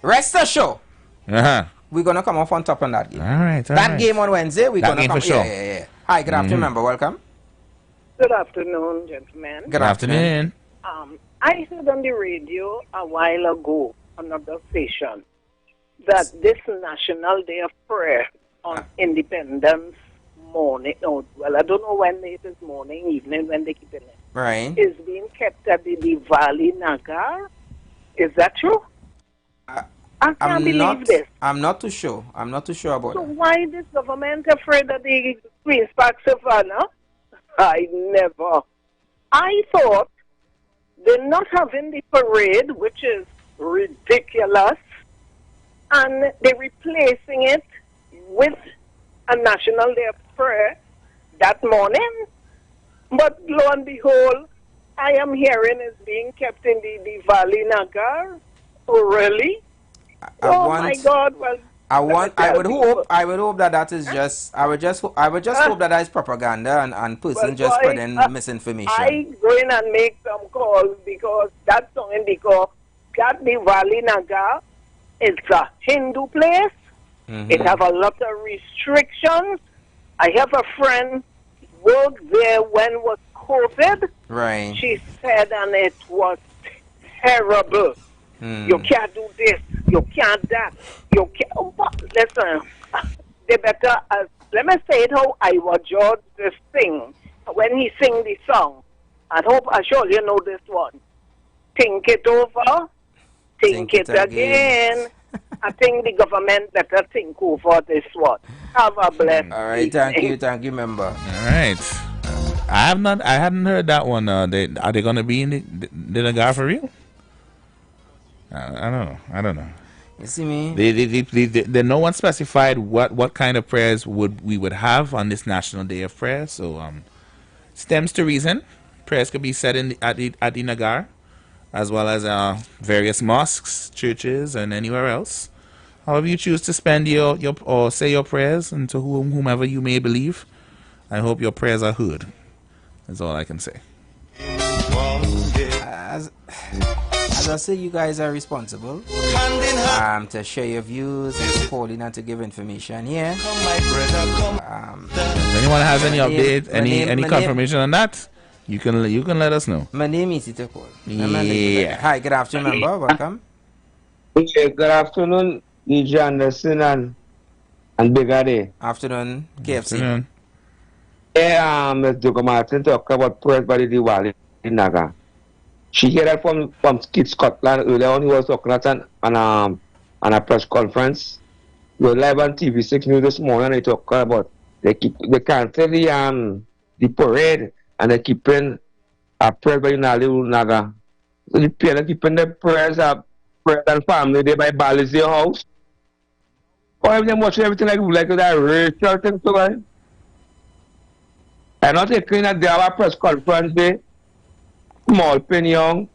Rest assured, we're going to come off on top on that game.
All right.
That game on Wednesday, we're going to come.
For sure.
Yeah. Hi, good afternoon, member. Welcome.
Good afternoon, gentlemen.
Good afternoon.
I heard on the radio a while ago, another station, that this National Day of Prayer on Independence morning, I don't know when it is morning, evening, when they keep it in.
Right.
Is being kept at the Valley Nagar. Is that true? I can't believe this.
I'm not too sure. about
So why this government afraid of the Queen's Park Savannah? I thought they're not having the parade, which is ridiculous, and they're replacing it with a National Day of Prayer that morning. But lo and behold, I am hearing it's being kept in the Valley Nagar. Oh, really? My God! Well,
I would hope that is just. I would just hope that is propaganda and person just spreading misinformation.
I go in and make some calls because that's something because that the Valley Nagar is a Hindu place. It have a lot of restrictions. I have a friend worked there when was COVID.
Right.
She said, and it was terrible. You can't do this. You can't that. You can't. Oh, listen, they better. Let me say it how IWER George this thing when he sing the song. I hope I sure you know this one. Think it over. Think it again. I think the government better think over this one. Have a blessed
All right, thank you, member.
All right. I hadn't heard that one. Are they gonna be in the Nagar for real? I don't know.
You see me?
They no one specified what kind of prayers we would have on this National Day of Prayer. So stems to reason. Prayers could be said at the Nagar, as well as various mosques, churches, and anywhere else. however you choose to spend your or say your prayers, and to whomever you may believe, I hope your prayers are heard. That's all I can say.
As I say, you guys are responsible to share your views and to call in and to give information here.
If anyone has any update, any confirmation on that, you can let us know.
My name is to call.
Yeah.
Hi, good afternoon, member. Welcome.
Yeah, good afternoon, DJ Anderson and Big Ade.
Afternoon, KFC.
Afternoon. Yeah, Ms. Duga Martin talk about prayers by the Diwali in Naga. She heard that from Kid Scotland earlier on. He was talking at on a press conference. We were live on TV6 News this morning. They talk about they cancel the parade and they keeping a prayer by Naga. So the people keeping the prayers up, prayers and family there by Bali's house. Or if they're watching everything like that racial thing so right. I'm not taking that they have a press conference there. Small Young,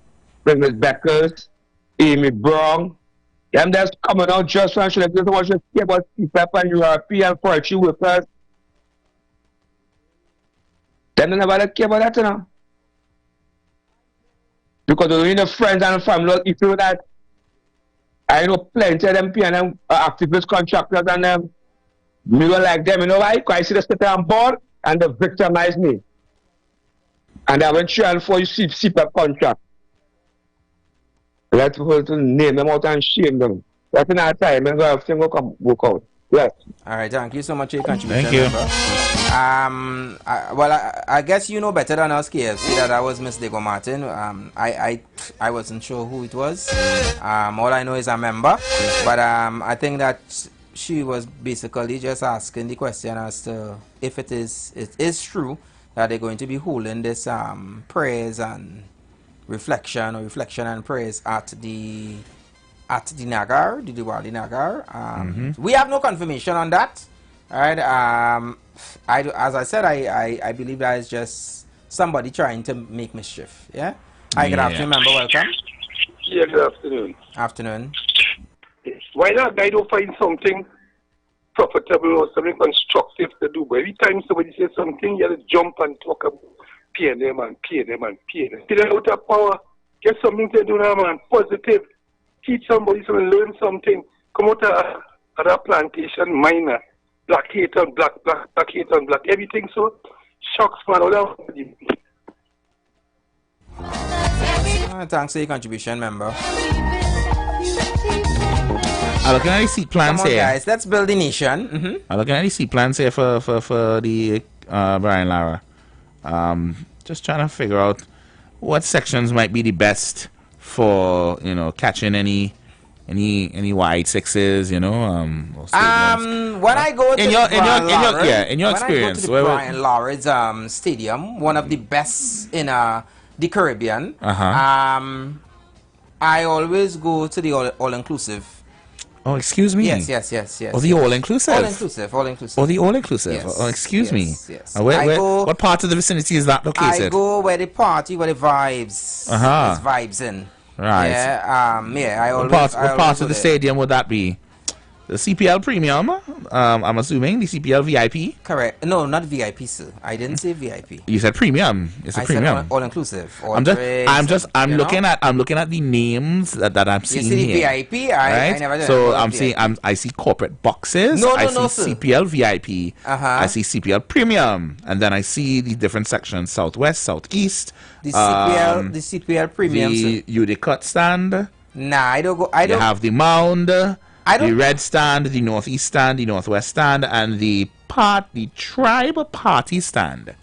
Bringers Beckers, Amy Brown. I'm just coming out just so I should have watch the care about people and European forestry workers. Then they never care about that, you know. Because we know friends and family, if you know that, I know plenty of them and activist contractors and them. Me don't like them, you know why? Because I see the state on board and they victimize me. And I went through and for you CPAP contract. Let's hold to name them out and shame them. That's in our time. I'm going to come work out. Yes.
All right, thank you so much for your contribution.
Thank you.
I guess you know better than us, KFC, that I was Miss Diego Martin. I wasn't sure who it was. All I know is a member. But I think that she was basically just asking the question as to if it is true that they're going to be holding this prayers and reflection and prayers at the Nagar, the Diwali Nagar. We have no confirmation on that. All right. As I said, I believe that is just somebody trying to make mischief. Yeah. Hi, good afternoon, member. Welcome.
Yeah, good afternoon.
Afternoon.
Why not I don't find something profitable or something constructive to do? But every time somebody says something, you have to jump and talk about pay them. Get out of power. Get something to do now, man. Positive. Teach somebody something, learn something. Come out of a plantation, miner. Black hate on black. Everything so shocks, man.
Thanks for your contribution, member.
I'm looking at the seat plans
Come on,
here.
guys, let's build the nation.
I'm looking at the seat plans here for the Brian Lara. Just trying to figure out what sections might be the best for catching any wide sixes, when
I go to
in your experience,
Brian Lara's stadium, one of the best in the Caribbean. I always go to the all-inclusive.
Oh, excuse me.
Yes.
Oh, the all-inclusive.
All-inclusive.
Oh, the all-inclusive.
Yes.
Oh, excuse me.
Yes.
What part of the vicinity is that located?
I go where the vibes. Is vibes in.
Right.
Yeah. I always.
What part of the stadium would that be? The CPL Premium, I'm assuming the CPL VIP.
Correct. No, not VIP, sir. I didn't say VIP.
You said premium. It's a premium.
Said all inclusive.
I'm looking at the names that I'm seeing
here. You see the
here.
VIP? I never did.
So I see corporate boxes. I see CPL VIP. I see CPL Premium, and then I see the different sections: Southwest, Southeast.
The CPL Premium.
The Udicut stand.
Nah, I don't.
You have the Mound. The red stand, the northeast stand, the northwest stand, and the tribe party stand.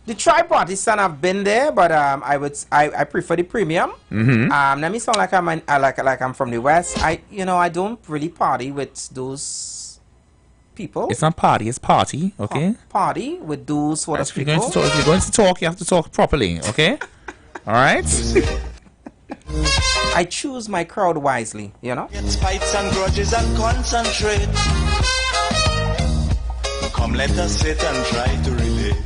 The tribe party stand, I've been there, but I prefer the premium. Let me sound like I'm from the west. I don't really party with those people.
It's not party, it's party. Okay.
Party with those sort of people.
If you're going to talk, you have to talk properly. Okay. All right.
I choose my crowd wisely,
It's fights and grudges and concentrate. Come, let us sit and try to relate.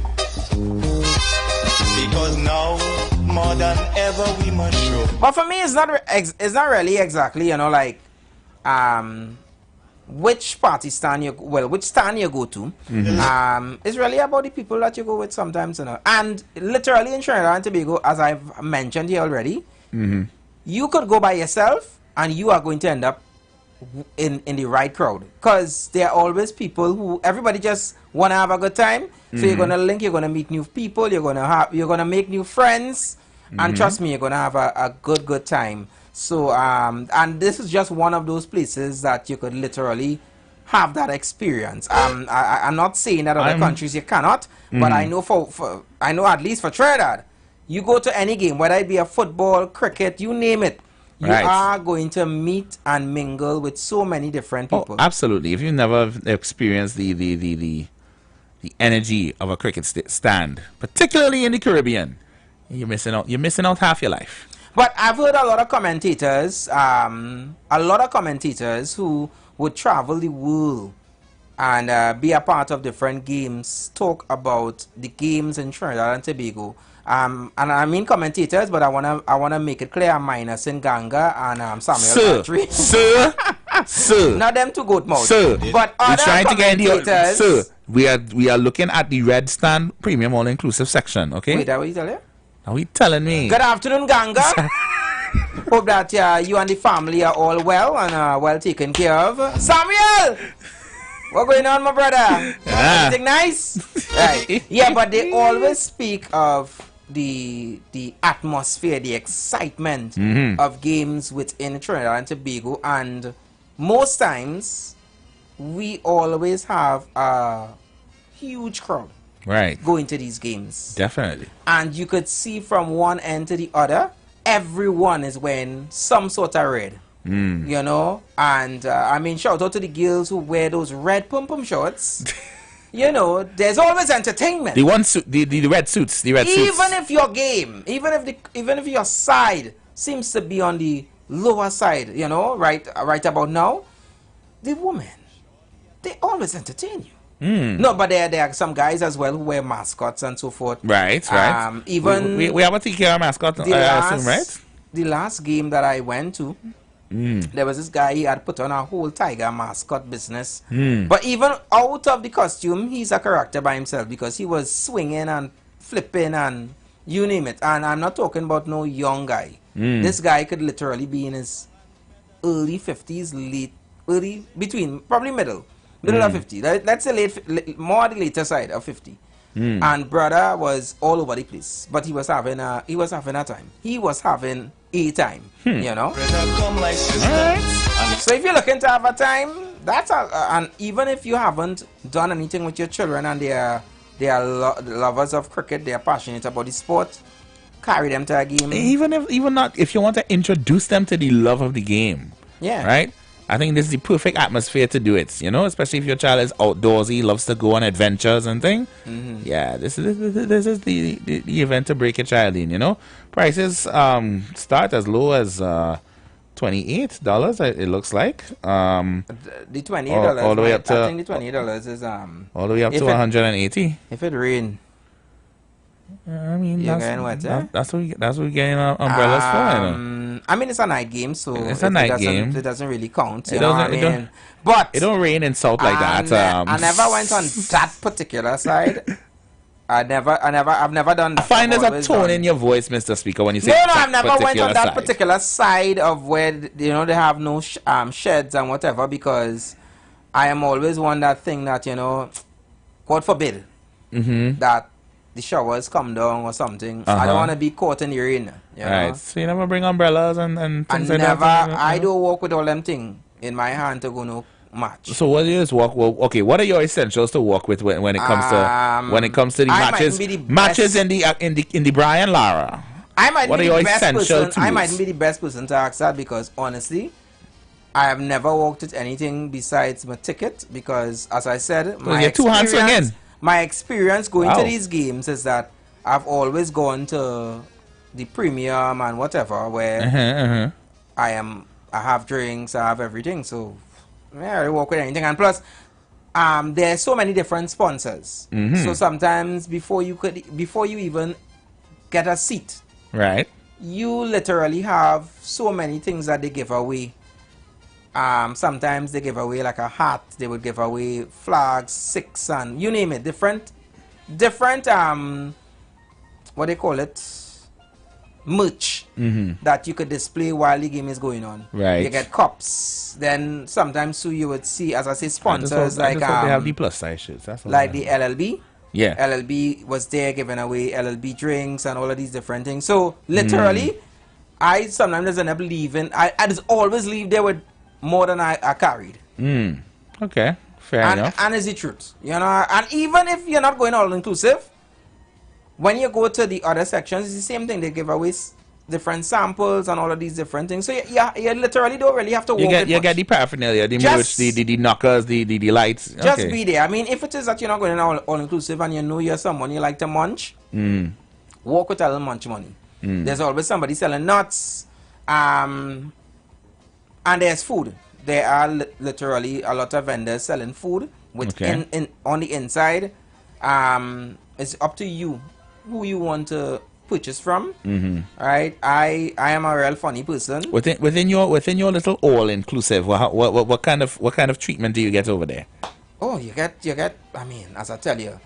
Because now, more than ever, we must show.
But for me, it's not really exactly, which which stand you go to. It's really about the people that you go with sometimes, you know. And literally in Trinidad and Tobago, as I've mentioned here already, you could go by yourself and you are going to end up in the right crowd, because there are always people who everybody just want to have a good time. So you're gonna link, you're gonna meet new people, you're gonna make new friends, and trust me, you're gonna have a good time. So and this is just one of those places that you could literally have that experience. I'm not saying that other countries you cannot, but I know I know at least for Trinidad, you go to any game, whether it be a football, cricket, you name it, you are going to meet and mingle with so many different people.
Oh, absolutely. If you've never experienced the energy of a cricket stand, particularly in the Caribbean, you're missing out. You're missing out half your life.
But I've heard a lot of commentators who would travel the world and be a part of different games, talk about the games in Trinidad and Tobago. And I mean commentators, but I wanna make it clear, minus in Ganga and Samuel Patrick. Sir, not them two goat mouth.
Sir,
but
we're
other
trying to get
commentators.
Sir, we are looking at the Red Stand Premium All Inclusive section. Okay.
Wait, what you tell you?
Are we telling me?
Good afternoon, Ganga. Hope that you and the family are all well and well taken care of. Samuel, what's going on, my brother? Everything nice? Right. Yeah, but they always speak of the atmosphere, the excitement of games within Trinidad and Tobago, and most times we always have a huge crowd going to these games.
Definitely.
And you could see from one end to the other, everyone is wearing some sort of red. You know, and I mean, shout out to the girls who wear those red pum-pum shorts. You know, there's always entertainment.
The red suits.
Even if your game, even if your side seems to be on the lower side, you know, right about now, the women, they always entertain you. No, but there are some guys as well who wear mascots and so forth.
Right.
Even
we have a TKR mascot, I assume, right?
The last game that I went to, there was this guy, he had put on a whole tiger mascot business. But even out of the costume, he's a character by himself, because he was swinging and flipping and you name it. And I'm not talking about no young guy. This guy could literally be in his early 50s, probably middle of 50. Let's say more the later side of 50. And brother was all over the place, but he was having a time. He was having a time, you know. So if you're looking to have a time, and even if you haven't done anything with your children and they are lovers of cricket, they are passionate about the sport, carry them to a game.
Even if you want to introduce them to the love of the game, right? I think this is the perfect atmosphere to do it, you know, especially if your child is outdoorsy, loves to go on adventures and things. Yeah, this is the event to break a child in, you know. Prices start as low as $28, it looks like.
The $28,
all the way up to,
I think the $20 is
all the way up to $180.
If it rain,
I mean, that's what we're getting umbrellas for. You know?
I mean, it's a night game, so
it's a night game.
It doesn't really count. You know what I mean? But
it don't rain in South like that.
I never went on that particular side. I've never done that.
I find there's a tone in your voice, Mr. Speaker, when you say
no, I've never went on that particular side of where, you know, they have no sheds and whatever, because I am always one that thing that, you know, God forbid that the showers come down or something. I don't want to be caught in the rain. You know?
So you never bring umbrellas and things like that?
I don't walk with all them things in my hand to go no match.
So what do you just walk? Well, okay, what are your essentials to walk with when it comes to the matches in the Brian Lara?
I might be the best person to ask that, because honestly, I have never walked with anything besides my ticket, because as I said, my experience going to these games is that I've always gone to the premium and whatever, where I have drinks, I have everything, so yeah, I walk with anything. And plus, there's so many different sponsors, so sometimes before you even get a seat,
right,
you literally have so many things that they give away Sometimes they give away like a hat. They would give away flags, six, and you name it. Different what they call it, merch that you could display while the game is going on.
Right.
You get cups. Then sometimes too you would see, as I say, sponsors
I
like
just hope they have the plus size shirts. That's all
like the LLB.
Yeah.
LLB was there giving away LLB drinks and all of these different things. So literally, I sometimes end up leaving. I just always leave there with more than I carried.
Okay, fair enough.
And it's the truth, you know. And even if you're not going all inclusive, when you go to the other sections, it's the same thing. They give away different samples and all of these different things. So you literally don't really have to walk.
You get the paraphernalia, the merch, the knockers, the lights.
Just be there. I mean, if it is that you're not going all inclusive and you know you're someone you like to munch, walk with a little munch money. There's always somebody selling nuts, and there's food. There are literally a lot of vendors selling food with on the inside. It's up to you who you want to purchase from. Right? I am a real funny person.
Within your little all inclusive, what kind of treatment do you get over there?
Oh, you get. I mean, as I tell you,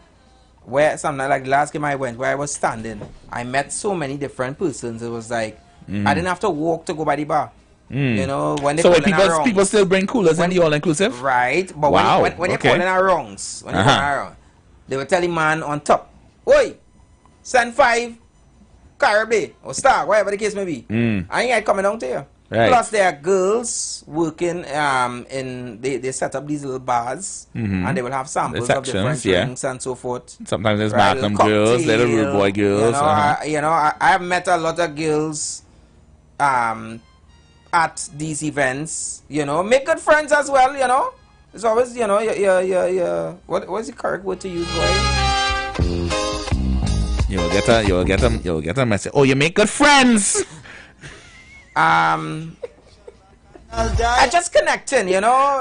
where something like the last game I went, where I was standing, I met so many different persons. It was like I didn't have to walk to go by the bar. You know, when they
so people still bring coolers in the all inclusive,
right? But when they call in our wrongs, they will tell the man on top, "Oi, send 5 Caribbean or Star, whatever the case may be. I ain't coming down to you."
Right.
Plus, there are girls working they set up these little bars and they will have samples of different drinks and so forth.
Sometimes there's Magnum girls, little rude boy girls.
I have met a lot of girls at these events, you know. Make good friends as well, you know. It's always, you know, what's the correct word to use, boy?
You'll get a message. Oh, you make good friends.
I just connecting, you know.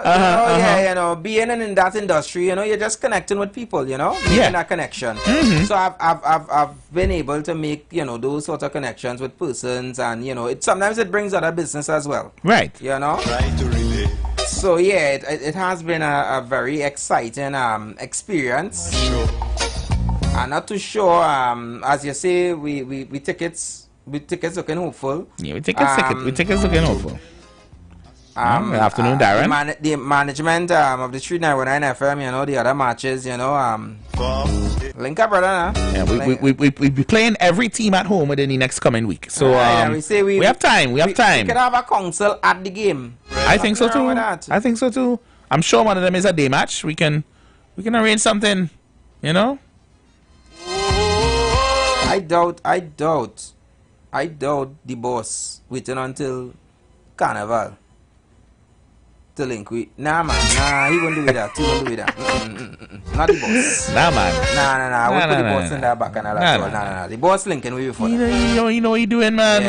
You know, being in that industry, you know, you're just connecting with people, you know, making that connection. So I've been able to make, you know, those sort of connections with persons, and you know, sometimes it brings other business as well.
Right.
You know. So yeah, it has been a very exciting experience. I'm not too sure. As you say, we tickets looking hopeful.
Yeah, we tickets looking hopeful. Good afternoon, Darren.
The management of the Street 919 FM, you know, the other matches, you know, link up, brother.
Yeah, we be playing every team at home within the next coming week. So we have time. We have time.
We could have a council at the game.
I think so too. I'm sure one of them is a day match. We can arrange something, you know.
I doubt the boss waiting until Carnival to link with. Nah, man. Nah, he won't do that. Not the boss.
Nah, man.
Nah. I won't put the boss in that back and all that. Nah. The boss linking with before.
You know what he doing, man.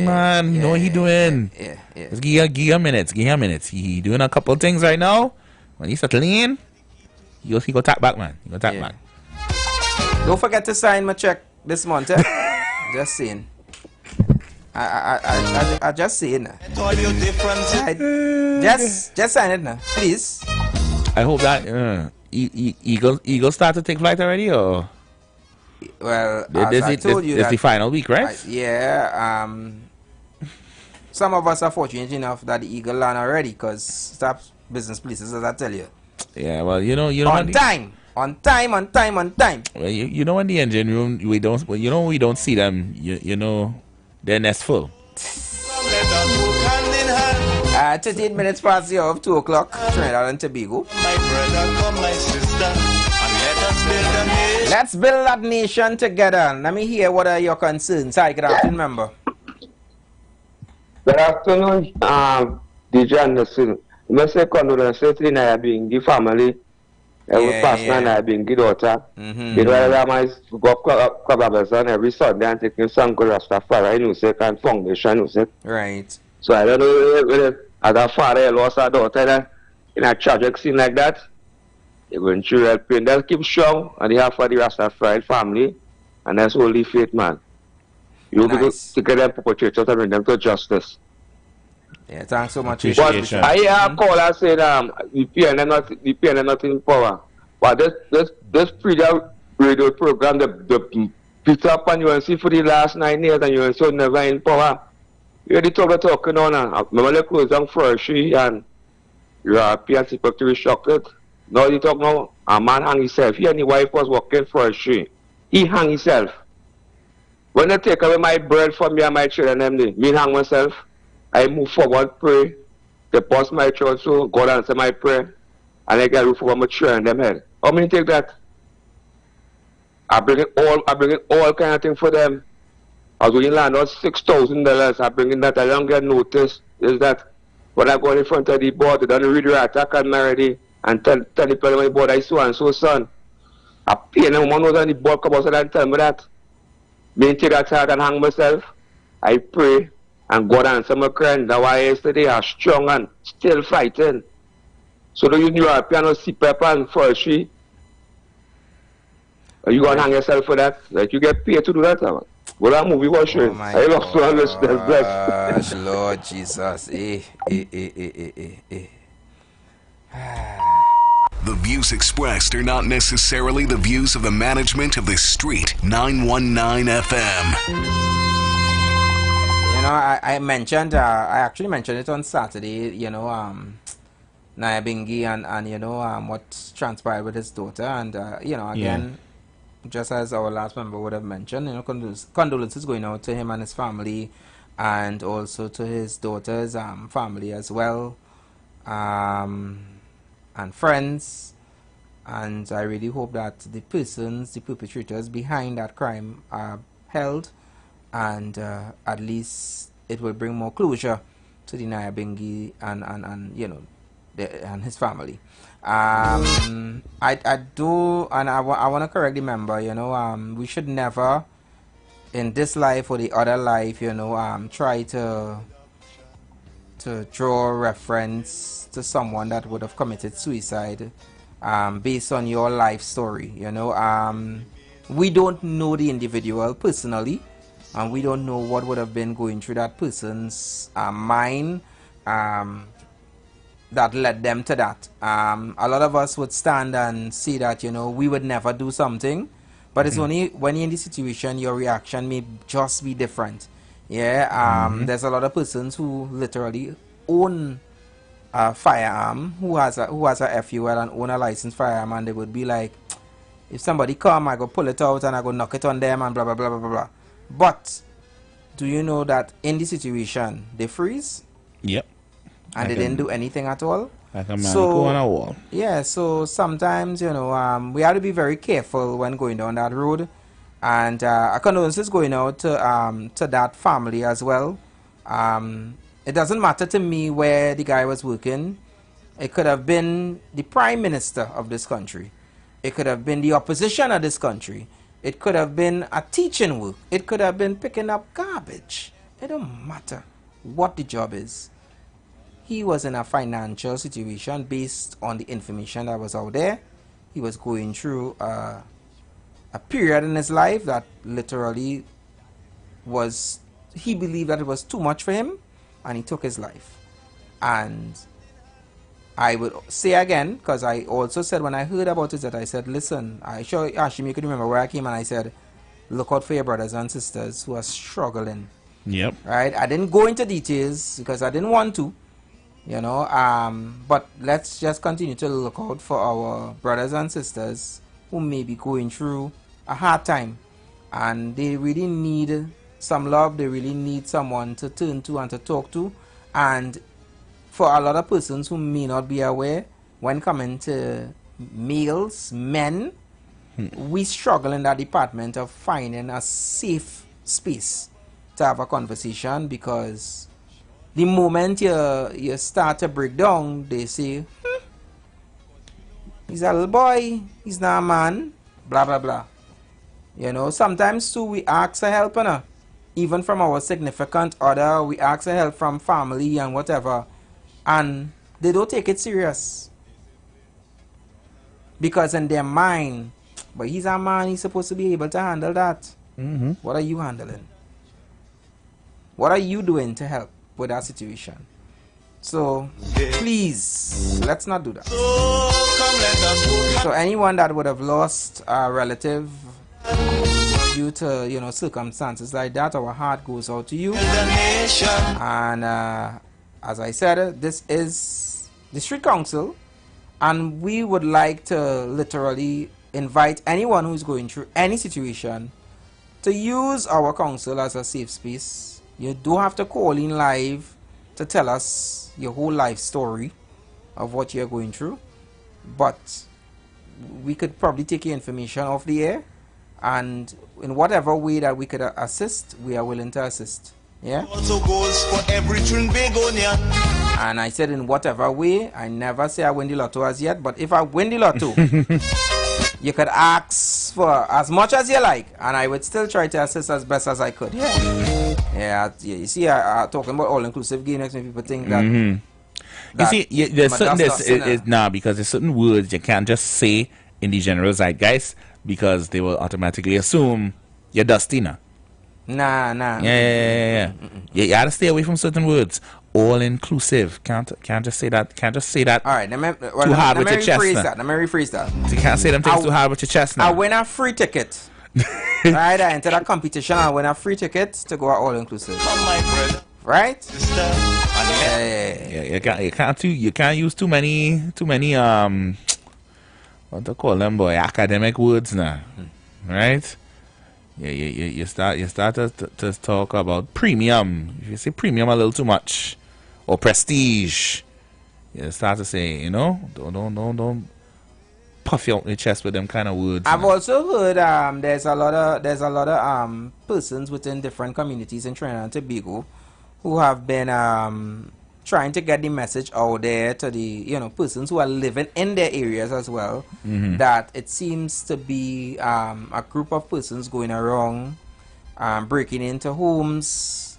Man. You know what he doing.
Yeah.
Just give him minutes. He doing a couple things right now. When he settle in, he go tap back, man. He go tap back.
Don't forget to sign my check this month, Just saying. I just saying. Just sign it now, please.
I hope that Eagle start to take flight already, or
well, I told you
it's the final week, right?
Some of us are fortunate enough that the Eagle land already, because stop business places, as I tell you.
Yeah, well, you know
on time.
Well, you know, in the engine room, we don't see them. You know, they're nest full.
38 minutes past the hour of 2 o'clock, Trinidad and Tobago.
My brother, come, my sister, and let us build a nation.
Let's build that nation together. Let me hear what are your concerns. Hi, good afternoon, member.
Good afternoon, DJ Anderson. I say condolences to the family. Every person I being good daughter. Because I go club every Sunday and take him some good Rastafari music and foundation music.
Right.
So I don't know whether as a father lost a daughter in a tragic scene like that. They're going through that pain. They'll keep strong and they have for the Rastafari family, and that's only faith, man. You will take them perpetrators and bring them to justice.
Yeah, thanks so much.
But I hear a caller saying the PNM not in power. But this freedom radio program, the Peter up on UNC for the last 9 years and UNC never in power. You the talking on remember close down first and European people to be shocked. Now you talk now, a man hang himself. He and his wife was working for a tree. He hang himself. When they take away my bread from me and my children, me hang myself. I move forward, pray. They pass my church, so God answer my prayer. And I get roof over my children them head. How many take that? I bring it all kind of things for them. I was willing to land out $6,000. I bring in that. I don't get notice. Is that when I go in front of the board, they don't read the attack on me already and tell the people on the board I so and so son. I pay them one was on the board come outside and tell me that. Me take that tag and hang myself. I pray and God answer my cry. That's why yesterday I'm strong and still fighting. So do you know a piano see pepper and forestry? Are you gonna hang yourself for that? Like you get paid to do that? Well, that movie was showing. I lost to understand bless.
Lord Jesus.
The views expressed are not necessarily the views of the management of the Street 919 FM.
You know, I actually mentioned it on Saturday, you know, Naya Bingi and you know, what transpired with his daughter. And, you know, again, just as our last member would have mentioned, you know, condolences going out to him and his family and also to his daughter's family as well. And friends, and I really hope that the perpetrators behind that crime are held, and at least it will bring more closure to the Naya Bingi and you know, and his family. I want to correct the member, you know, we should never in this life or the other life, you know, try to draw reference to someone that would have committed suicide based on your life story. You know, we don't know the individual personally, and we don't know what would have been going through that person's mind that led them to that. A lot of us would stand and say that, you know, we would never do something, but it's only when you're in the situation your reaction may just be different. Yeah, there's a lot of persons who literally own a firearm, who has a FUL and own a licensed firearm, and they would be like, if somebody come, I go pull it out and I go knock it on them and blah blah blah blah blah. But do you know that in the situation they freeze?
Yep.
And they didn't do anything at all.
Like a man go on a wall.
Yeah, so sometimes, you know, we have to be very careful when going down that road. And condolences going out to that family as well. It doesn't matter to me where the guy was working. It could have been the prime minister of this country. It could have been the opposition of this country. It could have been a teaching work. It could have been picking up garbage. It don't matter what the job is. He was in a financial situation based on the information that was out there. He was going through a period in his life that literally was, he believed that it was too much for him, and he took his life. And I would say again, because I also said when I heard about it, that I said, listen, I sure Ashimi, you could remember where I came and I said, look out for your brothers and sisters who are struggling.
Yep.
Right? I didn't go into details because I didn't want to, you know, but let's just continue to look out for our brothers and sisters who may be going through a hard time, and they really need some love. They really need someone to turn to and to talk to. And for a lot of persons who may not be aware, when coming to males, men, we struggle in that department of finding a safe space to have a conversation, because the moment you start to break down, they say, he's a little boy, he's not a man, blah blah blah. You know, sometimes too we ask for help, even from our significant other, we ask for help from family and whatever, and they don't take it serious, because in their mind, but he's a man, he's supposed to be able to handle that. What are you handling? What are you doing to help with that situation? So please, let's not do that. So anyone that would have lost a relative due to, you know, circumstances like that, our heart goes out to you. And as I said, this is the Street Council, and we would like to literally invite anyone who's going through any situation to use our council as a safe space. You do have to call in live to tell us your whole life story of what you're going through, but we could probably take your information off the air, and in whatever way that we could assist, we are willing to assist. Yeah.
Also goes for every Trinbagonian.
And I said in whatever way. I never say I win the lotto as yet, but if I win the lotto, you could ask for as much as you like, and I would still try to assist as best as I could. Yeah. You see, I talking about all-inclusive game makes me people think that.
You see, there's certain because there's certain words you can't just say in the general zeitgeist because they will automatically assume you're dusty now.
Nah.
Yeah. You gotta stay away from certain words. All inclusive. Can't just say that. Can't just say that.
All right.
Too hard with your chest.
Let me rephrase that.
You can't say them things too hard with your chest now.
I win a free ticket. Right. I enter that competition. I win a free ticket to go at all inclusive. Right.
Yeah. You can't use too many what to call them, boy, academic words now. Right. Yeah, you start to talk about premium. If you say premium a little too much, or prestige, you start to say, you know, don't puff you out your chest with them kind of words.
I've also heard there's a lot of persons within different communities in Trinidad and Tobago who have been trying to get the message out there to the, you know, persons who are living in their areas as well, that it seems to be a group of persons going around, breaking into homes,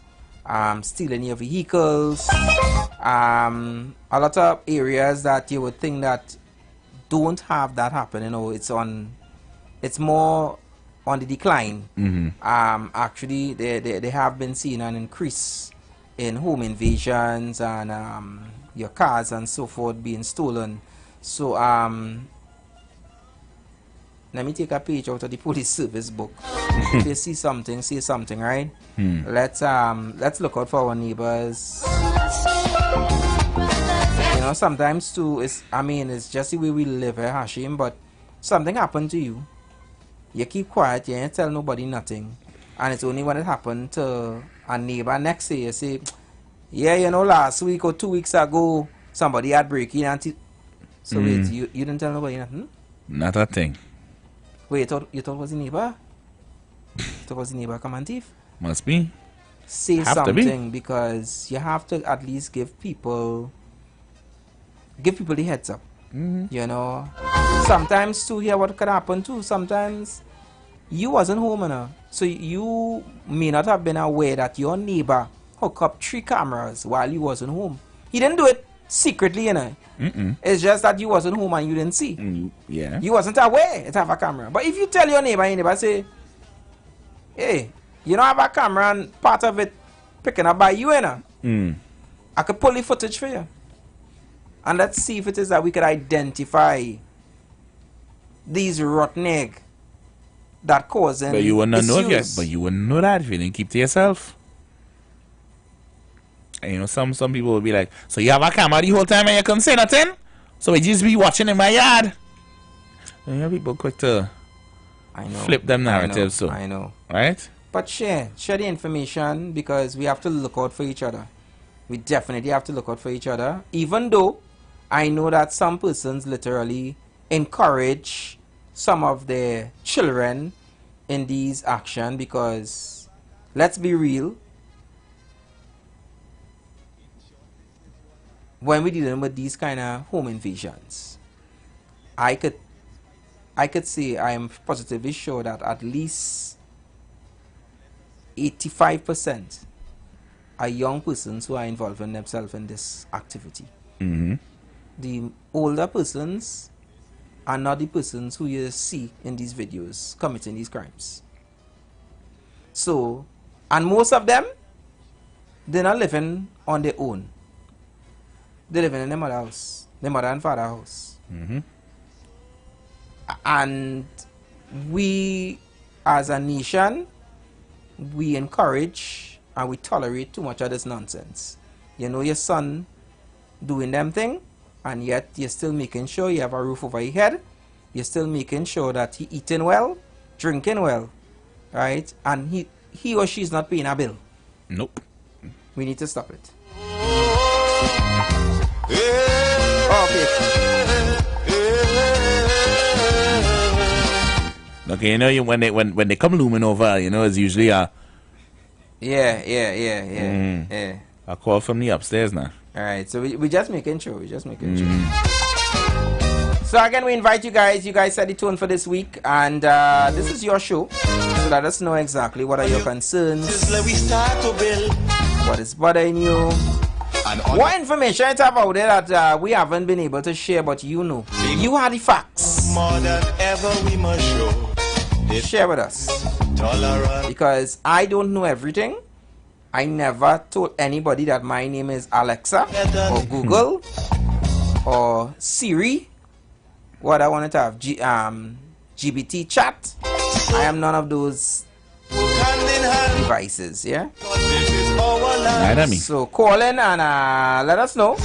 stealing your vehicles, a lot of areas that you would think that don't have that happen. You know, it's more on the decline. Actually, they have been seeing an increase in home invasions and your cars and so forth being stolen. So let me take a page out of the police service book. If you see something, say something, right? Let's look out for our neighbors. You know, sometimes too, it's just the way we live here, Hashim, but something happened to you. You keep quiet, you ain't tell nobody nothing. And it's only when it happened to a neighbor next day, you say, yeah, you know, last week or 2 weeks ago, somebody had breaking and so wait, you didn't tell nobody nothing?
Not a thing.
Wait, you thought it was the neighbor? You thought it was the neighbor come and thief?
Must be.
Say something, because you have to at least give people the heads up. You know, sometimes to hear what could happen too. Sometimes you wasn't home enough, so you may not have been aware that your neighbor hooked up 3 cameras while you wasn't home. He didn't do it secretly, you know. It's just that you wasn't home and you didn't see.
Yeah.
You wasn't aware it have a camera. But if you tell your neighbor say, hey, you don't have a camera and part of it picking up by you, you know, I could pull the footage for you. And let's see if it is that we could identify these rotten egg that causing
But you wouldn't know
issues.
yet. But you wouldn't know that if you didn't keep to yourself. And you know, some people will be like, so you have a camera the whole time and you couldn't say nothing? So we just be watching in my yard. And you know, people quick to flip them narratives.
I know.
Right?
But share the information, because we have to look out for each other. We definitely have to look out for each other. Even though I know that some persons literally encourage some of their children in these actions, because let's be real, when we're dealing with these kind of home invasions, I could say I am positively sure that at least 85% are young persons who are involving themselves in this activity. The older persons are not the persons who you see in these videos committing these crimes. So, and most of them, they're not living on their own. They living in their mother house, their mother and father house. And we, as a nation, we encourage and we tolerate too much of this nonsense. You know your son doing them thing, and yet you're still making sure you have a roof over your head. You're still making sure that he eating well, drinking well, right? And he or she is not paying a bill.
Nope.
We need to stop it.
Okay, you know, when they come looming over, you know, it's usually a
yeah.
A call from the upstairs now.
All right, so we just making sure. So again, we invite you guys. You guys set the tone for this week, and this is your show. So let us know exactly what are your concerns, what is bothering you, what information is about there that we haven't been able to share, but you know. You are the facts.
More than ever we must show.
Share with us. Because I don't know everything. I never told anybody that my name is Alexa or Google or Siri. What I wanted to have GBT chat. I am none of those devices, yeah? So call in and let us know.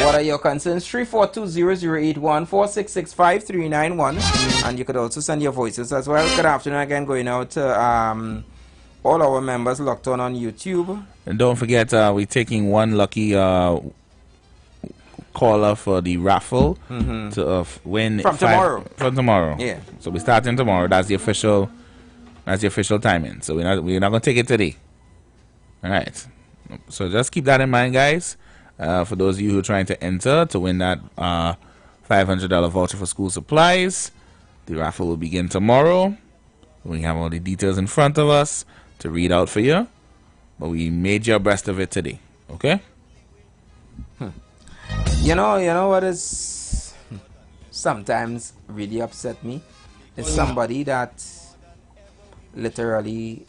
What are your concerns? 342-0081 4665-391. And you could also send your voices as well. Good afternoon again, going out to all our members locked on YouTube.
And don't forget, we're taking one lucky caller for the raffle to win
from tomorrow.
From tomorrow.
Yeah.
So we're starting tomorrow. That's the official timing. So we're not gonna take it today. All right. So just keep that in mind, guys. For those of you who are trying to enter to win that $500 voucher for school supplies, the raffle will begin tomorrow. We have all the details in front of us to read out for you, but we made your best of it today. Okay?
You know what is sometimes really upset me is somebody that literally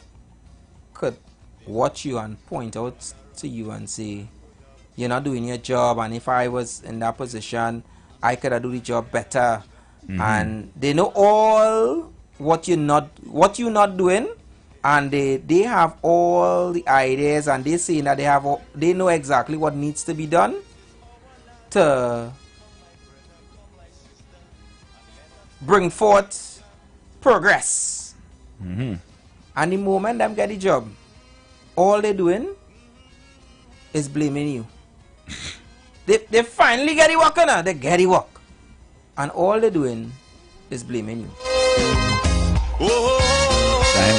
could watch you and point out to you and say, you're not doing your job, and if I was in that position, I could have done the job better. And they know all what you're not doing, and they have all the ideas, and they say that they know exactly what needs to be done to bring forth progress. And the moment them get the job, all they're doing is blaming you. They finally get the work, they get the work, and all they're doing is blaming you.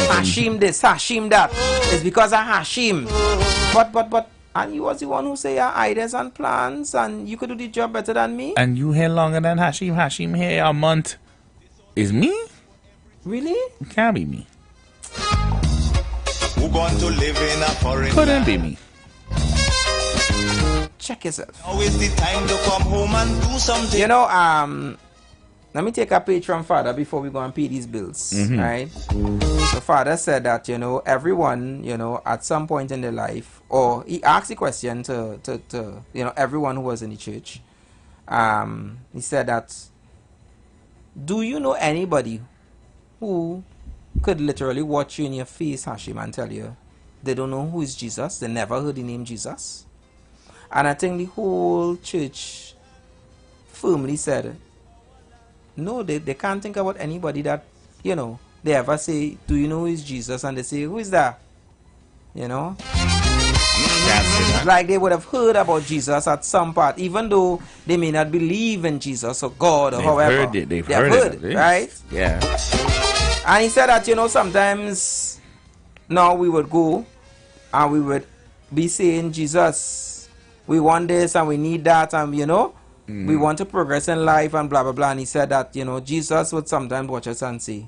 Hashim this, Hashim that. It's because of Hashim. But and you was the one who say your ideas and plans, and you could do the job better than me.
And you here longer than Hashim. Hashim here a month. Is me?
Really?
It can't be me.
Who going to live in a foreign
Couldn't be me.
Check yourself.
Now is the time to come home and do something.
You know, let me take a page from Father before we go and pay these bills, right? So Father said that, you know, everyone, you know, at some point in their life, or he asked the question to you know, everyone who was in the church. He said that, do you know anybody who could literally watch you in your face, Hashim, and tell you they don't know who is Jesus, they never heard the name Jesus? And I think the whole church firmly said, no, they can't think about anybody that, you know, they ever say, do you know who is Jesus? And they say, who is that? You know? Like they would have heard about Jesus at some part, even though they may not believe in Jesus or God or however.
They've heard it,
right?
Yeah.
And he said that, you know, sometimes now we would go and we would be saying, Jesus, we want this and we need that, and, you know, we want to progress in life and blah, blah, blah. And he said that, you know, Jesus would sometimes watch us and say,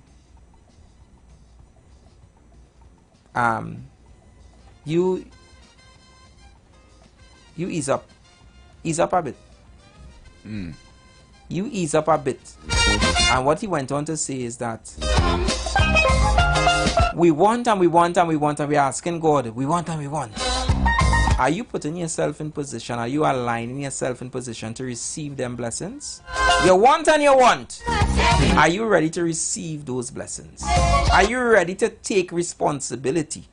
you ease up a bit. You ease up a bit. And what he went on to say is that we want and we want and we want, and we're asking God, we want and we want. Are you putting yourself in position? Are you aligning yourself in position to receive them blessings? You want and you want. Are you ready to receive those blessings? Are you ready to take responsibility?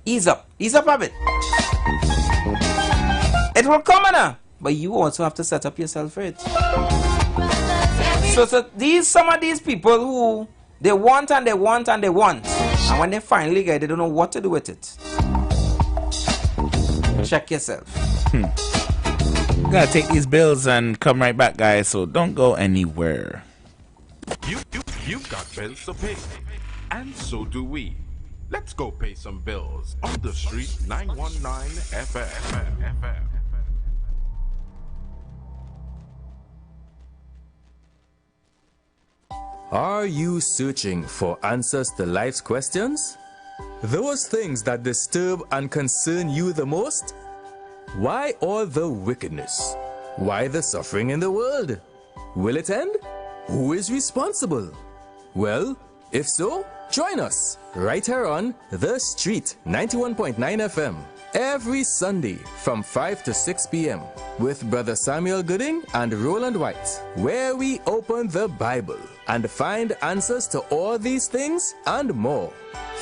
Ease up a bit. It will come now, but you also have to set up yourself for it. So some of these people who they want and they want and they want, and when they finally get it, they don't know what to do with it. Check yourself.
Gotta take these bills and come right back, guys, so don't go anywhere.
You've got bills to pay, and so do we. Let's go pay some bills on the street 919 FM.
Are you searching for answers to life's questions? Those things that disturb and concern you the most? Why all the wickedness? Why the suffering in the world? Will it end? Who is responsible? Well, if so, join us right here on The Street 91.9 FM every Sunday from 5 to 6 p.m. with Brother Samuel Gooding and Roland White, where we open the Bible and find answers to all these things and more.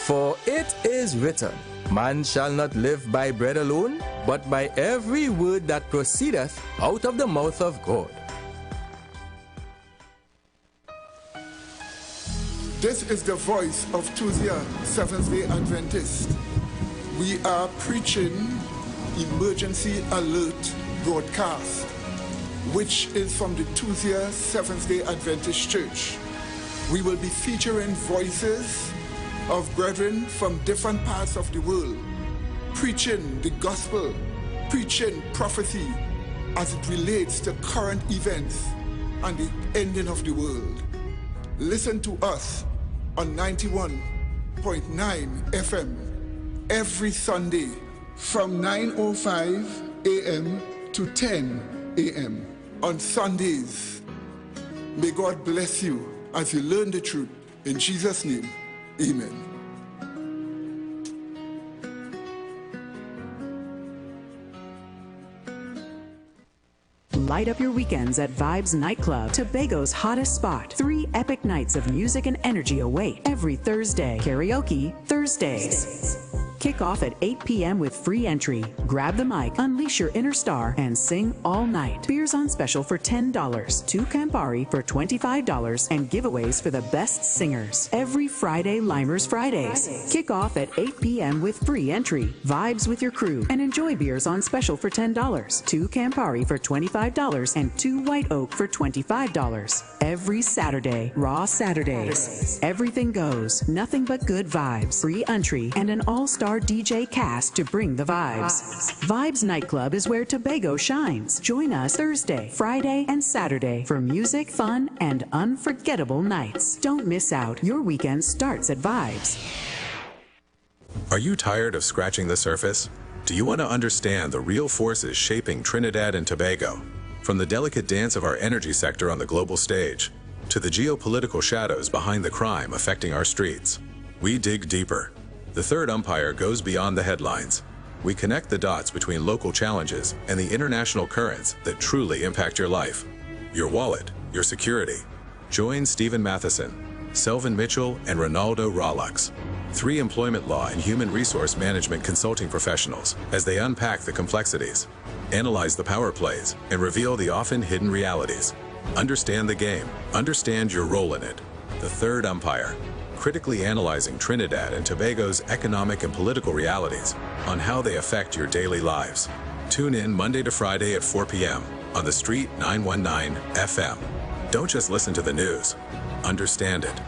For it is written, man shall not live by bread alone, but by every word that proceedeth out of the mouth of God.
This is the voice of Tuesday Seventh-day Adventist. We are preaching Emergency Alert broadcast, which is from the Tuesday Seventh-day Adventist Church. We will be featuring voices of brethren from different parts of the world, preaching the gospel, preaching prophecy as it relates to current events and the ending of the world. Listen to us on 91.9 FM every Sunday from 9:05 a.m. to 10 a.m. on Sundays. May God bless you as you learn the truth. In Jesus' name, amen.
Light up your weekends at Vibes Nightclub, Tobago's hottest spot. 3 epic nights of music and energy await every Thursday. Karaoke Thursdays. Kick off at 8 p.m. with free entry. Grab the mic, unleash your inner star, and sing all night. Beers on special for $10, 2 Campari for $25, and giveaways for the best singers. Every Friday, Limers Fridays. Kick off at 8 p.m. with free entry. Vibes with your crew and enjoy beers on special for $10, 2 Campari for $25, and 2 White Oak for $25. Every Saturday, Raw Saturdays. Everything goes, nothing but good vibes. Free entry and an all-star DJ cast to bring the vibes. Vibes Nightclub is where Tobago shines. Join us Thursday, Friday, and Saturday for music, fun, and unforgettable nights. Don't miss out. Your weekend starts at Vibes.
Are you tired of scratching the surface? Do you want to understand the real forces shaping Trinidad and Tobago? From the delicate dance of our energy sector on the global stage, to the geopolitical shadows behind the crime affecting our streets, we dig deeper. The third umpire goes beyond the headlines. We connect the dots between local challenges and the international currents that truly impact your life, your wallet, your security. Join Stephen Matheson, Selvin Mitchell, and Ronaldo Rollux, 3 employment law and human resource management consulting professionals, as they unpack the complexities, analyze the power plays, and reveal the often hidden realities. Understand the game. Understand your role in it. The third umpire, critically analyzing Trinidad and Tobago's economic and political realities on how they affect your daily lives. Tune in Monday to Friday at 4 p.m. on The Street 919 FM. Don't just listen to the news. Understand it.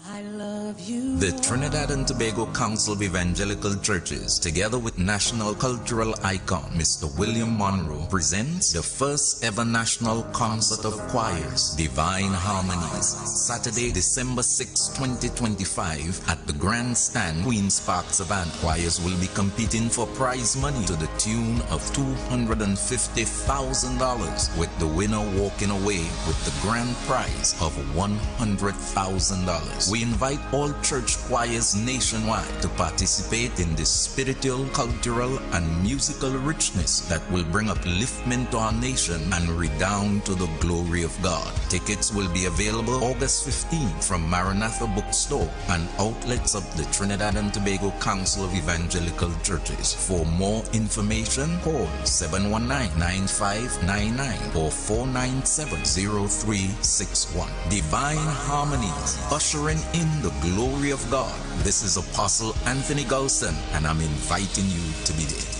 I love you.
The Trinidad and Tobago Council of Evangelical Churches, together with national cultural icon Mr. William Monroe, presents the first ever national concert of choirs, Divine Harmonies, Saturday, December 6, 2025, at the Grandstand, Queen's Park, Savannah. Choirs will be competing for prize money to the tune of $250,000, with the winner walking away with the grand prize of $100,000. We invite all church choirs nationwide to participate in this spiritual, cultural, and musical richness that will bring upliftment to our nation and redound to the glory of God. Tickets will be available August 15th from Maranatha Bookstore and outlets of the Trinidad and Tobago Council of Evangelical Churches. For more information, call 719-9599 or 497-0361. Divine Harmonies, ushering in the glory of God. This is Apostle Anthony Golson, and I'm inviting you to be there.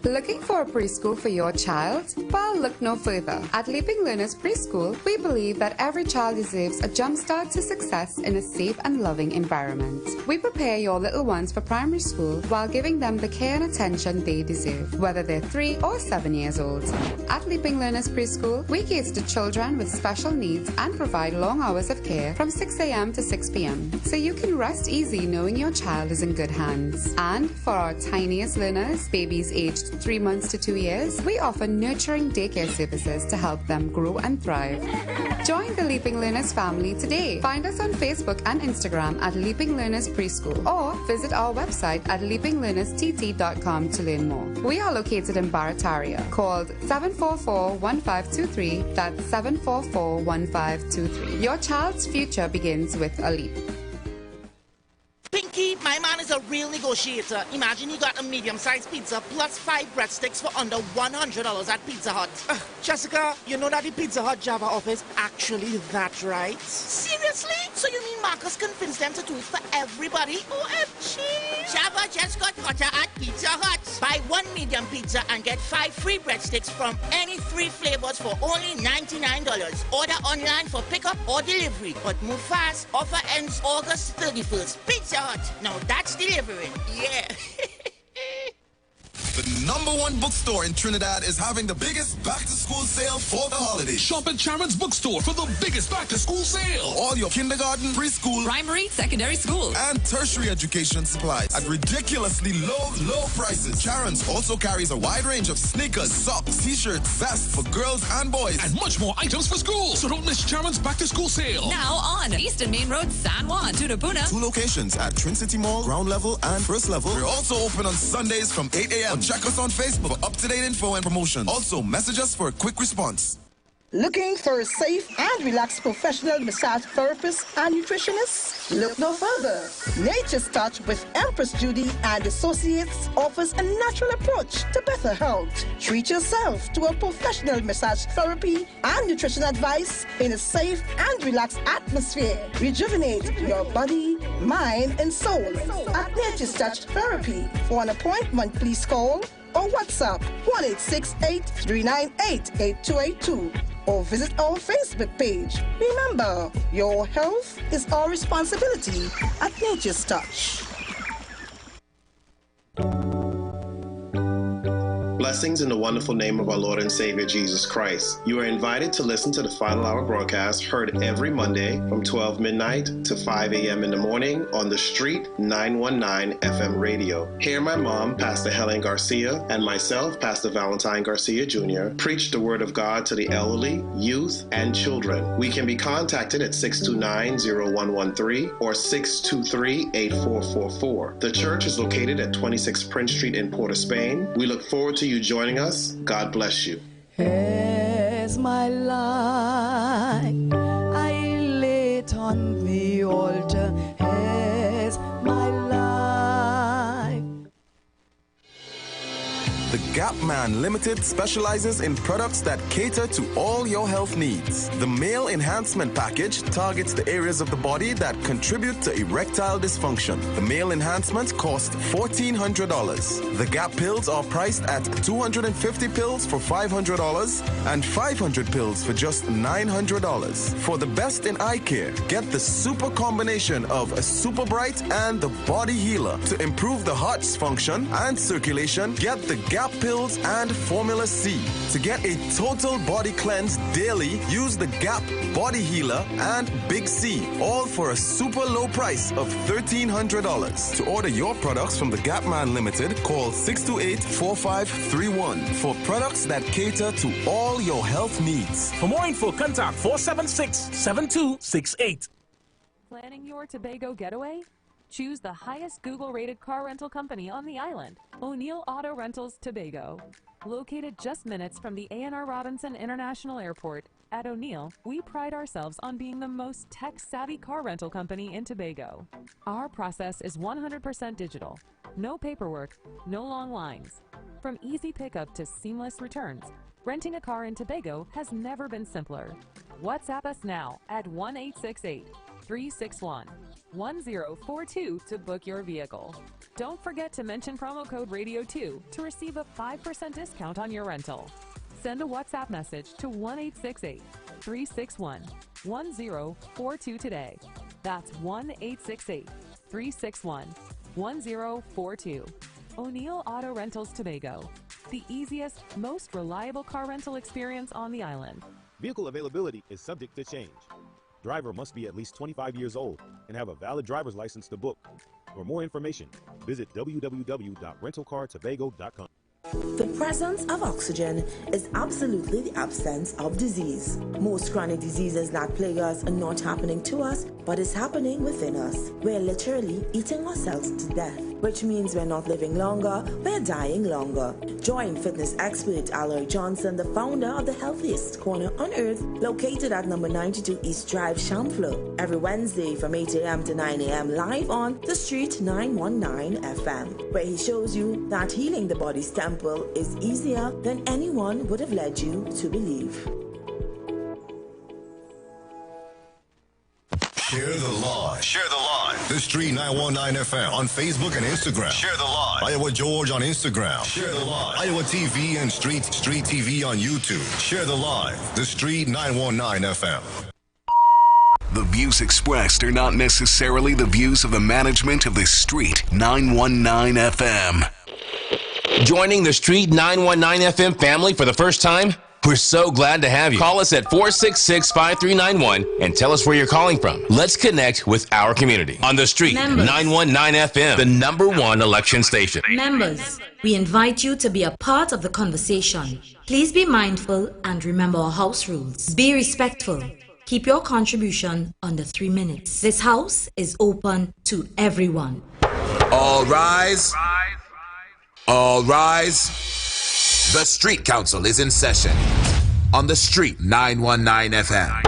Looking for a preschool for your child? Well, look no further. At Leaping Learners Preschool, we believe that every child deserves a jumpstart to success in a safe and loving environment. We prepare your little ones for primary school while giving them the care and attention they deserve, whether they're 3 or 7 years old. At Leaping Learners Preschool, we cater to children with special needs and provide long hours of care from 6 a.m. to 6 p.m. so you can rest easy knowing your child is in good hands. And for our tiniest learners, babies aged 3 months to 2 years, we offer nurturing daycare services to help them grow and thrive. Join the Leaping Learners family today. Find us on Facebook and Instagram at Leaping Learners Preschool or visit our website at leapinglearnerstt.com to learn more. We are located in Barataria. Called 744-1523. That's 744-1523. Your child's future begins with a leap.
Pinky, my man is a real negotiator. Imagine he got a medium-sized pizza plus 5 breadsticks for under $100 at Pizza Hut. Jessica, you know that the Pizza Hut Java office actually that right? Seriously? So you mean Marcus convinced them to do it for everybody? OMG! Java just got hotter at Pizza Hut. Buy 1 medium pizza and get 5 free breadsticks from any 3 flavors for only $99. Order online for pickup or delivery. But move fast. Offer ends August 31st. Pizza Hut. Now that's delivering. Yeah.
The #1 bookstore in Trinidad is having the biggest back-to-school sale for the holidays.
Shop at Sharon's Bookstore for the biggest back-to-school sale.
All your kindergarten, preschool,
primary, secondary school,
and tertiary education supplies at ridiculously low prices. Sharon's also carries a wide range of sneakers, socks, t-shirts, vests for girls and boys,
and much more items for school. So don't miss Sharon's back-to-school sale.
Now on Eastern Main Road, San Juan, Tunapuna.
2 locations at Twin City Mall, ground level and first level. We're also open on Sundays from 8 a.m. Check us on Facebook for up-to-date info and promotions. Also, message us for a quick response.
Looking for a safe and relaxed professional massage therapist and nutritionist? Look no further. Nature's Touch with Empress Judy and Associates offers a natural approach to better health. Treat yourself to a professional massage therapy and nutrition advice in a safe and relaxed atmosphere. Rejuvenate your body, mind, and soul at Nature's Touch Therapy. For an appointment, please call or WhatsApp 1-868-398-8282 or visit our Facebook page. Remember, your health is our responsibility at Nature's Touch.
Blessings in the wonderful name of our Lord and Savior Jesus Christ. You are invited to listen to the Final Hour broadcast heard every Monday from 12 midnight to 5 a.m. in the morning on the Street 919 FM radio. Hear my mom, Pastor Helen Garcia, and myself, Pastor Valentine Garcia Jr., preach the Word of God to the elderly, youth, and children. We can be contacted at 629-0113 or 623-8444. The church is located at 26 Prince Street in Port of Spain. We look forward to you joining us. God bless you.
As my life I lay it on the altar, as my life.
The
Gap Man Limited specializes in products that cater to all your health needs. The Male Enhancement Package targets the areas of the body that contribute to erectile dysfunction. The Male Enhancement costs $1,400. The Gap pills are priced at 250 pills for $500 and 500 pills for just $900. For the best in eye care, get the super combination of a Super Bright and the Body Healer. To improve the heart's function and circulation, get the Gap pills and Formula C. To get a total body cleanse daily, use the Gap Body Healer and Big C, all for a super low price of $1,300. To order your products from the Gap Man Limited, call 628-4531 for products that cater to all your health needs.
For more info, contact 476-7268.
Planning your Tobago getaway? Choose the highest Google-rated car rental company on the island, O'Neill Auto Rentals Tobago. Located just minutes from the A&R Robinson International Airport, at O'Neill, we pride ourselves on being the most tech-savvy car rental company in Tobago. Our process is 100% digital. No paperwork, no long lines. From easy pickup to seamless returns, renting a car in Tobago has never been simpler. WhatsApp us now at 1-868-361-1042 to book your vehicle. Don't forget to mention promo code RADIO2 to receive a 5% discount on your rental. Send a WhatsApp message to 1-868-361-1042 today. That's 1-868-361-1042. O'Neill Auto Rentals Tobago, the easiest, most reliable car rental experience on the island.
Vehicle availability is subject to change. Driver must be at least 25 years old and have a valid driver's license to book. For more information, visit www.rentalcartobago.com.
The presence of oxygen is absolutely the absence of disease. Most chronic diseases that plague us are not happening to us, but is happening within us. We're literally eating ourselves to death, which means we're not living longer, we're dying longer. Join fitness expert Aloy Johnson, the founder of the healthiest corner on earth, located at number 92 East Drive, Chamfleur, every Wednesday from 8 a.m. to 9 a.m. live on The Street 919 FM, where he shows you that healing the body's temple is easier than anyone would have led you to believe.
Share the live. Share the live. The Street 919 FM on Facebook and Instagram. Share the live. Iowa George on Instagram. Share the live. Iowa TV and Street TV on YouTube. Share the live. The Street 919 FM.
The views expressed are not necessarily the views of the management of the Street 919 FM.
Joining the Street 919 FM family for the first time? We're so glad to have you. Call us at 466-5391 and tell us where you're calling from. Let's connect with our community. On the Street 919 FM, the #1 election station.
Members, we invite you to be a part of the conversation. Please be mindful and remember our house rules. Be respectful. Keep your contribution under 3 minutes. This house is open to everyone.
All rise. All rise. The Street Council is in session on the Street 919 FM.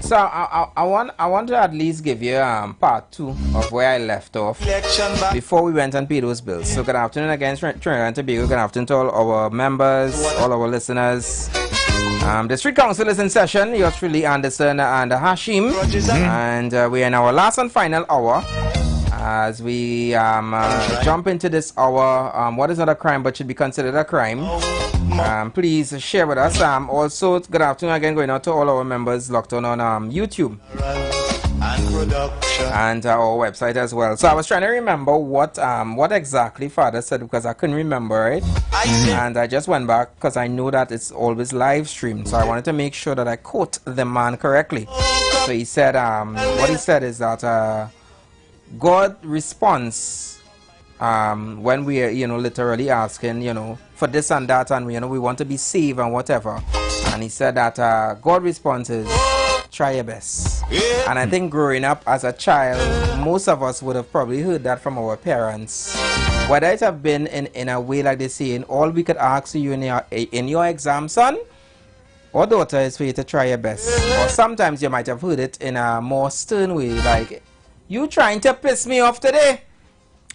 So I want to at least give you part 2 of where I left off before we went and paid those bills. So good afternoon again, Trinidad and Tobago. Good afternoon to all our members, all our listeners. The Street Council is in session. Yours truly, Anderson and Hashim, and we're in our last and final hour as we jump into this hour. What is not a crime but should be considered a crime? Please share with us. Also, good afternoon again going out to all our members locked on YouTube and our website as well. So I was trying to remember what exactly Father said because I couldn't remember it, and I just went back because I know that it's always live streamed. So I wanted to make sure that I quote the man correctly. So he said, what he said is that God responds when we are, literally asking, for this and that, and we want to be saved and whatever. And he said that God response is try your best. Yeah. And I think growing up as a child, most of us would have probably heard that from our parents whether it have been in a way like they say, in all we could ask you in your exam, son or daughter, is for you to try your best. Or sometimes you might have heard it in a more stern way, like, you trying to piss me off today?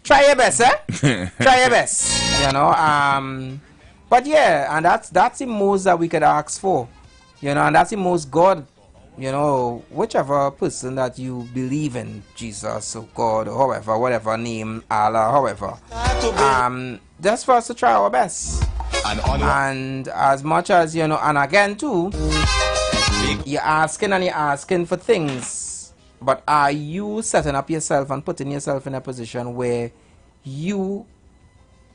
Try your best, eh? Try your best. You know, but yeah, and that's the most that we could ask for. You know, and that's the most God, you know, whichever person that you believe in, Jesus or God or however, whatever name, Allah, however, just for us to try our best. And as much as, you know, and again too, you're asking for things, but are you setting up yourself and putting yourself in a position where you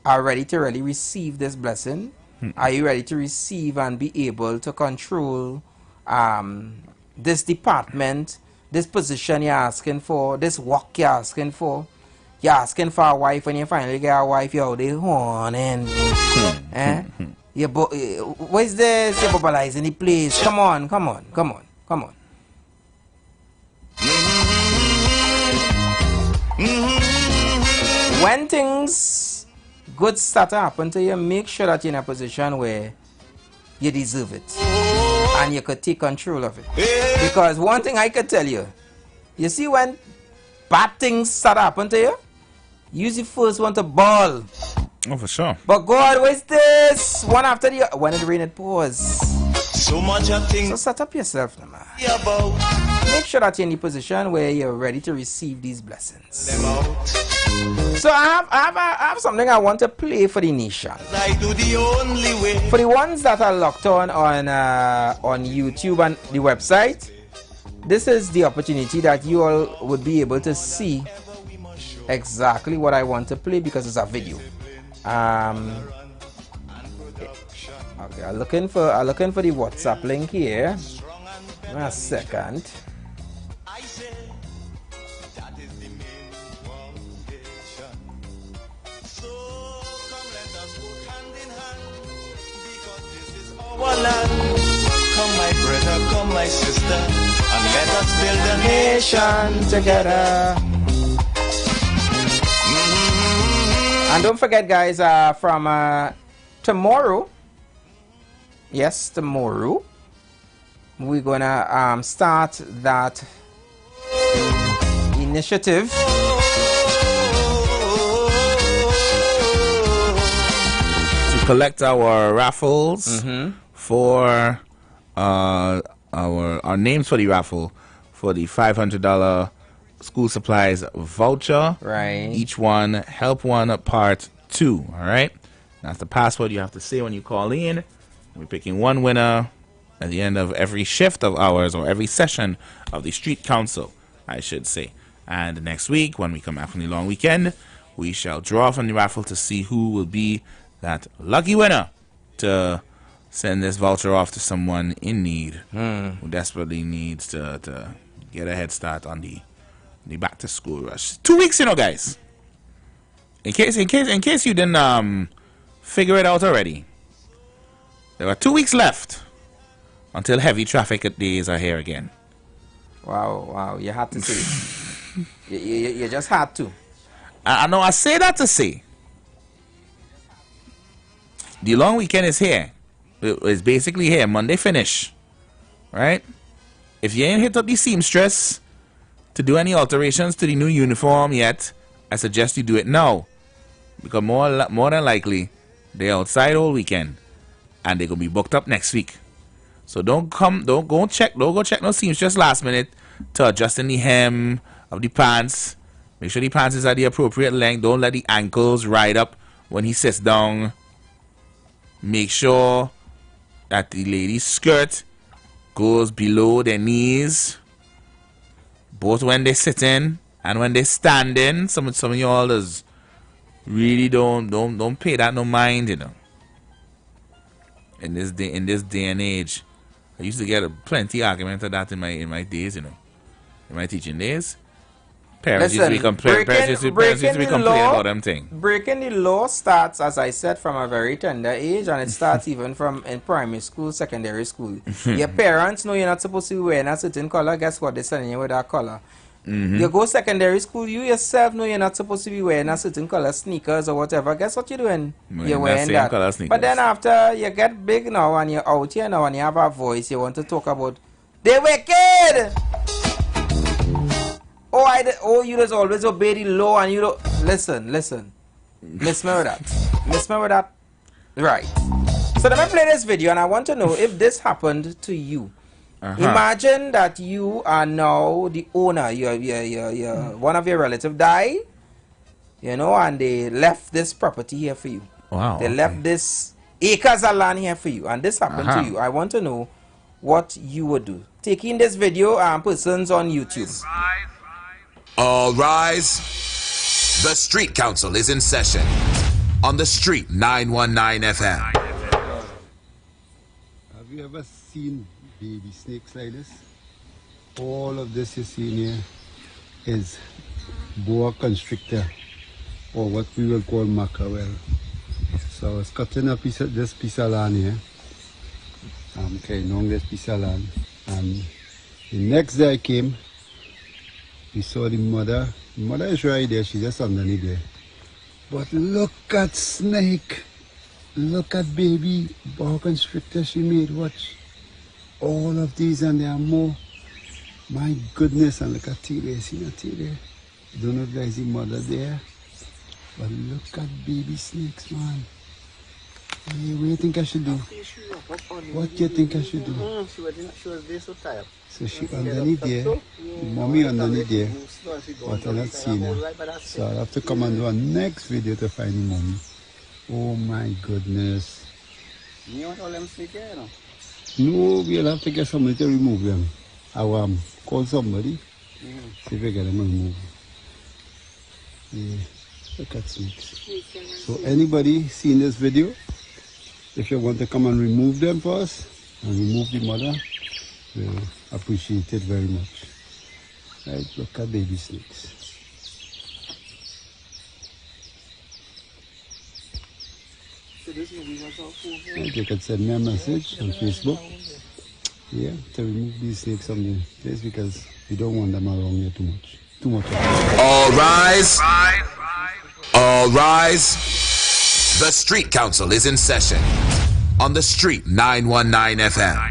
are ready to really receive this blessing? Are you ready to receive and be able to control this department, this position you're asking for, this work you're asking for? You're asking for a wife, when you finally get a wife, you're out there horning. Where's this? You're mobilizing the place. Come on. When things good start to happen to you, make sure that you're in a position where you deserve it and you could take control of it. Because one thing I could tell you, you see, when bad things start to happen to you, you're the first one to bawl.
Oh, for sure.
But God, where's this? One after the other. When it rain, it pours.
So much of things.
So set up yourself, no, man. Make sure that you're in the position where you're ready to receive these blessings. So I have something I want to play for the nation.
I do the only way.
For the ones that are locked on YouTube and the website, this is the opportunity that you all would be able to see exactly what I want to play, because it's a video. Okay, I'm looking for the WhatsApp link here. A second.
Come my brother, come my sister, and let us build a nation together.
And don't forget, guys, from tomorrow, yes, tomorrow, we're gonna start that initiative
to collect our raffles for our names for the raffle for the $500 school supplies voucher.
Right.
Each one, help one part 2. All right. That's the password you have to say when you call in. We're picking one winner at the end of every shift of ours, or every session of the Street Council, I should say. And next week, when we come back from the long weekend, we shall draw from the raffle to see who will be that lucky winner to send this voucher off to someone in need who desperately needs to get a head start on the back to school rush. 2 weeks, you know, guys. In case you didn't figure it out already, there are 2 weeks left until heavy traffic days are here again.
Wow, you had to say it. you just had to.
I know, I say that to say the long weekend is here. It's basically here. Monday finish, right? If you ain't hit up the seamstress to do any alterations to the new uniform yet, I suggest you do it now, because more than likely they're outside all weekend and they're gonna be booked up next week. So don't go check no seamstress last minute to adjust in the hem of the pants. Make sure the pants is at the appropriate length. Don't let the ankles ride up when he sits down. Make sure that the lady's skirt goes below their knees, both when they're sitting and when they're standing. Some of y'all does really don't pay that no mind, you know. In this day and age, I used to get plenty argument of that in my days, you know, in my teaching days. Parents used to be complaining about them things.
Breaking the law starts, as I said, from a very tender age, and it starts even from in primary school, secondary school. Your parents know you're not supposed to be wearing a certain color. Guess what? They're sending you with that color. You go secondary school, you yourself know you're not supposed to be wearing a certain color sneakers or whatever. Guess what you're doing? You're wearing that. But then after you get big now and you're out here now and you have a voice, you want to talk about they wicked. Oh, you just always obey the law and you don't listen. Miss me with that. Right. So let me play this video and I want to know if this happened to you. Imagine that you are now the owner. One of your relatives died, and they left this property here for you.
Wow.
They left this acres of land here for you, and this happened to you. I want to know what you would do. Taking this video, persons on YouTube.
All rise. The Street Council is in session on the Street 919 FM.
Have you ever seen baby snakes like this? All of this you see here is boa constrictor, or what we will call mackerel. So I was cutting this piece of land here. I'm carrying on this piece of land, and the next day I came, we saw the mother. The mother is right there, she's just underneath there. But look at snake. Look at baby boa constrictor she made. Watch. All of these and there are more. My goodness, and look at T-Ray. See that T-Ray? I don't know if there's the mother there. But look at baby snakes, man. Hey, what do you think I should do? What do you think I should do?
She was there so tired.
So she underneath there. Mommy underneath there. But I'm not seeing her. So I'll have to come and do a next video to find the mommy. Oh my goodness.
You want all them snakes here, you know?
No, we'll have to get somebody to remove them. I will call somebody. See if we get them removed. Yeah, look at snakes. So anybody seeing this video, if you want to come and remove them for us, and remove the mother, we'll appreciate it very much. Right, look at baby snakes. Right, you can send me a message on Facebook. Yeah, to remove these snakes from the place because we don't want them around here too much.
All rise. All rise. The Street Council is in session on the Street 919 FM.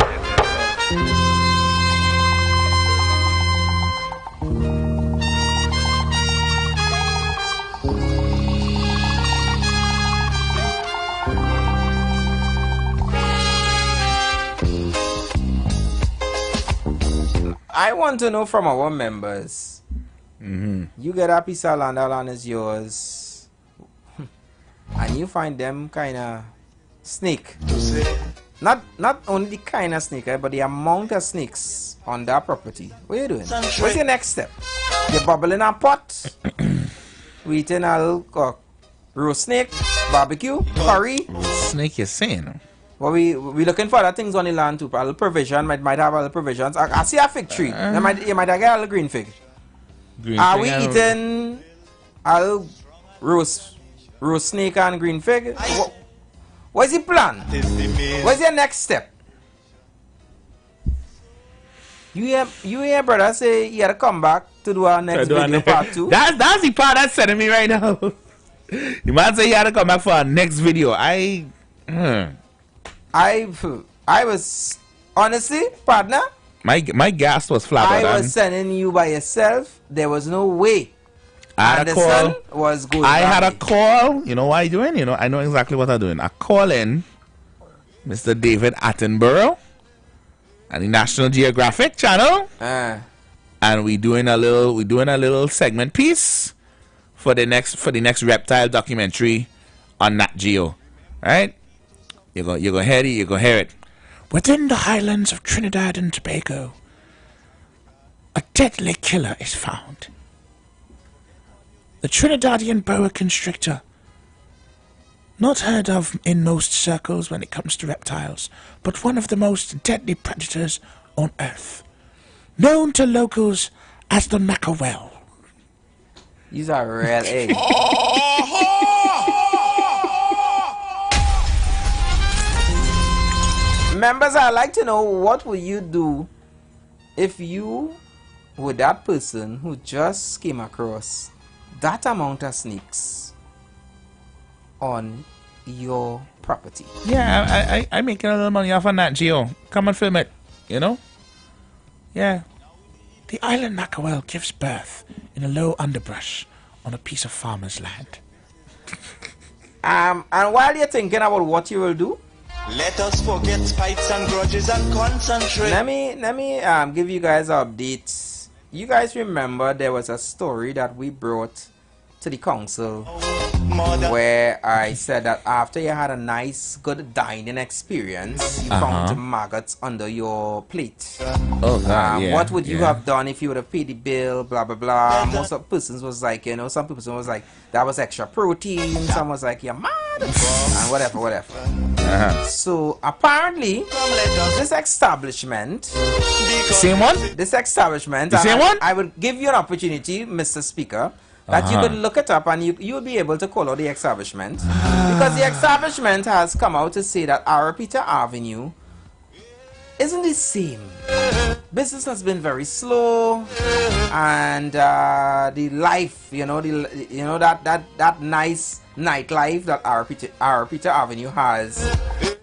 I want to know from our members. You get a piece of land, that land is yours, and you find them kind of snake. Not only the kind of snake, but the amount of snakes on that property. What are you doing? What's your next step? You're bubbling a pot. We eating a little roast snake, barbecue, curry.
Snake, you're saying?
Well, we looking for other things on the land too. A little provision, might have other provisions. I see a fig tree. You might get a little green fig. Are we eating a little roast snake and green fig? What's the plan? What's your next step? You hear brother say you gotta come back to do our next video part 2?
That's the part that's sending me right now. The man say you gotta come back for our next video. I
was honestly, partner.
My gas was flat.
I was sending you by yourself. There was no way.
I had a call.
Was good.
I had a call. You know what I'm doing? You know, I know exactly what I'm doing. I call in Mr. David Attenborough and the National Geographic channel, and we doing a little segment piece for the next reptile documentary on Nat Geo, right? You're gonna hear it. Within the highlands of Trinidad and Tobago, a deadly killer is found. The Trinidadian boa constrictor, not heard of in most circles when it comes to reptiles, but one of the most deadly predators on Earth, known to locals as the mackerel.
These are real eggs. Members, I'd like to know, what will you do if you would that person who just came across that amount of snakes on your property?
Yeah, I making a little money off on that, Geo. Come and film it, you know? Yeah. The island mackerel gives birth in a low underbrush on a piece of farmer's land.
And while you're thinking about what you will do,
let us forget fights and grudges and concentrate.
Let me give you guys an update. You guys remember there was a story that we brought to the council where I said that after you had a nice, good dining experience, you found maggots under your plate.
Oh, God,
what would you have done if you would have paid the bill, blah, blah, blah. Most of the persons was like, you know, some people was like, that was extra protein. Some was like, you're mad. And whatever. So, apparently, this establishment...
Same one?
This establishment...
The same one?
I would give you an opportunity, Mr. Speaker, that you could look it up and you will be able to call out the establishment. Because the establishment has come out to say that our Peter Avenue isn't the same. Business has been very slow, and the life, that nice nightlife that our Peter Avenue has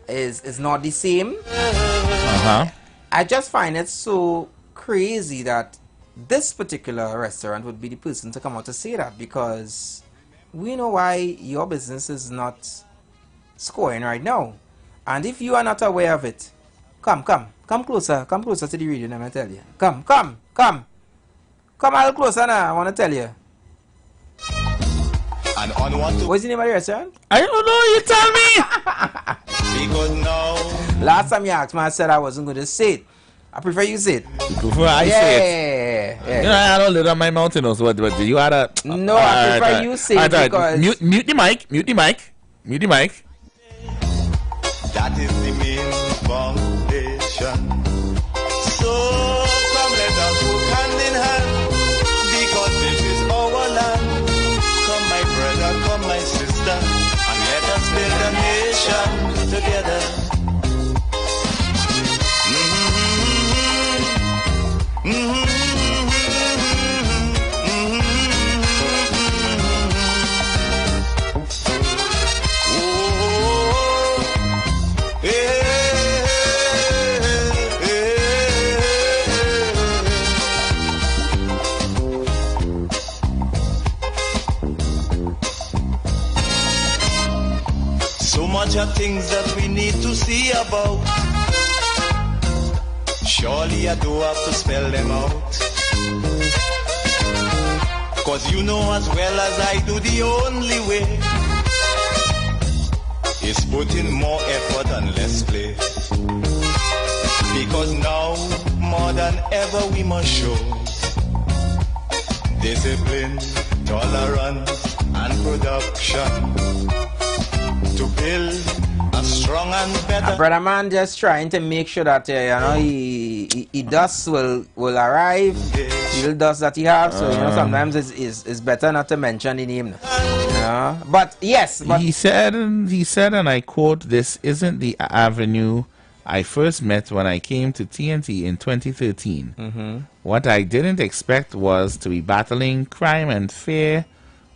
is not the same. I just find it so crazy that this particular restaurant would be the person to come out to say that, because we know why your business is not scoring right now. And if you are not aware of it, come closer to the radio, let me tell you. Come a little closer now, I want to tell you.
And on what to...
What's the name of the restaurant?
I don't know, you tell me.
Because now...
Last time you asked me, I said I wasn't going to say it. I prefer you say it.
You prefer I say it? Yeah. You know, I don't live on my mountain also, but you had a...
No, I prefer you say it because...
Mute the mic.
That is the main foundation. So come let us work hand in hand, because this is our land. Come my brother, come my sister, and let us build a nation together. So much of things that we need to see about. Surely I do have to spell them out. Cause you know as well as I do, the only way is put in more effort and less play. Because now, more than ever, we must show discipline, tolerance, and production to build a strong and better.
Brother man just trying to make sure that he dust will arrive, the little dust that he has. So sometimes it's better not to mention the name. But yes,
he said, and I quote, "This isn't the avenue I first met when I came to TNT in 2013. What I didn't expect was to be battling crime and fear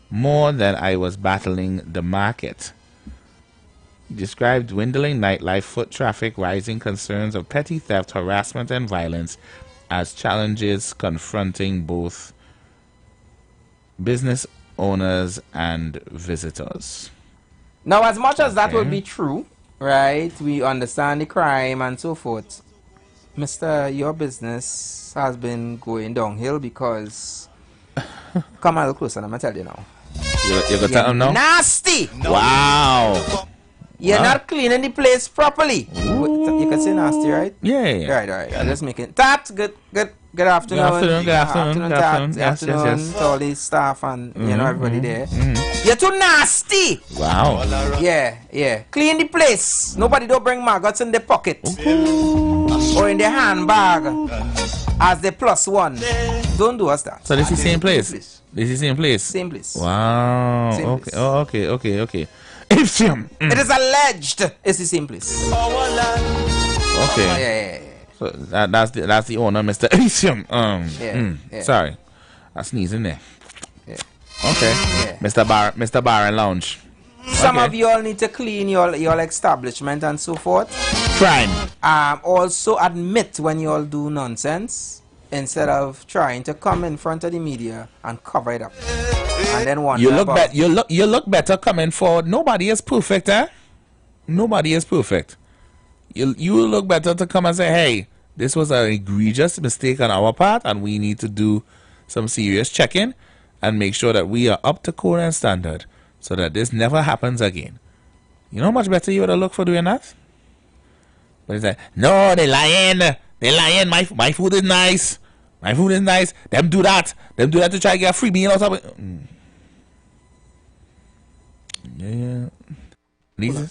more than I was battling the market." He described dwindling nightlife, foot traffic, rising concerns of petty theft, harassment, and violence as challenges confronting both business owners and visitors.
Now, as much as that would be true, right, we understand the crime and so forth, Mr. Your business has been going downhill because... Come a little closer, I'm going to tell you now.
You're going to tell him now?
Nasty!
Wow!
You're not cleaning the place properly. You can say nasty, right?
Yeah.
Right. I'm just making that. Good afternoon. Good afternoon to all the staff and everybody there. You're too nasty.
Wow.
Yeah. Clean the place. Nobody don't bring maggots in their pocket or in their handbag as the +1. Don't do us that.
So this is the same place. This is the same place.
Same place.
Wow.
Same
okay.
place.
Oh, okay.
It is alleged it's the same place.
Okay.
Yeah.
So that's the owner, Mr. Elysium. Sorry, I sneezed in there.
Yeah.
Okay. Yeah. Mr. Bar and Lounge.
Some of you all need to clean your establishment and so forth.
Crime.
Also admit when you all do nonsense instead of trying to come in front of the media and cover it up. And then wonder
you look better coming forward. Nobody is perfect, eh? Nobody is perfect. You look better to come and say, hey, this was an egregious mistake on our part and we need to do some serious checking and make sure that we are up to code and standard so that this never happens again. You know how much better you would have looked for doing that? But it's like, no, they lying. They lying. My food is nice. My food is nice. Them do that. Them do that to try to get a free meal or something. Yeah. Lisa?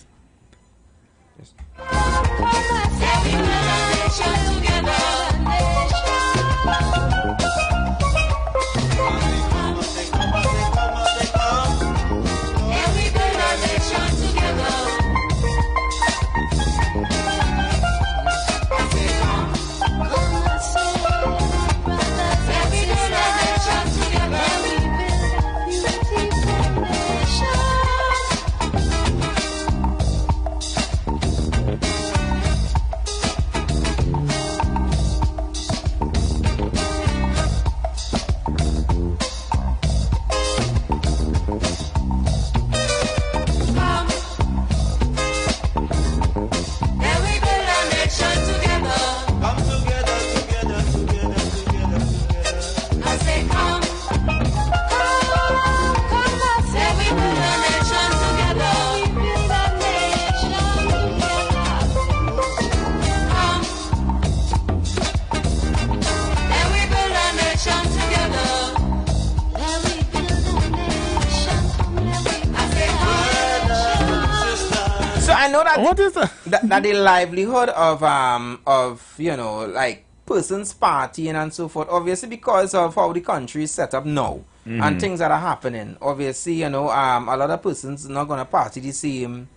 What is that the livelihood of you know, like persons partying and so forth, obviously because of how the country is set up now and things that are happening, obviously, you know, a lot of persons not gonna party the same.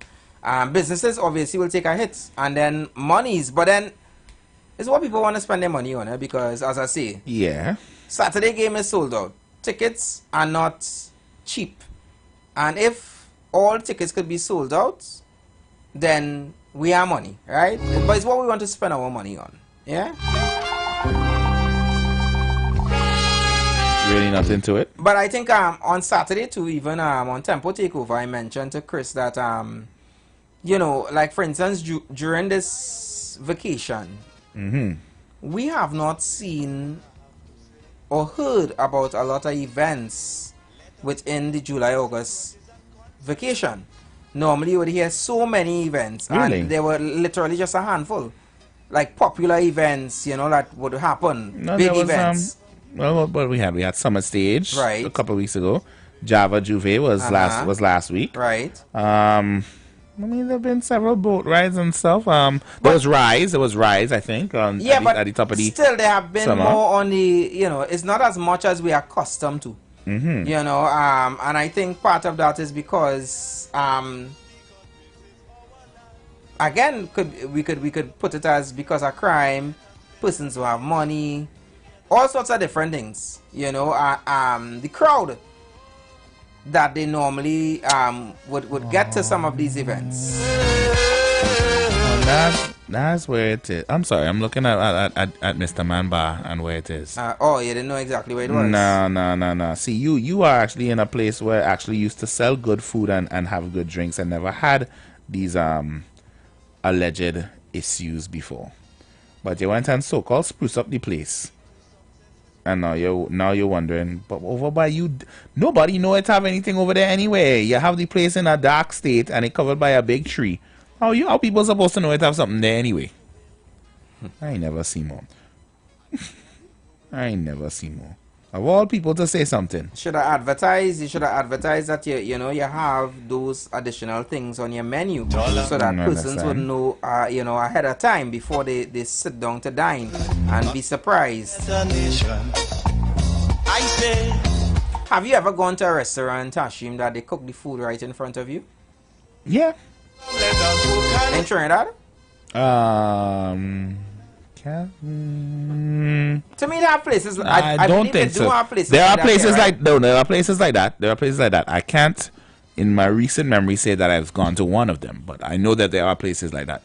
Businesses obviously will take a hit, and then monies, but then it's what people want to spend their money on, because as I say, Saturday game is sold out. Tickets are not cheap, and if all tickets could be sold out, then we have money, right? But it's what we want to spend our money on. Yeah?
Really not into it.
But I think on Saturday too, even on Tempo Takeover, I mentioned to Chris that you know, like for instance, during this vacation, we have not seen or heard about a lot of events within the July-August vacation. Normally you would hear so many events, and they were literally just a handful, like popular events, you know, that would happen. Big events.
Well, what we had Summer Stage a couple of weeks ago. Java Juve was last week.
Right.
I mean, there have been several boat rides and stuff. There was Rise, I think. At the top of the
still, there have been more on the, you know, it's not as much as we are accustomed to. You know, and I think part of that is because again, we could put it as because of crime, persons who have money, all sorts of different things. You know, the crowd that they normally would get to some of these events.
That's where it is. I'm sorry, I'm looking at Mr. Manbar and where it is.
Oh, you didn't know exactly where it was?
No. See, you are actually in a place where actually used to sell good food and have good drinks and never had these alleged issues before. But you went and so-called spruce up the place. And now you're wondering, but over by you, nobody know it have anything over there anyway. You have the place in a dark state and it covered by a big tree. How people supposed to know it have something there anyway? I ain't never seen more. Of all people to say something.
You should have advertised that you know you have those additional things on your menu so that persons would know you know, ahead of time before they sit down to dine and be surprised. Have you ever gone to a restaurant, Hashim, that they cook the food right in front of you?
Yeah.
In Trinidad?
Can't can't.
To me, there are places.
I don't think so. There are places like there are places like that. There are places like that. I can't, in my recent memory, say that I've gone to one of them, but I know that there are places like that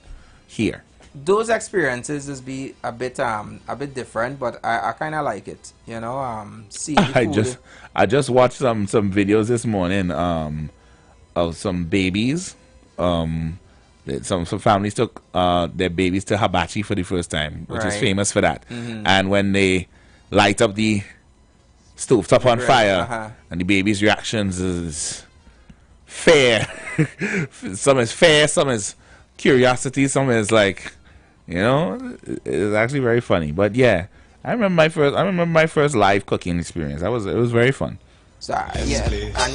here.
Those experiences just be a bit different, but I kind of like it. You know, see.
I just watched some videos this morning of some babies. Some families took their babies to hibachi for the first time, which is famous for that. And when they light up the stovetop on fire, and the baby's reactions is fair. Some is fair, some is curiosity, some is like, you know, it's actually very funny. But yeah, I remember my first live cooking experience. It was very fun.
So yeah,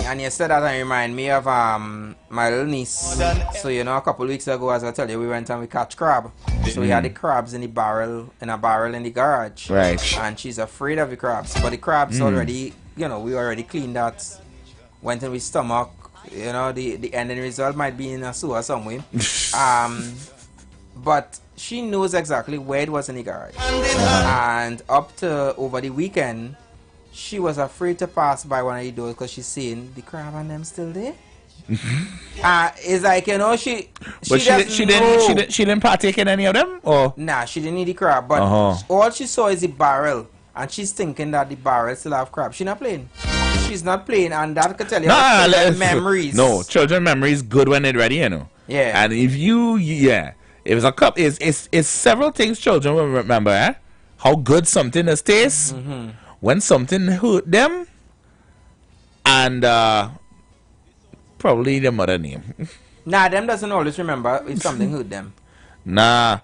and you said that, and remind me of my little niece. So you know, a couple of weeks ago, as I tell you, we went and we catch crab. So we had the crabs in a barrel in the garage.
Right.
And she's afraid of the crabs, but the crabs already, you know, we already cleaned that. Went in with stomach. You know, the ending result might be in a sewer somewhere. But she knows exactly where it was in the garage. And up to over the weekend, she was afraid to pass by one of the doors because she's seeing the crab and them still there. It's like, you know, she
didn't partake in any of them, or
nah, she didn't eat the crab, but all she saw is the barrel, and she's thinking that the barrel still have crab. She's not playing. She's not playing, and that could tell you memories.
No, children memories good when they're ready, you know.
Yeah.
And if it was a cup. It's several things children will remember. How good something is taste. When something hurt them, and probably their mother name.
Nah, them doesn't always remember if something hurt them.
Nah,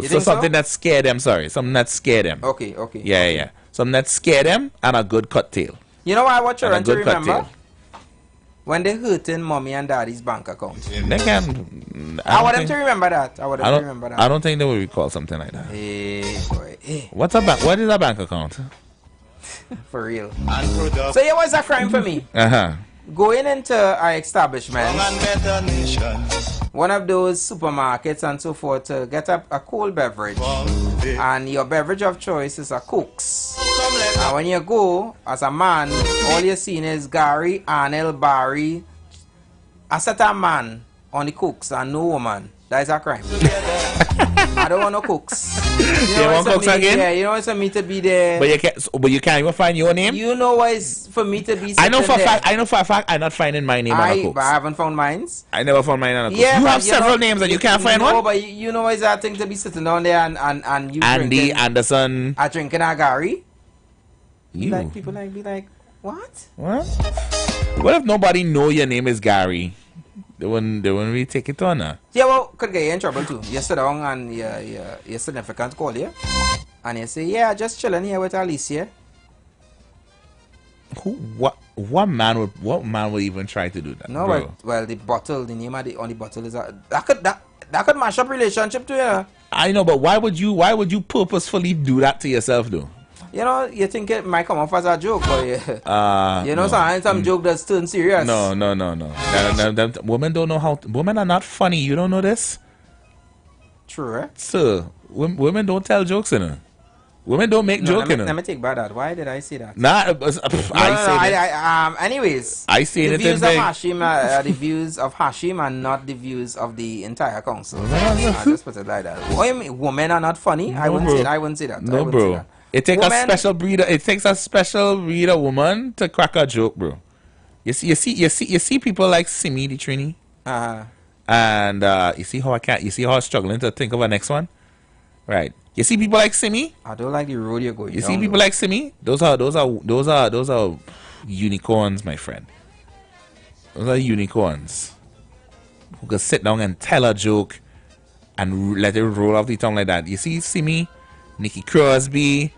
so something that scared them. Sorry, something that scared them.
Okay.
Yeah. Something that scared them, and a good cut tail.
You know why I want children to remember? When they hurting mommy and daddy's bank account.
They can.
I want them to remember that.
I don't think they will recall something like that.
Hey.
What is a bank account?
For real. So yeah, what's a crime for me? Going into our establishment, one of those supermarkets and so forth, to get a cold beverage, and your beverage of choice is a Cokes. And when you go as a man, all you're seeing is Gary, Arnell, Barry, a certain man on the Cokes and no woman. That is a crime. I don't want no cooks.
You want cooks again?
Yeah, you know it's for me to be there.
But you can't even find your name?
You know what it's for me to be
I know for a fact I'm not finding my name on a cooks.
But I haven't found mine.
I never found mine on a cooks.
Yeah,
you have several names and you can't find one?
No, but you know it's that thing to be sitting down there and you
Andy
drinking,
Anderson.
Drinking a Gary.
You.
Like people like be like, what?
What if nobody know your name is Gary? They wouldn't really take it on her.
Yeah, well, could get you in trouble too. You sit down and your significant call you, and you say, yeah, just chilling here with Alicia.
What man would even try to do that?
No, well, the name on the bottle is that could mash up relationship too, you know.
I know, but why would you purposefully do that to yourself though?
You know, you think it might come off as a joke, but you know, sometimes some joke that's turn serious.
No. Women don't know how. Women are not funny. You don't know this?
True, eh?
Sir, women don't tell jokes, you know. Women don't make jokes, you know.
Let me take back that. Why did I say that? Anyways,
I say
the
it
views of Hashim are the views of Hashim and not the views of the entire council. I just put it like that. What you mean, women are not funny? I wouldn't say that.
No, bro. It takes a special breed. It takes a special breed of woman to crack a joke, bro. You see people like Simi the Trini, and you see how I'm struggling to think of a next one, right? You see people like Simi.
I don't like the road you're going.
You see people like Simi. Those are unicorns, my friend. Those are unicorns who can sit down and tell a joke and let it roll off the tongue like that. You see Simi, Nikki Crosby.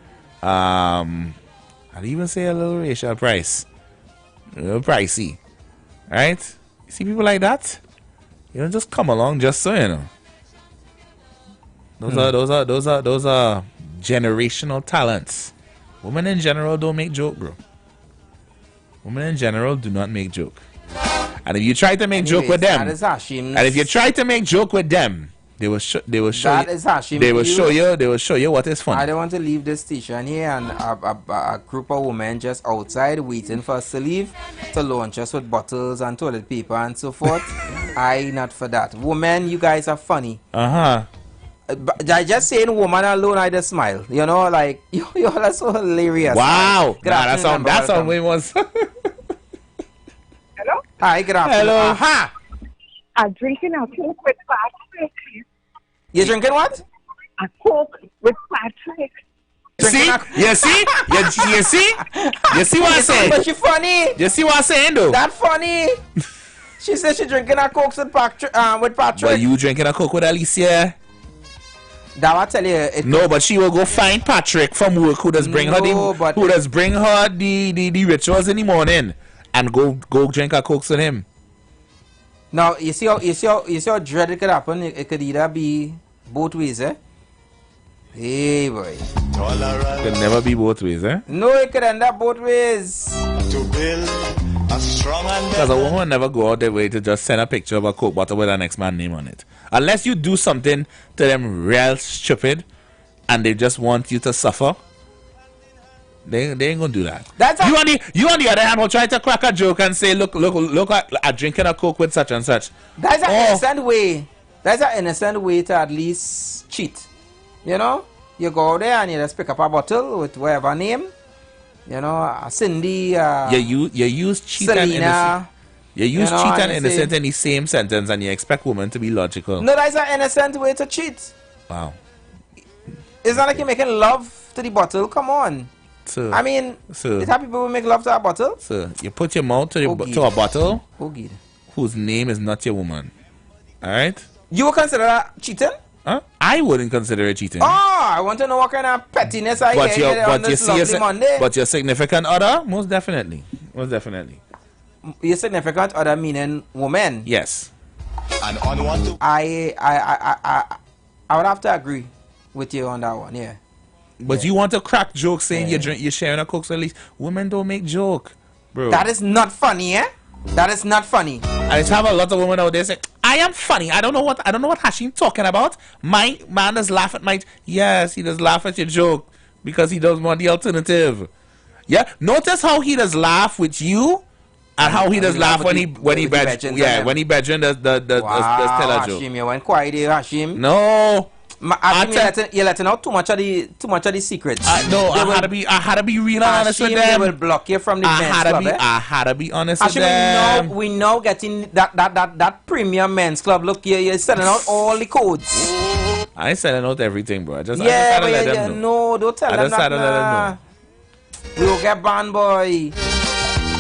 I'd even say a little Rachel Price. A little pricey. Right? You see people like that? You don't just come along just so, you know. Those are generational talents. Women in general don't make joke, bro. Women in general do not make joke. And if you try to make joke with them, they They will show
That
you.
is Hashim.
They will show you. They will show you what is funny.
I don't want to leave this station here and a group of women just outside waiting for us to leave to launch us with bottles and toilet paper and so forth. I not for that. Women, you guys are funny. I just saying woman alone, I just smile. You know, like you all are so hilarious.
Wow.
That
sound we was.
Hello?
Hi, good afternoon.
Hello.
Aha! I'm drinking a Coke with Patrick.
You drinking what?
A Coke with Patrick.
See? You see? You see? You see what I'm saying?
But she funny.
You see what I'm saying, though?
That funny. She said she drinking a Coke with Patrick.
But you drinking a Coke with Alicia?
That I tell you.
No, but she will go find Patrick from work who does bring her the rituals in the morning and go drink a Coke with him.
Now you see how dread it could happen. It could either be both ways, eh? Hey boy.
Could never be both ways, eh?
No, it could end up both ways.
To build a strong and
because a woman will never go out their way to just send a picture of a Coke bottle with an next man's name on it. Unless you do something to them real stupid and they just want you to suffer. They ain't gonna do that. You on the other hand will try to crack a joke and say, look at drinking a Coke with such and such.
That's an innocent way. That's an innocent way to at least cheat. You know? You go there and you just pick up a bottle with whatever name. You know, Cindy,
you use cheat
Selena,
and innocent. You use cheat and innocent
say,
in the same sentence and you expect women to be logical.
No, that's an innocent way to cheat.
Wow.
It's not like you're making love to the bottle. Come on.
So,
I mean, is that people who make love to a bottle?
So you put your mouth to a bottle whose name is not your woman. Alright?
You would consider that cheating?
Huh? I wouldn't consider it cheating.
Oh, I want to know what kind of pettiness I get on this lovely Monday.
But your significant other? Most definitely. Most definitely.
Your significant other meaning woman?
Yes.
And on what to
I would have to agree with you on that one, yeah.
But you want to crack jokes saying you're sharing a Coke, so at least women don't make joke, bro.
That is not funny, eh? That is not funny.
I just have a lot of women out there say, I am funny. I don't know what Hashim talking about. My man does laugh at my yes, he does laugh at your joke because he doesn't want the alternative. Yeah. Notice how he does laugh with you and how he does laugh when he bedroom the Stella joke.
Hashim, you went quiet here, Hashim.
No.
You're letting out too much of the secrets.
No, I had to be real honest with them.
They will block you from the men's club.
I had to be honest with them.
We know getting that premium men's club. Look, you're selling out all the codes.
I ain't selling out everything, bro. I just
let them know. No, don't tell them that. We will get banned, boy.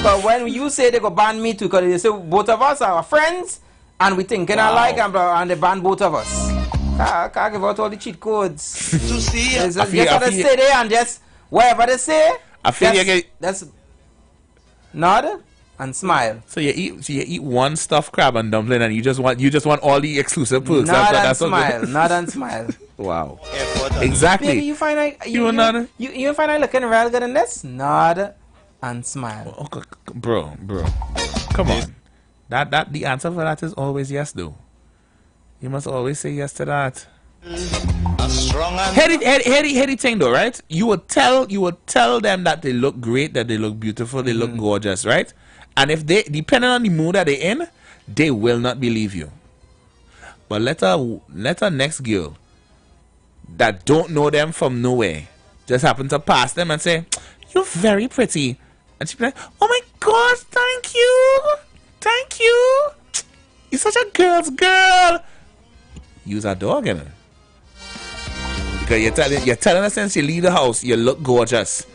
But when you say they go ban me too, because they say both of us are friends and we thinking alike, and they ban both of us. I can't give out all the cheat codes.
to see
just gotta stay there and just whatever they say.
I feel
that's nod and smile.
So you eat one stuffed crab and dumpling, and you just want all the exclusive perks.
Nod and smile. Nod and smile.
Wow. Exactly.
Baby, you find out you find out looking real good in this. Nod and smile.
Okay, bro. Come on. That the answer for that is always yes, though. You must always say yes to that.
a strong and
Heady thing though, right? You would tell them that they look great, that they look beautiful, they look gorgeous, right? And if they, depending on the mood that they're in, they will not believe you. But let a next girl that don't know them from nowhere just happen to pass them and say, "You're very pretty," and she'll be like, "Oh my gosh, thank you, you're such a girl's girl." Use a dog in it. Because you're telling her since you leave the house, you look gorgeous.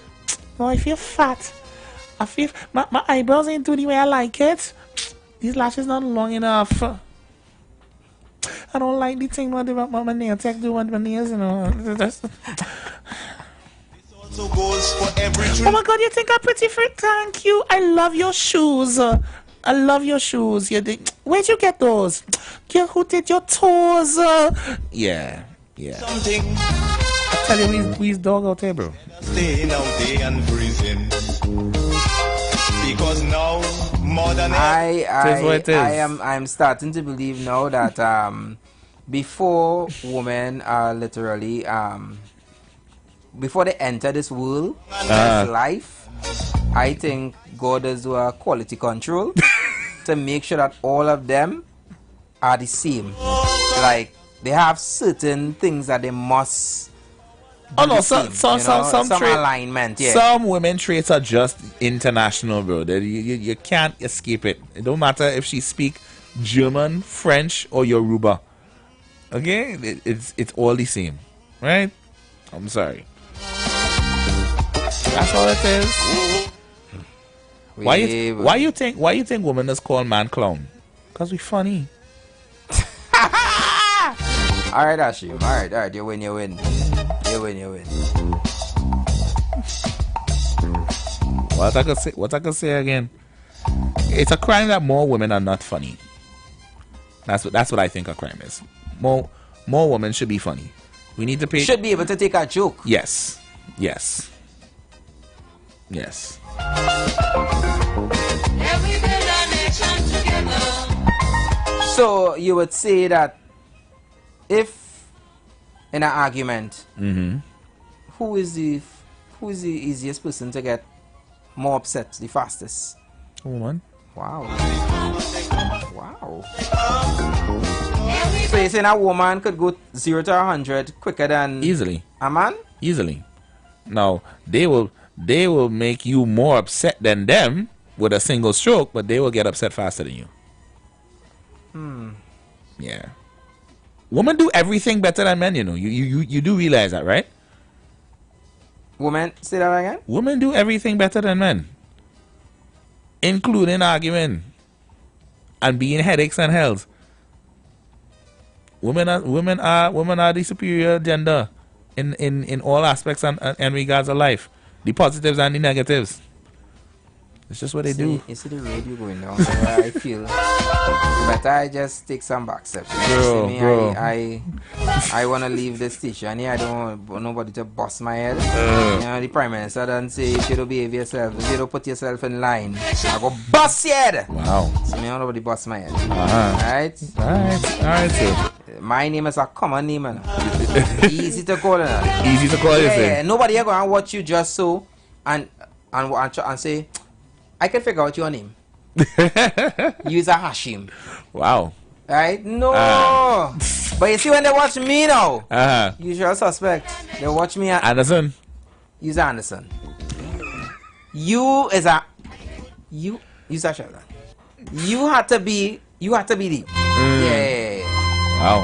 "Oh, I feel fat. I feel my eyebrows ain't doing the way I like it. These lashes not long enough. I don't like the thing what my nail tech do with my nails, you know." "Oh my God, you think I'm pretty for it? Thank you. I love your shoes. I love your shoes. Where'd you get those? Who did your toes?" Yeah.
Something.
I tell you, we's dog out there, bro.
Staying out there and freezing. Because now more than
I'm starting to believe now that before women are literally before they enter this world, this life, I think God does do a quality control to make sure that all of them are the same. Like they have certain things that they must.
Oh no, some
alignment. Yeah.
Some women traits are just international, bro. You can't escape it. It don't matter if she speak German, French, or Yoruba. Okay, it's all the same, right? I'm sorry. That's all it is. Why you think women is called man clown? Cause we funny.
All right, Ashim. All right. You win.
What I can say again? It's a crime that more women are not funny. That's what I think a crime is. More women should be funny. We need to pay.
Should be able to take a joke.
Yes.
So you would say that if in an argument, who is the easiest person to get more upset the fastest?
Woman.
Wow. So you're saying a woman could go 0 to 100 quicker than
easily
a man?
Easily. Now they will make you more upset than them with a single stroke, but they will get upset faster than you. Yeah. Women do everything better than men, you know. You do realize that, right?
Women, say that again?
Women do everything better than men, including arguing and being headaches and hells. Women are the superior gender in all aspects and regards of life, the positives and the negatives. It's just what they do.
You see the radio going down, so I feel better I just take some back steps.
Bro.
I want to leave this station here. I don't want nobody to bust my head. You know, the Prime Minister doesn't say if you don't behave yourself, if you don't put yourself in line, I go bust your head.
Wow.
So I don't nobody bust my head.
Alright, sir.
My name is a common name, man. Easy to call it.
Easy to call it.
Yeah, nobody are going to watch you just so and say, I can figure out your name. Use a Hashim.
Wow.
Right? No. But you see when they watch me now, usual suspect. They watch me at
Anderson.
Use Anderson. You is a Sheldon. You had to be the yeah.
Wow.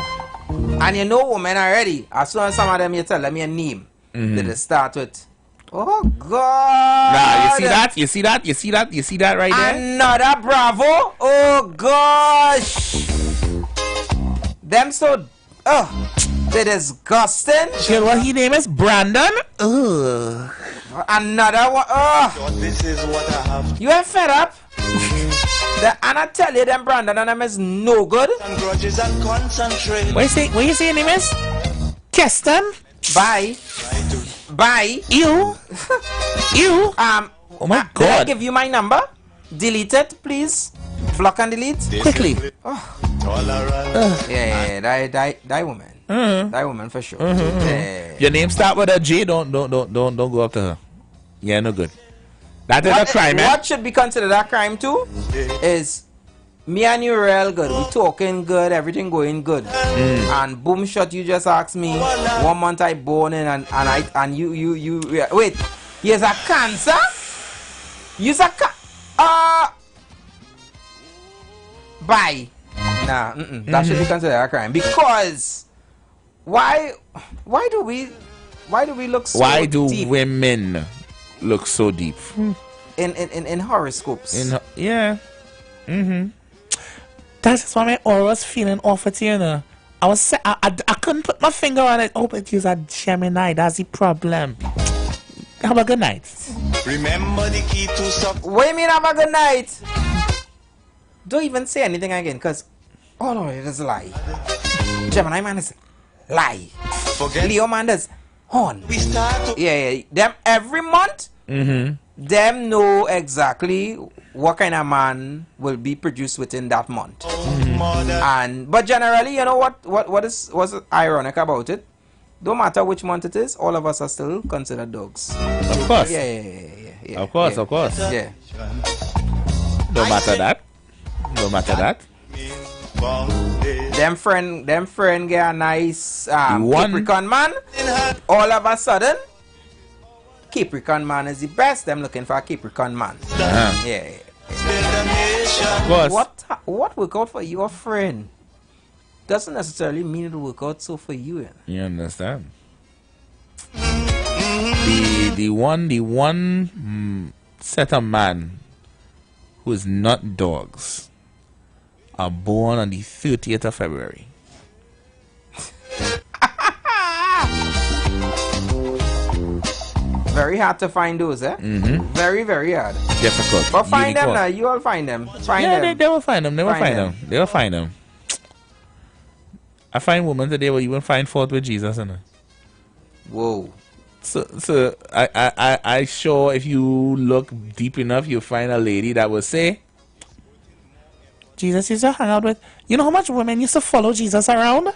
And you know women already. As soon as some of them you tell them your name, they start with oh God!
Nah, you see that right there?
Another Bravo! Oh gosh! Them so they're disgusting.
Shit, what his name is? Brandon? Ugh.
Another one.
This is what I have.
You ain't fed up? And I tell you, them Brandon and them is no good.
And grudges and concentrate.
What you say your name is? Keston?
Bye. You.
Oh my God.
Did I give you my number? Delete it, please. Block and delete.
Quickly.
Yeah, that woman. That woman for sure. Yeah.
Your name start with a J. Don't go up to her. Yeah, no good. That is a crime, man.
What should be considered a crime too is me and you real good. We talking good, everything going good. And boom shot, you just asked me 1 month I born in and you wait, here's a cancer? You's a bye. Nah, that should be considered a crime. Because why do we look so
why do
deep?
Women look so deep
in horoscopes?
Yeah. That's just why my aura was feeling off at you know. I couldn't put my finger on it. Oh, but you're a Gemini. That's the problem. Have a good night.
Remember the key to stop.
What do you mean have a good night? Don't even say anything again, cause no, it is a lie. Gemini man is lie.
Forget
Leo man is horn.
We start to
Yeah. Them every month. Them know exactly what kind of man will be produced within that month. But generally, you know what's ironic about it? Don't matter which month it is, all of us are still considered dogs.
Of course.
Yeah.
Of course.
Yeah.
Don't matter that.
Them friend get a nice Capricorn man. All of a sudden, Capricorn man is the best. Them looking for a Capricorn man. Yeah.
Of course.
What work out for your friend doesn't necessarily mean it'll work out so for you.
You understand? The one set of man who is not dogs are born on the 30th of February.
Very hard to find those, eh? Very, very hard.
Difficult.
But find them now. You all find them.
They will find them. They will find them. I find women today where you will find fault with Jesus, innit?
Whoa.
So I sure if you look deep enough, you'll find a lady that will say, Jesus used to hang out with, you know how much women used to follow Jesus around?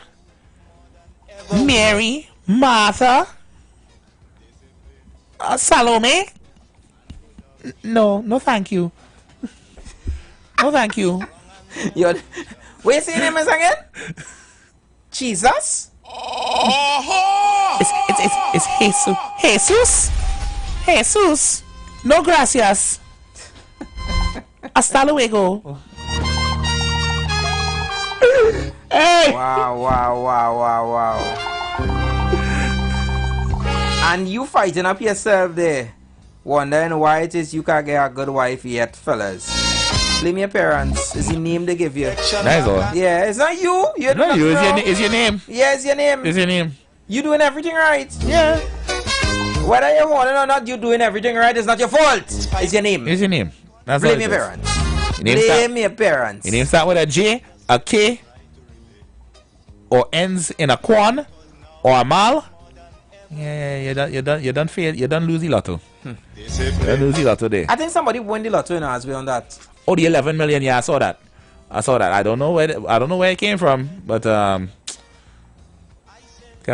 Mary, Martha, Salome. No, thank you. No, thank you.
What's your name is again? Jesus?
It's Jesus. Jesus. No gracias. Hasta luego. Hey.
Wow. And you fighting up yourself there, wondering why it is you can't get a good wife yet, fellas. Blame your parents. It's the name they give you.
That's all.
Yeah, it's not you. You're
not you. It's your name.
Yeah, it's your name.
It's your name.
You doing everything right.
Yeah.
Whether you want it or not, you doing everything right. It's not your fault. It's your name.
It's your name. That's
Blame your parents. Blame your parents.
Your name start with a J, a K, or ends in a Quan or a Mal. Yeah, you done fail. You done lose the lotto. You done lose the lotto there.
I think somebody won the lotto as well on that.
Oh, the 11 million. Yeah, I saw that. I don't know where it came from, but good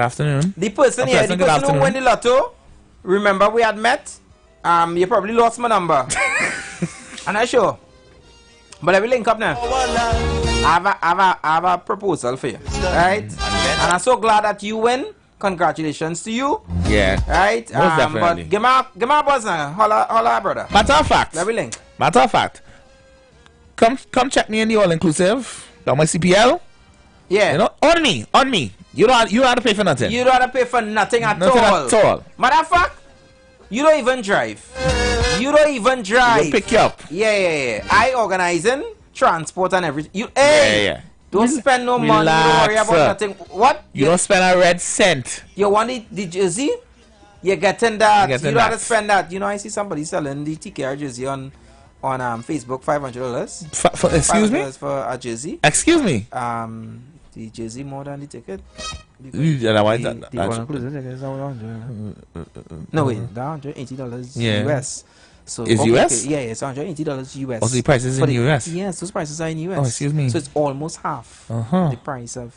afternoon.
The person who won the lotto. Remember we had met. You probably lost my number. I'm not sure. But I will link up now. I have a proposal for you, right? And I'm so glad that you win. Congratulations to you.
Yeah.
Right?
Most definitely.
But give me a buzz now. Holla, brother.
Matter of fact.
Let me link.
Matter of fact. Come check me in the all-inclusive. Down my CPL.
Yeah.
You know, on me. You don't have to pay for nothing.
You don't have to pay for nothing at all. Matter of fact, you don't even drive. You
We'll pick you up.
Yeah. I organizing transport and everything. Yeah. Don't spend no money. Don't worry about nothing. What?
You don't spend a red cent.
You want the jersey? You're getting that. You don't have to spend that. You know, I see somebody selling the TKR jersey on Facebook, $500.
Excuse me?
For a jersey.
Excuse me?
The jersey more than the ticket. No, wait. $180 US. So
is US?
Yeah, it's $180 US.
Also, the prices in US?
Yes, those prices are in US.
Oh, excuse me.
So it's almost half the price of.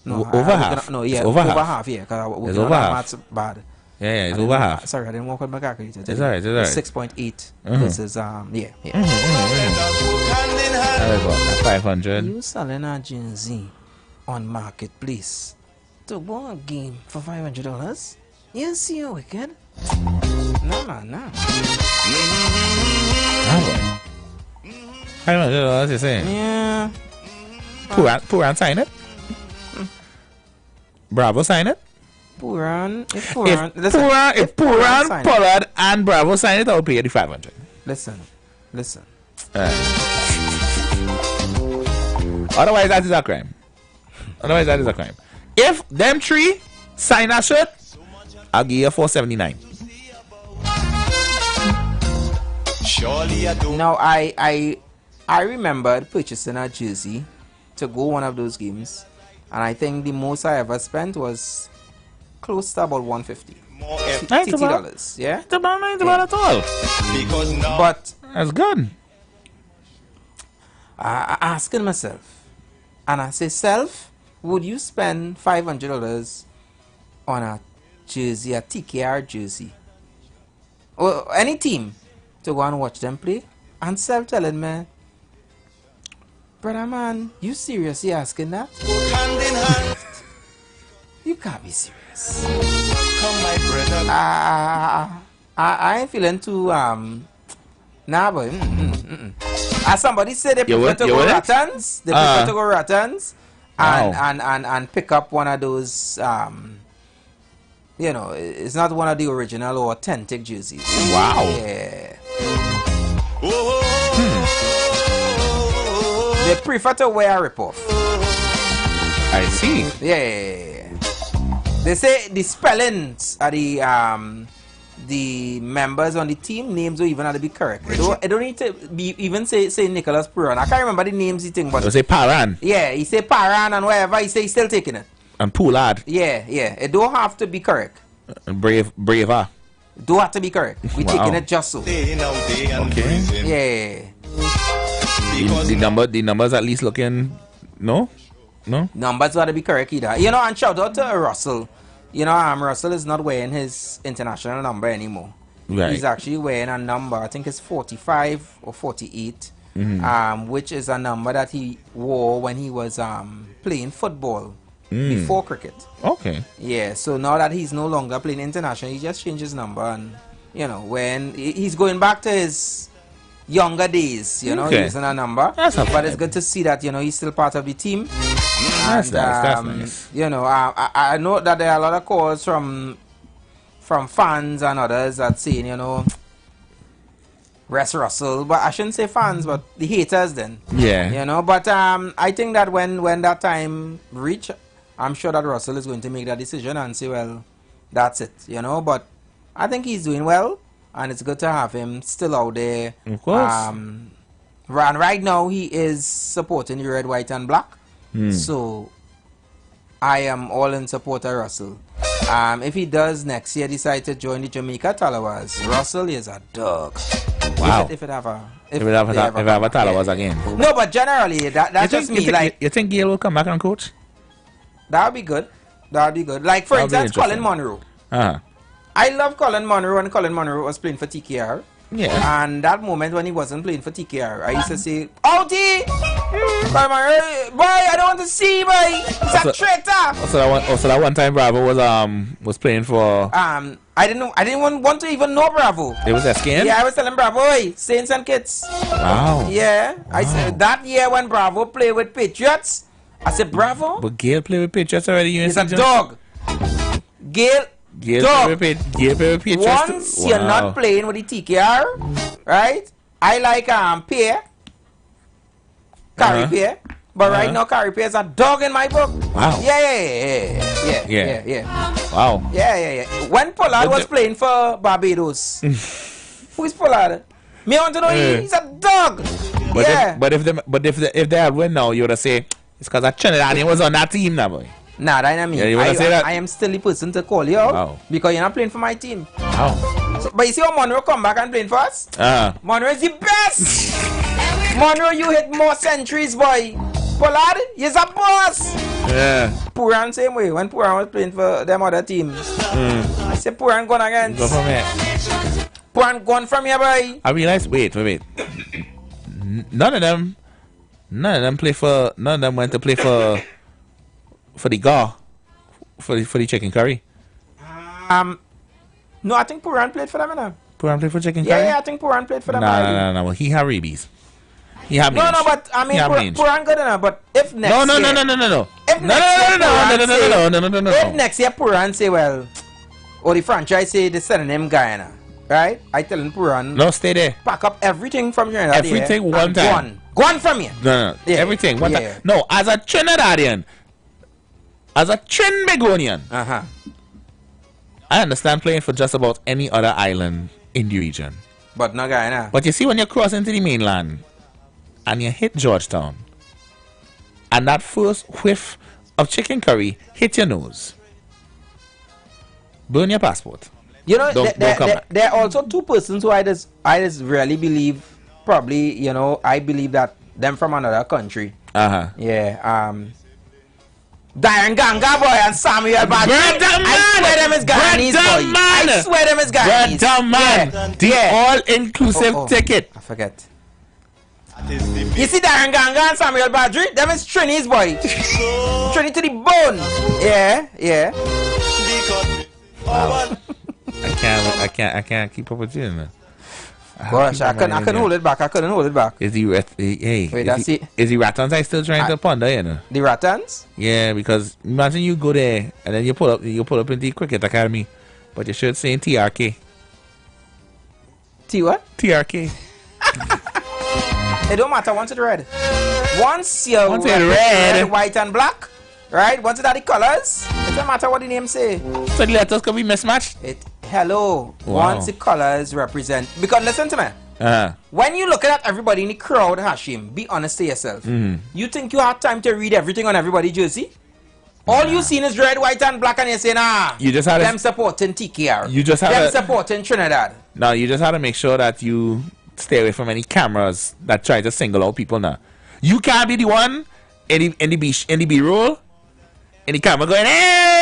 No,
over half.
Over half. Yeah, because
it's over half.
That's bad.
Yeah, it's over half.
Sorry, I didn't work with my calculator.
It's alright.
6.8 versus
That 500.
You selling a jersey on marketplace to win a game for $500? You see you wicked? No.
$500, you saying?
Yeah.
Puran sign it? Bravo sign it?
If
Puran, Pollard, and Bravo sign it, I'll pay you the 500.
Listen.
Otherwise, that is a crime. If them three sign that shirt, I'll give you $479.
Now, I remembered purchasing a jersey to go one of those games, and I think the most I ever spent was close to about $150. $90, yeah?
It's about $90 at all.
Because now,
but
that's good.
I asking myself, and I say, self, would you spend $500 on a jersey, a TKR jersey, or any team to go and watch them play? And self telling me, brother man, you seriously asking that?
hand in hand,
You can't be serious.
come my brother.
I ain't feeling too nah, boy. As somebody said, they prefer to go Rattans. They prefer to go Rattans and pick up one of those you know, it's not one of the original or authentic jerseys.
Wow.
Yeah. They prefer to wear a ripoff.
I see.
Yeah. They say the spellings are the members on the team names don't even have to be correct. It don't need to be even say Nicholas Puran. I can't remember the names he think, but
you say Paran.
Yeah, he say Paran and whatever. He say he's still taking it.
And Poulard.
Yeah. It don't have to be correct.
Braver.
Don't have to be correct. We taking it just so.
Okay.
Yeah.
The numbers at least looking no.
Numbers got to be correct either. You know, and shout out to Russell. You know, Russell is not wearing his international number anymore.
Right.
He's actually wearing a number, I think it's 45 or 48, which is a number that he wore when he was playing football before cricket.
Okay.
Yeah, so now that he's no longer playing international, he just changed his number, and, you know, when he's going back to his younger days, you know, using a number. But it's good to see that, you know, he's still part of the team.
That's nice.
You know, I know that there are a lot of calls from fans and others that saying, you know, rest Russell, but I shouldn't say fans, but the haters then.
Yeah.
You know, but I think that when that time reach, I'm sure that Russell is going to make that decision and say, well, that's it, you know, but I think he's doing well, and it's good to have him still out there.
Of course.
And right now he is supporting the red, white, and black. So I am all in support of Russell. If he does next year decide to join the Jamaica Talawas, Russell is a dog.
Wow.
If it have a
Talawas again.
No, but generally that's just me.
You think Gail will come back and coach?
That would be good. Like for instance, Colin Monroe. I love Colin Monroe when Colin Monroe was playing for TKR.
Yeah.
And that moment when he wasn't playing for TKR, I used to say, Outie! Colin Monroe, boy, I don't want to see, boy. It's a traitor.
So that one time Bravo was playing for
I didn't want to even know Bravo.
It was that skin?
Yeah, I was telling Bravo, hey, Saints and Kids.
Wow.
Yeah. I said that year when Bravo played with Patriots, I said Bravo.
But Gail played with Patriots already.
He's a dog. Gail dog. Once you're not playing with the TKR, right? I like Pierre. Carrie Pierre. But right now, Carrie Pierre is a dog in my book.
Wow.
Yeah.
Wow.
Yeah. When Pollard was playing for Barbados, who is Pollard? Me want to know he's a dog.
But if they had win now, you would have say it's because that Trinidadian was on that team now, boy.
Nah, that ain't me.
Yeah,
I am still the person to call you out because you're not playing for my team.
Wow.
So, but you see how Monroe come back and playing for us? Monroe is the best. Monroe, you hit more centuries, boy. Pollard, you're a boss.
Yeah.
Puran same way. When Puran was playing for them other teams, I said Puran gone again.
Go from here.
Puran gone from here, boy.
I realize. Wait. None of them went to play for the GAR, for the chicken curry.
No, I think Puran played for them, now.
Puran played for chicken curry?
Yeah, I think Puran played for them.
No. Well, he had rabies. He had mange.
No, but I mean, Puran good enough. But if next
year... No.
If next year Puran say, well, or the franchise say they're sending him Guyana, right? I tell him Puran...
No, stay there.
Pack up everything from here.
Everything one time.
Gone from here.
No. Yeah. Everything one time. No, as a Trinidadian, as a Trinbagonian, I understand playing for just about any other island in the region.
But not Guyana.
But you see, when you cross into the mainland and you hit Georgetown, and that first whiff of chicken curry hit your nose, Burn your passport.
You know,
Don't come back.
there are also two persons who I just really believe, probably, you know, I believe that them from another country. Yeah. Darren Ganga boy and Samuel Badri. I swear them is Guyanese boy. I swear them is Guyanese.
Brother man. The all-inclusive ticket.
I forget. You see Darren Ganga and Samuel Badri? Them is Trinidad's boy. Trinity to the bone. Yeah.
Wow. I can't keep up with you, man.
Gosh, I couldn't hold it back. I couldn't hold it back.
Is he
wait, that's it.
Is the Rattans I still trying to ponder, you know?
The Rattans?
Yeah, because imagine you go there and then you pull up in the cricket academy, but your shirt saying TRK.
T what?
TRK.
It don't matter once it's red. Once red, white and black, right? Once it are the colors, it don't matter what the name say.
So the letters can be mismatched?
Hello. Wow. Once the colors represent, because listen to me. When you look at everybody in the crowd, Hashim, be honest to yourself. You think you have time to read everything on everybody's jersey? All you seen is red, white, and black, and you're saying,
you just had
them supporting TKR.
You just had
them supporting Trinidad.
No, you just had to make sure that you stay away from any cameras that try to single out people now. You can't be the one in the B-roll, in the camera going, hey!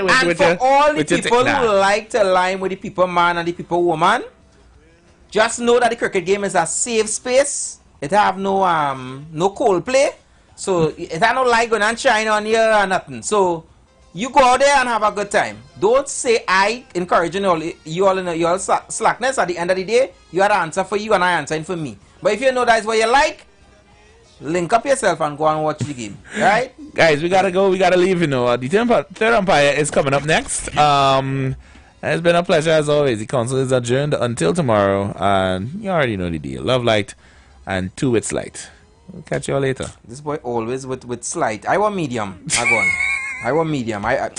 All the people who like to line with the people man and the people woman, just know that the cricket game is a safe space. It have no cold play. So it have no light going and shine on you or nothing. So you go out there and have a good time. Don't say I encouraging you all in your slackness. At the end of the day, you have to answer for you and I answering for me. But if you know that's what you like, link up yourself and go and watch the game. Right?
Guys, we gotta go. We gotta leave, you know. The third umpire is coming up next. It's been a pleasure as always. The council is adjourned until tomorrow. And you already know the deal. Love light and 2 with slight. We'll catch you all later.
This boy always with slight. I want medium. I want medium. I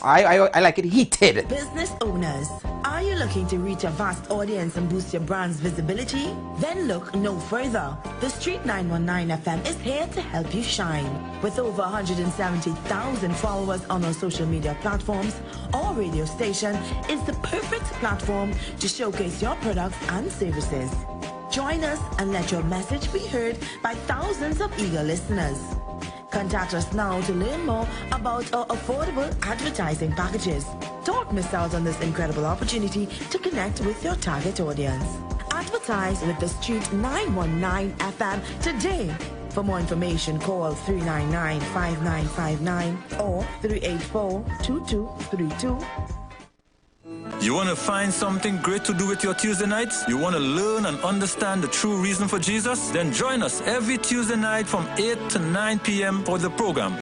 like it heated.
Business owners, are you looking to reach a vast audience and boost your brand's visibility? Then look no further. The Street 919 FM is here to help you shine. With over 170,000 followers on our social media platforms, our radio station is the perfect platform to showcase your products and services. Join us and let your message be heard by thousands of eager listeners. Contact us now to learn more about our affordable advertising packages. Don't miss out on this incredible opportunity to connect with your target audience. Advertise with the Street 919 FM today. For more information, call 399-5959 or 384-2232.
You want to find something great to do with your Tuesday nights? You want to learn and understand the true reason for Jesus? Then join us every Tuesday night from 8 to 9 p.m. for the program.